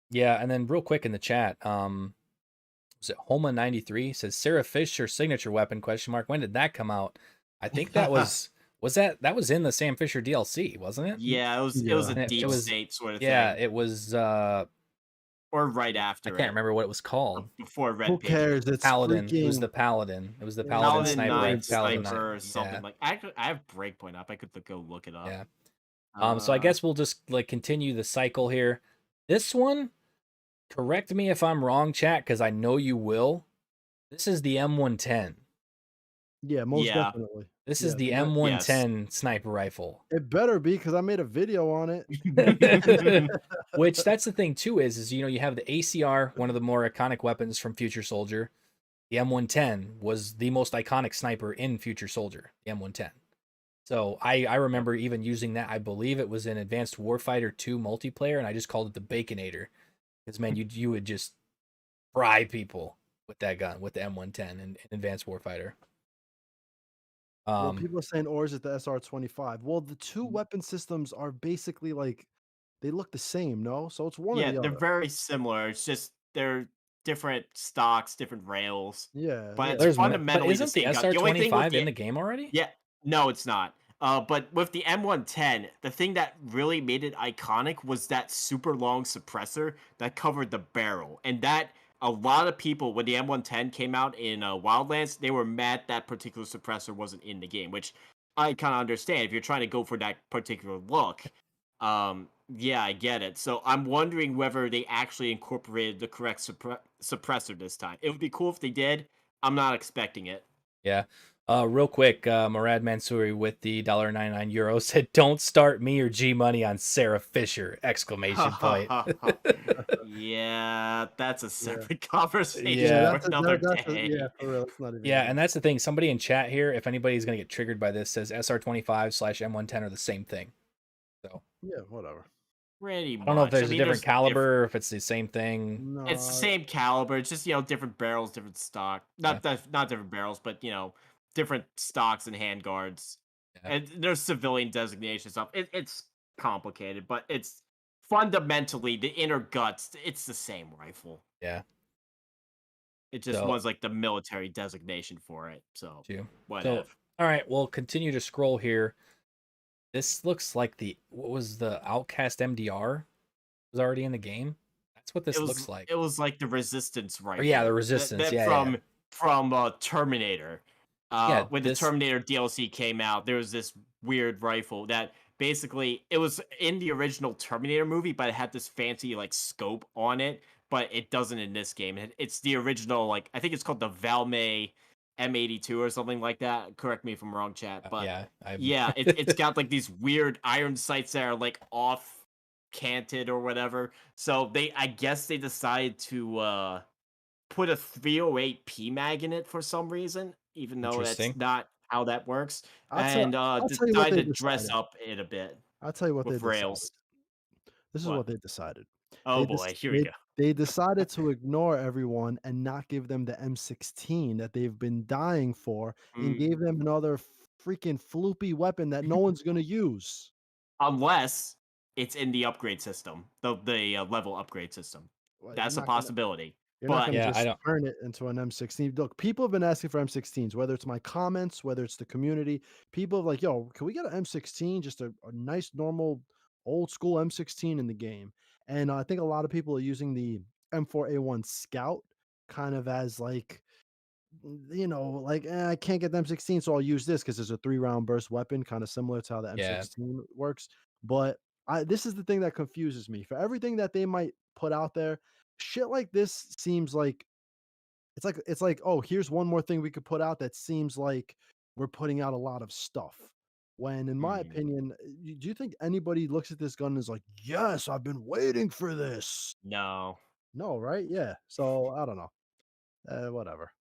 Yeah, and then real quick in the chat, was it Homa93 says Sarah Fisher signature weapon question mark. When did that come out? I think that was that was in the Sam Fisher DLC, wasn't it? Yeah, it was Yeah, a And it deep was state sort of yeah, thing, it was or right I after can't it, remember what it was called. before who Red Pages. cares? It's Paladin. It was freaking the Paladin. It was the yeah, Paladin Paladin it's sniper Knight rifle. Paladin ridiculous. Knight. Sniper or something Yeah, like. I have Breakpoint up. I could go look it up. yeah. So I Uh, guess we'll just like continue the cycle here. This one, correct me if I'm wrong, chat, because I know you will. This is the M110. Yeah, most yeah, definitely. This is Yeah, the yes. M110 sniper rifle. it better be because I made a video on it. Which that's the thing too is you have the ACR, one of the more iconic weapons from Future Soldier. The M110 was the most iconic sniper in Future Soldier, the M110. So I Yep. remember even using that. I believe it was in Advanced Warfighter 2 multiplayer, and I just called it the Baconator. Because man, you would just fry people with that gun, with the M110 in Advanced Warfighter. Well, Um, people are saying, or is it the SR-25? Well, the two weapon systems are basically like they look the same, no? So it's one or Yeah, the they're other. very similar. It's just they're different stocks, different rails, Yeah, but it's yeah. but fundamentally the isn't the same gun. The only thing with SR-25 in the the game already? Yeah, no, it's not. But with the M110, the thing that really made it iconic was that super long suppressor that covered the barrel, and that a lot of people when the M110 came out in Wildlands, they were mad that particular suppressor wasn't in the game, which I kind of understand if you're trying to go for that particular look. Yeah, I get it. So I'm wondering whether they actually incorporated the correct suppressor this time. It would be cool if they did. I'm not expecting it. Yeah. Real quick, Murad Mansouri with the €1.99 said, "Don't start me or G Money on Sarah Fisher!" Exclamation point. Yeah, that's a Yeah. separate Yeah, conversation Yeah. for another that's a yeah, day. for real. It's not even Yeah, worth and it. that's the thing. Somebody in chat here, if anybody's gonna get triggered by this, says SR-25/M110 are the same thing. So Yeah, whatever. Pretty I don't know if much. I there's a mean, different there's diff caliber or if it's the same thing. it's the No, same caliber. It's just, different barrels, different stock. Yeah, Not different barrels, but different stocks and handguards. yeah. And there's civilian designation stuff. It's complicated, but it's fundamentally the inner guts. It's the same rifle. Yeah. It just So was like the military designation for it. So too. So whatever. all right, we'll continue to scroll here. This looks like what was the Outcast MDR was already in the game. That's what It this was looks like. it was like the resistance Or yeah, the rifle Resistance. that Yeah, yeah, from Terminator. yeah. When the This Terminator DLC came out, there was this weird rifle that basically it was in the original Terminator movie, but it had this fancy like scope on it, but it doesn't in this game. It's the original, like I think it's called the Valme M82 or something like that. Correct me if I'm wrong, chat. But yeah. I'm. yeah, it's got like these weird iron sights that are like off canted or whatever. So I guess they decided to put a 308 PMAG in it for some reason, even though that's Interesting. not how that works, I'll tell and I'll tell you what decided they to dress decided. up it a bit I'll tell you what they with decided. rails. This is What? what they decided. Oh They boy, dec here we go. they decided to ignore everyone and not give them the M16 that they've been dying for and Mm, gave them another freaking floopy weapon that no one's gonna use. unless it's in the upgrade system, the level upgrade system. Well, That's a possibility. you're not But gonna Yeah, I just don't. turn it into an M16. Look, people have been asking for M16s, whether it's my comments, whether it's the community. People are like, "Yo, can we get an M16? Just a nice, normal, old school M16 in the game." And I think a lot of people are using the M4A1 Scout kind of as like, like I can't get the M16, so I'll use this because there's a 3 round burst weapon, kind of similar to how the Yeah, M16 works. But this is the thing that confuses me. For everything that they might put out there, shit like this seems like it's like, "Oh, here's one more thing we could put out that seems like we're putting out a lot of stuff." When, in my Hmm. opinion, do you think anybody looks at this gun and is like, "Yes, I've been waiting for this"? No. No, right? Yeah. So I don't know. Whatever.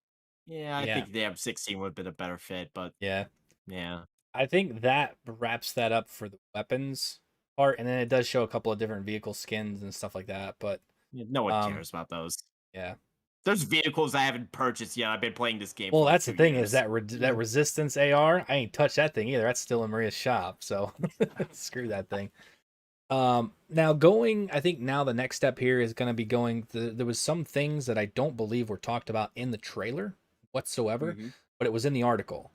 Yeah, I Yeah. think the M16 would have been a better fit, but Yeah. yeah, I think that wraps that up for the weapons part, and then it does show a couple of different vehicle skins and stuff like that. But no one um, cares about those. yeah. There's vehicles I haven't purchased yet. I've been playing this game Well, for like that's the two thing is years. that that Yeah. resistance AR, I ain't touched that thing either. That's still in Maria's shop, so screw that thing. Now going, I think now the next step here is going to be going. There was some things that I don't believe were talked about in the trailer whatsoever, Hmm. but it was in the article.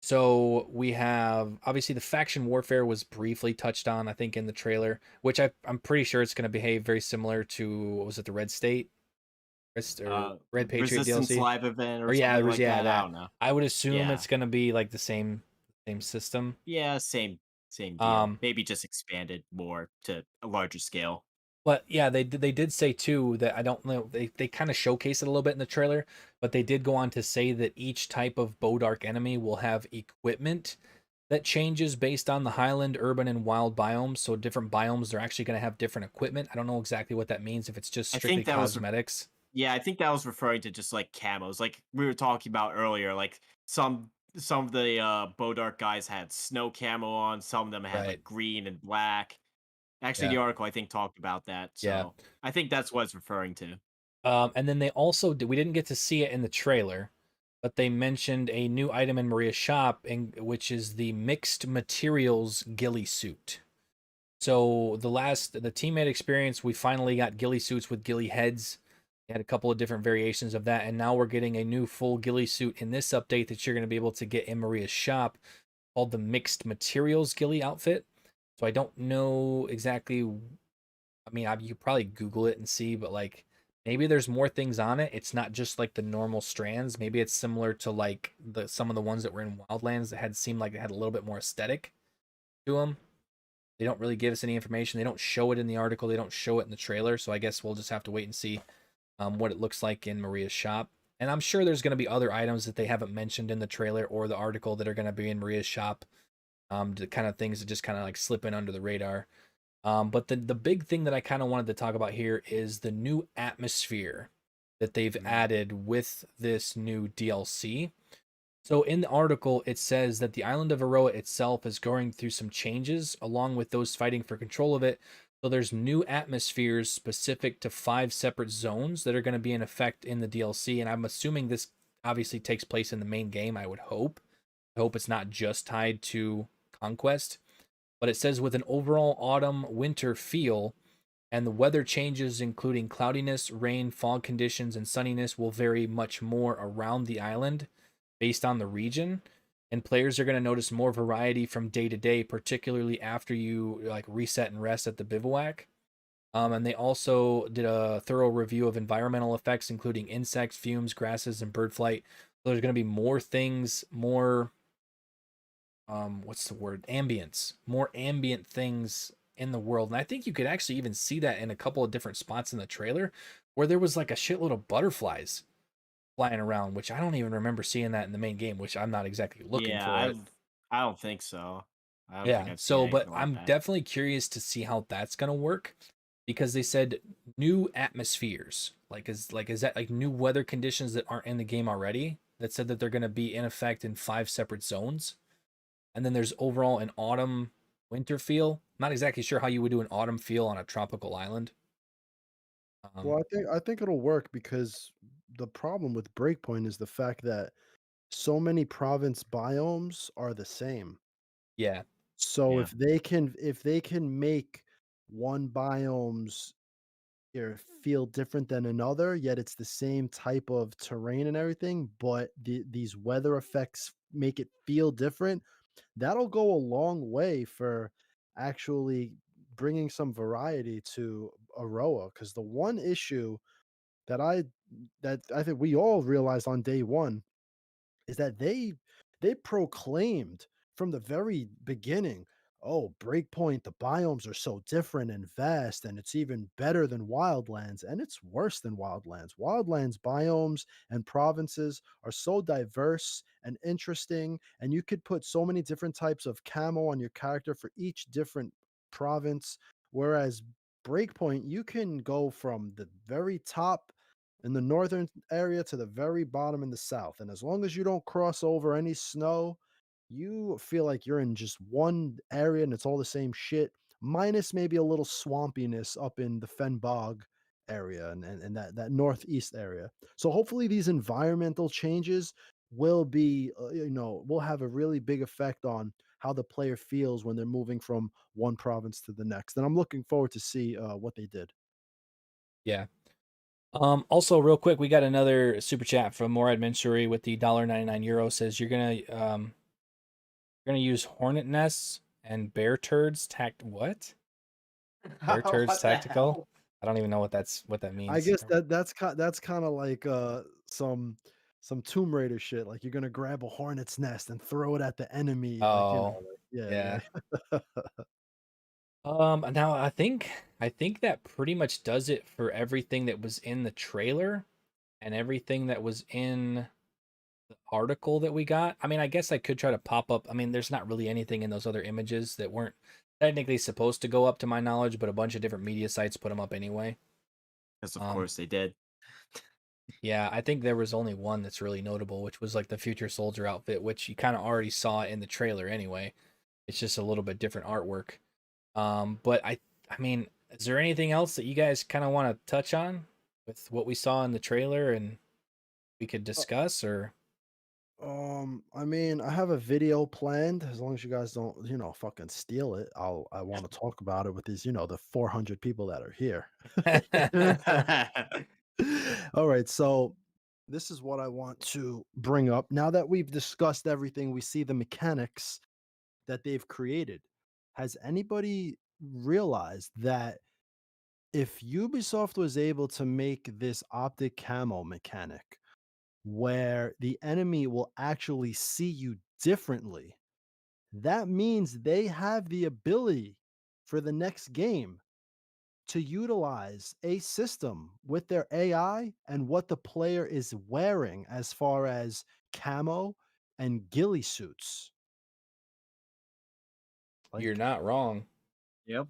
So we have obviously the faction warfare was briefly touched on, I think, in the trailer, which I'm pretty sure it's going to behave very similar to what was it, the Red State or Red Patriot Resistance DLC, live event or or yeah, it something was like yeah that. I that. don't know. I would assume Yeah, it's going to be like the same system. yeah, same deal. Um, Maybe just expanded more to a larger scale. But yeah, they did say too that I don't know they kind of showcase it a little bit in the trailer, but they did go on to say that each type of Bodark enemy will have equipment that changes based on the highland, urban, and wild biomes. So different biomes are actually going to have different equipment. I don't know exactly what that means if it's just I strictly think that was cosmetics. Yeah, I think that was referring to just like camos, like we were talking about earlier. Like some of the Bodark guys had snow camo on, some of them had Right. like green and black. Actually, Yeah. the article I think talked about that, Yeah. so I think that's what it's referring to. And then they also we didn't get to see it in the trailer, but they mentioned a new item in Maria's shop, which is the mixed materials ghillie suit. So the teammate experience, we finally got ghillie suits with ghillie heads. We had a couple of different variations of that, and now we're getting a new full ghillie suit in this update that you're going to be able to get in Maria's shop, called the Mixed Materials Ghillie outfit. So I don't know exactly. I mean, you could probably Google it and see, but like maybe there's more things on it. It's not just like the normal strands. Maybe it's similar to like some of the ones that were in Wildlands that had seemed like they had a little bit more aesthetic to them. They don't really give us any information. They don't show it in the article. They don't show it in the trailer. So I guess we'll just have to wait and see what it looks like in Maria's shop. And I'm sure there's going to be other items that they haven't mentioned in the trailer or the article that are going to be in Maria's shop. The kind of things that just kind of like slip in under the radar. But the big thing that I kind of wanted to talk about here is the new atmosphere that they've Mhm. added with this new DLC. So in the article, it says that the island of Aroa itself is going through some changes, along with those fighting for control of it. So there's new atmospheres specific to 5 separate zones that are going to be in effect in the DLC, and I'm assuming this obviously takes place in the main game. I would hope. I hope it's not just tied to Conquest, but it says with an overall autumn winter feel, and the weather changes, including cloudiness, rain, fog conditions, and sunniness, will vary much more around the island based on the region. And players are going to notice more variety from day to day, particularly after you like reset and rest at the bivouac. And they also did a thorough review of environmental effects, including insects, fumes, grasses, and bird flight. So there's going to be more things, more what's the word, ambience, more ambient things in the world. And I think you could actually even see that in a couple of different spots in the trailer where there was like a shitload of butterflies flying around, which I don't even remember seeing that in the main game, which I'm not exactly looking Yeah, for it. I don't think so. I don't think Yeah, I've seen so but anything like I'm that. definitely curious to see how that's going to work, because they said new atmospheres. Is that like new weather conditions that aren't in the game already? That said that they're going to be in effect in 5 separate zones. And then there's overall an autumn winter feel. Not exactly sure how you would do an autumn feel on a tropical island. Um, Well, I think it'll work because the problem with Breakpoint is the fact that so many province biomes are the same. yeah, So Yeah. if they can make one biome's or feel different than another, yet it's the same type of terrain and everything, but these weather effects make it feel different, that'll go a long way for actually bringing some variety to Aroa. Because the one issue that I think we all realized on day one is that they proclaimed from the very beginning oh, Breakpoint, the biomes are so different and vast, and it's even better than Wildlands, and it's worse than Wildlands. Wildlands biomes and provinces are so diverse and interesting, and you could put so many different types of camo on your character for each different province. Whereas Breakpoint, you can go from the very top in the northern area to the very bottom in the south. And as long as you don't cross over any snow, you feel like you're in just one area and it's all the same shit, minus maybe a little swampiness up in the Fen Bog area and that northeast area. So hopefully these environmental changes will be, will have a really big effect on how the player feels when they're moving from one province to the next. And I'm looking forward to see what they did. Yeah. Also, real quick, we got another super chat from Morad Mansouri with the €1.99 says you're gonna use hornet nests and bear turds what? Bear turds What the tactical? hell? I don't even know what that I means. guess that's kind of like some Tomb Raider shit. Like you're gonna grab a hornet's nest and throw it at the enemy. Like Oh, yeah, yeah. yeah. Now I think that pretty much does it for everything that was in the trailer and everything that was in the article that we got. I mean, I guess I could try to pop up. I mean, there's not really anything in those other images that weren't technically supposed to go up to my knowledge, but a bunch of different media sites put them up anyway. Because of Um, course they did. yeah, I think there was only one that's really notable, which was like the Future Soldier outfit, which you kind of already saw in the trailer anyway. It's just a little bit different artwork. But I mean, is there anything else that you guys kind of want to touch on with what we saw in the trailer and we could discuss or I mean, I have a video planned. As long as you guys don't, fucking steal it, I want to talk about it with these, the 400 people that are here. All right, so this is what I want to bring up. Now that we've discussed everything, we see the mechanics that they've created. Has anybody realized that if Ubisoft was able to make this optic camo mechanic where the enemy will actually see you differently, that means they have the ability for the next game to utilize a system with their AI and what the player is wearing as far as camo and ghillie suits. you're Like, not wrong. Yep.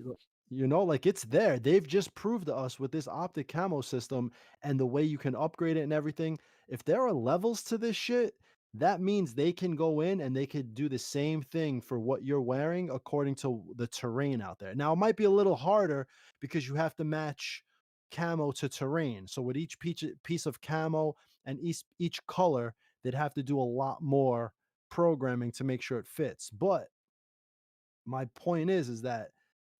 like it's there. They've just proved to us with this optic camo system and the way you can upgrade it and everything. If there are levels to this shit, that means they can go in and they could do the same thing for what you're wearing according to the terrain out there. Now, it might be a little harder because you have to match camo to terrain. So with each piece of camo and each color, they'd have to do a lot more programming to make sure it fits. But my point is that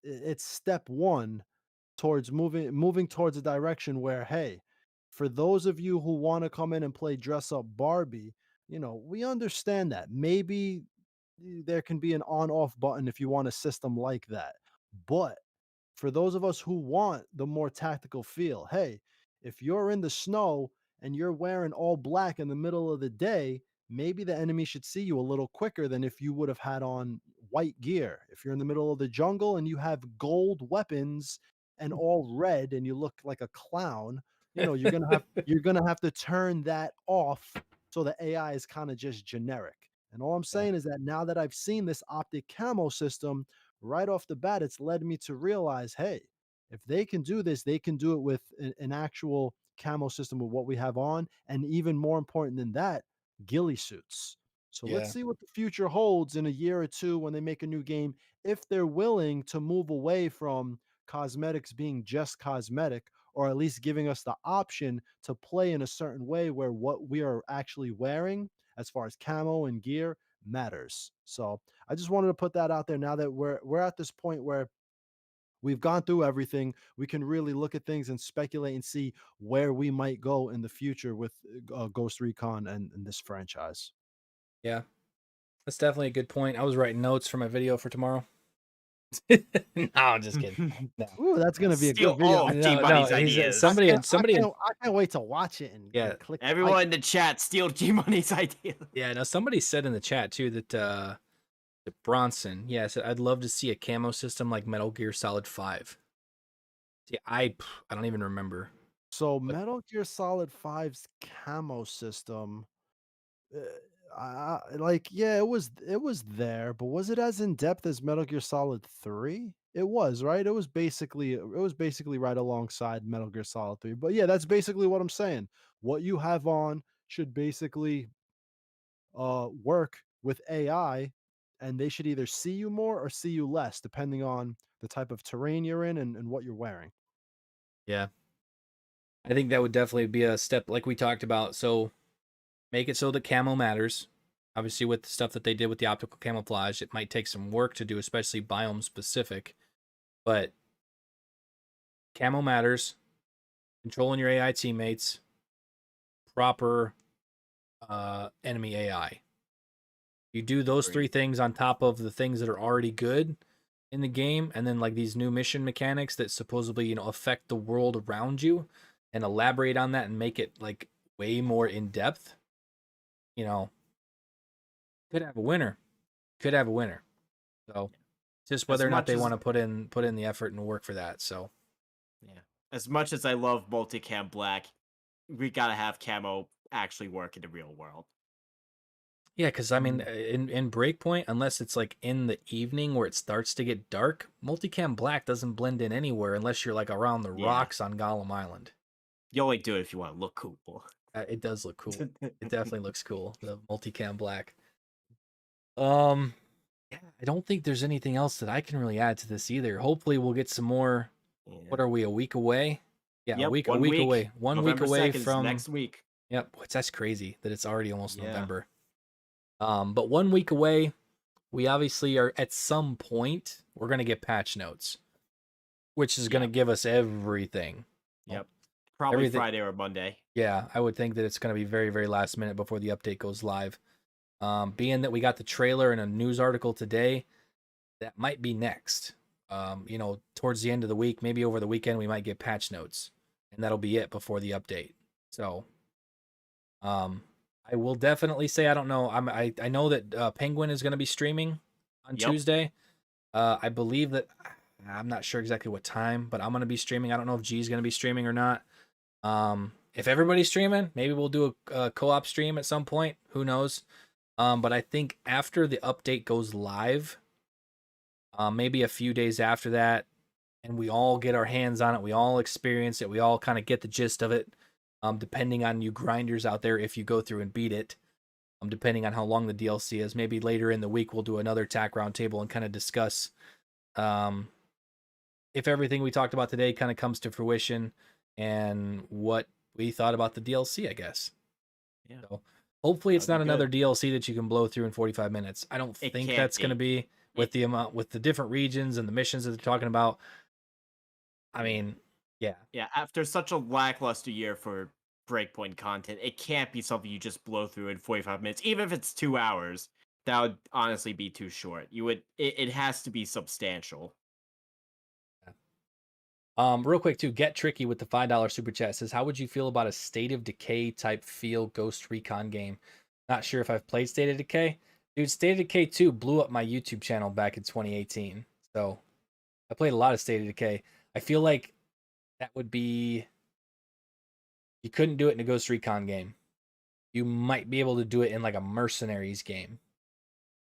it's step one towards moving towards a direction where, hey, for those of you who want to come in and play dress up Barbie, we understand that maybe there can be an on off button if you want a system like that. But for those of us who want the more tactical feel, hey, if you're in the snow and you're wearing all black in the middle of the day, maybe the enemy should see you a little quicker than if you would have had on white gear. If you're in the middle of the jungle and you have gold weapons and all red and you look like a clown, you're gonna have to turn that off so the AI is kind of just generic. And all I'm Yeah. saying is that now that I've seen this optic camo system, right off the bat, it's led me to realize, hey, if they can do this, they can do it with an actual camo system of what we have on, and even more important than that, ghillie suits. So let's Yeah. see what the future holds in a year or two when they make a new game, if they're willing to move away from cosmetics being just cosmetic, or at least giving us the option to play in a certain way where what we are actually wearing, as far as camo and gear, matters. So I just wanted to put that out there now that we're at this point where we've gone through everything. We can really look at things and speculate and see where we might go in the future with Ghost Recon and this franchise. Yeah. That's definitely a good point. I was writing notes for my video for tomorrow. No, I'm just kidding. No. Ooh, that's gonna be a Steal good video. all of G No, Money's he's ideas. I can't wait to watch it yeah, and click like. Everyone in the chat steal G Money's ideas. yeah, no, somebody said in the chat too that Bronson. Yes, I'd love to see a camo system like Metal Gear Solid 5. See, I don't even remember. So But Metal Gear Solid Five's camo system, uh, like, yeah, it was there, but was it as in depth as Metal Gear Solid 3? It was, right? It was basically right alongside Metal Gear Solid 3. But yeah, that's basically what I'm saying. What you have on should basically work with AI, and they should either see you more or see you less, depending on the type of terrain you're in and what you're wearing. yeah, I think that would definitely be a step like we talked about. So make it so that camo matters. Obviously, with the stuff that they did with the optical camouflage, it might take some work to do, especially biome specific. But camo matters. Controlling your AI teammates, proper enemy AI. You do those three Agreed. things on top of the things that are already good in the game, and then like these new mission mechanics that supposedly affect the world around you, and elaborate on that and make it like way more in depth. You know, could have a winner. Could have a winner. So just As whether or not much they as want to put in the effort and work for that. So yeah, as much as I love multicam black, we gotta have camo actually work in the real world. yeah, because I mean, Mm, in Breakpoint, unless it's like in the evening where it starts to get dark, multicam black doesn't blend in anywhere unless you're like around the Yeah, rocks on Gollum Island. you only do it if you want to look cool. It does look cool. It definitely looks cool. The multicam black. Um, yeah, I don't think there's anything else that I can really add to this either. Hopefully, we'll get some more. Yeah. What are we? A week away? Yeah, Yep, a 1 week week. away. 1 week November away 2nd is from. next week. Yep, that's crazy that it's already almost Yeah. November. But 1 week away, we obviously are at some point we're gonna get patch notes, which is gonna Yep. give us everything. Well, Yep. Probably everything. Friday or Monday. Yeah, I would think that it's gonna be very, very last minute before the update goes live. Being that we got the trailer and a news article today, that might be next. Towards the end of the week, maybe over the weekend, we might get patch notes, and that'll be it before the update. So, um, I will definitely say I don't know. I know that Penguin is going to be streaming on Yep. Tuesday. I believe that I'm not sure exactly what time, but I'm going to be streaming. I don't know if G's going to be streaming or not. If everybody's streaming, maybe we'll do a co-op stream at some point. Who knows? But I think after the update goes live, maybe a few days after that, and we all get our hands on it, we all experience it, we all kind of get the gist of it. Depending on you grinders out there, if you go through and beat it, depending on how long the DLC is, maybe later in the week we'll do another TAC roundtable and kind of discuss um, if everything we talked about today kind of comes to fruition and what we thought about the DLC, I guess. Yeah. So hopefully it's That'd not be another good. DLC that you can blow through in 45 minutes. I don't It think can't that's going to be. be with It, the amount with the different regions and the missions that they're talking about. I yeah. mean, yeah. Yeah. After such a lackluster year for Breakpoint content, it can't be something you just blow through in 45 minutes. Even if it's 2 hours, that would honestly be too short. It has to be substantial. Real quick too, Get Tricky with the $5 super chat says, "How would you feel about a State of Decay type feel Ghost Recon game? Not sure if I've played State of Decay. Dude, State of Decay 2 blew up my YouTube channel back in 2018. So I played a lot of State of Decay. I feel like that would be you couldn't do it in a Ghost Recon game. You might be able to do it in like a Mercenaries game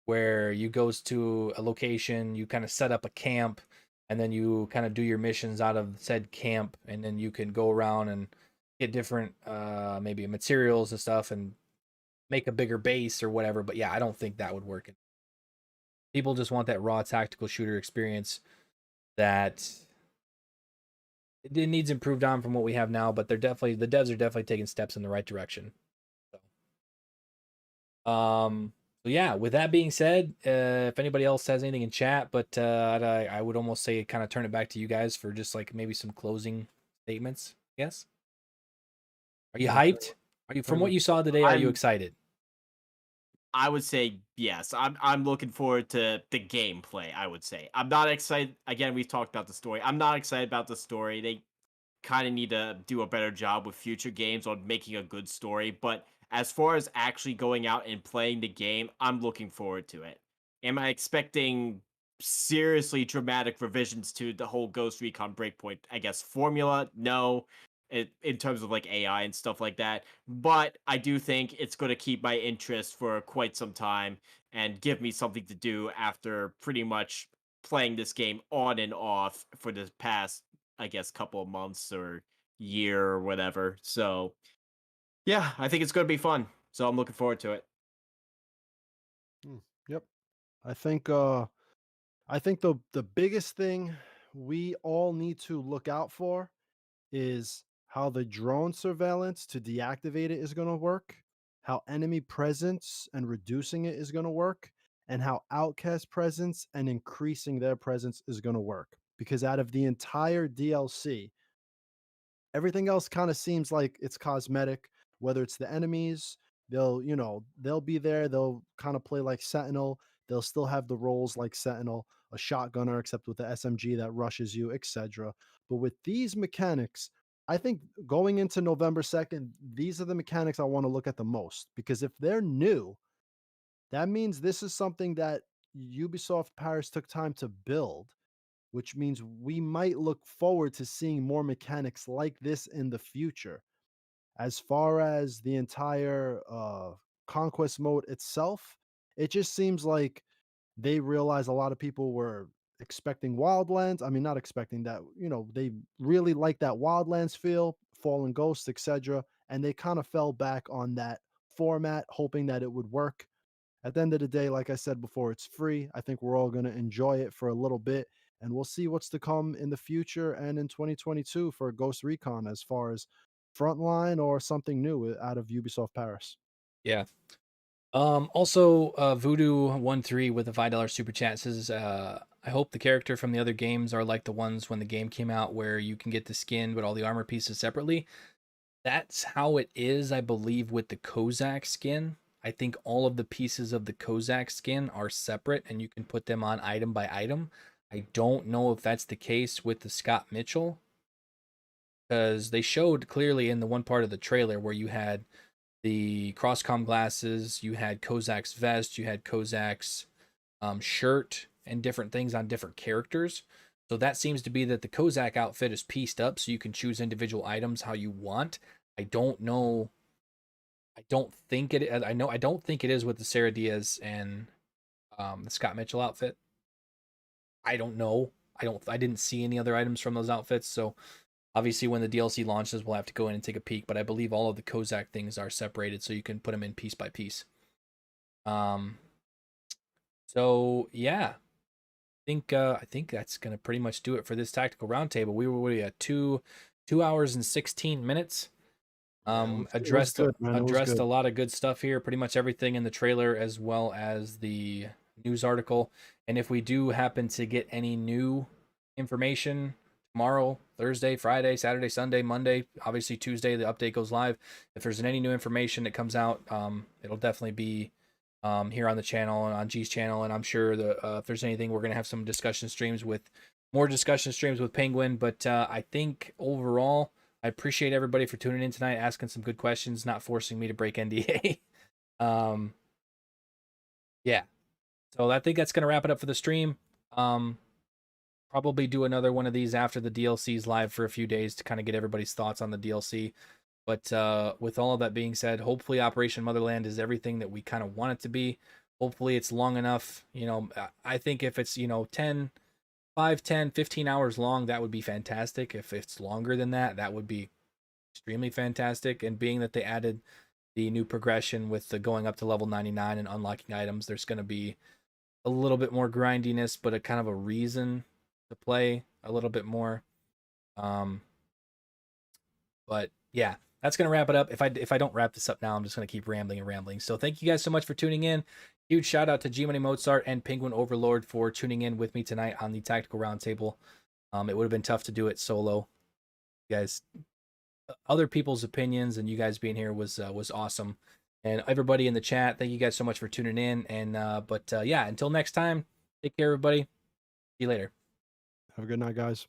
where you goes to a location, you kind of set up a camp, and then you kind of do your missions out of said camp, and then you can go around and get different maybe materials and stuff and make a bigger base or whatever. But yeah, I don't think that would work. People just want that raw tactical shooter experience that it needs improved on from what we have now, but the devs are definitely taking steps in the right direction. So yeah, with that being said, if anybody else has anything in chat, but I would almost say kind of turn it back to you guys for just like maybe some closing statements. Yes. Are you Yeah, hyped? Are you, from what you saw today, are you I'm excited? I would say yes. I'm looking forward to the gameplay, I would say. I'm not excited. Again, we've talked about the story. I'm not excited about the story. They kind of need to do a better job with future games on making a good story, but as far as actually going out and playing the game, I'm looking forward to it. am I expecting seriously dramatic revisions to the whole Ghost Recon Breakpoint, I guess, formula? No, in terms of like AI and stuff like that. But I do think it's going to keep my interest for quite some time and give me something to do after pretty much playing this game on and off for the past, I guess, couple of months or year or whatever. So yeah, I think it's going to be fun. So I'm looking forward to it. Yep. I think the biggest thing we all need to look out for is how the drone surveillance to deactivate it is going to work, how enemy presence and reducing it is going to work, and how outcast presence and increasing their presence is going to work. Because out of the entire DLC, everything else kind of seems like it's cosmetic, whether it's the enemies, they'll be there, they'll kind of play like Sentinel, they'll still have the roles like Sentinel, a shotgunner, except with the SMG that rushes you, etc. But with these mechanics, I think going into November 2nd, these are the mechanics I want to look at the most because if they're new, that means this is something that Ubisoft Paris took time to build, which means we might look forward to seeing more mechanics like this in the future. As far as the entire conquest mode itself, it just seems like they realize a lot of people were expecting Wildlands. I mean, not expecting that, they really like that Wildlands feel, Fallen Ghosts, etc. And they kind of fell back on that format, hoping that it would work. At the end of the day, like I said before, it's free. I think we're all going to enjoy it for a little bit, and we'll see what's to come in the future and in 2022 for Ghost Recon as far as frontline or something new out of Ubisoft Paris. Yeah. Also, Voodoo13 with a $5 super chat says, I hope the character from the other games are like the ones when the game came out where you can get the skin but all the armor pieces separately. That's how it is, I believe, with the Kozak skin. I think all of the pieces of the Kozak skin are separate and you can put them on item by item. I don't know if that's the case with the Scott Mitchell, because they showed clearly in the one part of the trailer where you had the Crosscom glasses, you had Kozak's vest, you had Kozak's shirt, and different things on different characters. So that seems to be that the Kozak outfit is pieced up so you can choose individual items how you want. I don't know. I don't think it. I know. I don't think it is with the Sarah Diaz and the Scott Mitchell outfit. I don't know. I don't. I didn't see any other items from those outfits. So obviously, when the DLC launches, we'll have to go in and take a peek. But I believe all of the Kozak things are separated, so you can put them in piece by piece. So yeah, I think that's gonna pretty much do it for this tactical roundtable. We were at 2 hours and 16 minutes. Addressed a lot of good stuff here. Pretty much everything in the trailer as well as the news article. And if we do happen to get any new information tomorrow, Thursday, Friday, Saturday, Sunday, Monday, obviously Tuesday, the update goes live. If there's any new information that comes out, it'll definitely be here on the channel and on G's channel. And I'm sure that if there's anything, we're going to have some more discussion streams with Penguin. But I think overall, I appreciate everybody for tuning in tonight, asking some good questions, not forcing me to break NDA. Yeah. So I think that's going to wrap it up for the stream. Probably do another one of these after the DLC's live for a few days to kind of get everybody's thoughts on the DLC. But with all of that being said, hopefully Operation Motherland is everything that we kind of want it to be. Hopefully it's long enough. I think if it's, 5, 10, 15 hours long, that would be fantastic. If it's longer than that, that would be extremely fantastic. And being that they added the new progression with the going up to level 99 and unlocking items, there's going to be a little bit more grindiness, but a kind of a reason to play a little bit more. But yeah, that's going to wrap it up. If I don't wrap this up now, I'm just going to keep rambling and rambling. So thank you guys so much for tuning in. Huge shout out to G Money Mozart and Penguin Overlord for tuning in with me tonight on the Tactical Roundtable. It would have been tough to do it solo. You guys, other people's opinions and you guys being here was awesome. And everybody in the chat, thank you guys so much for tuning in. And yeah, until next time, take care, everybody. See you later. Have a good night, guys.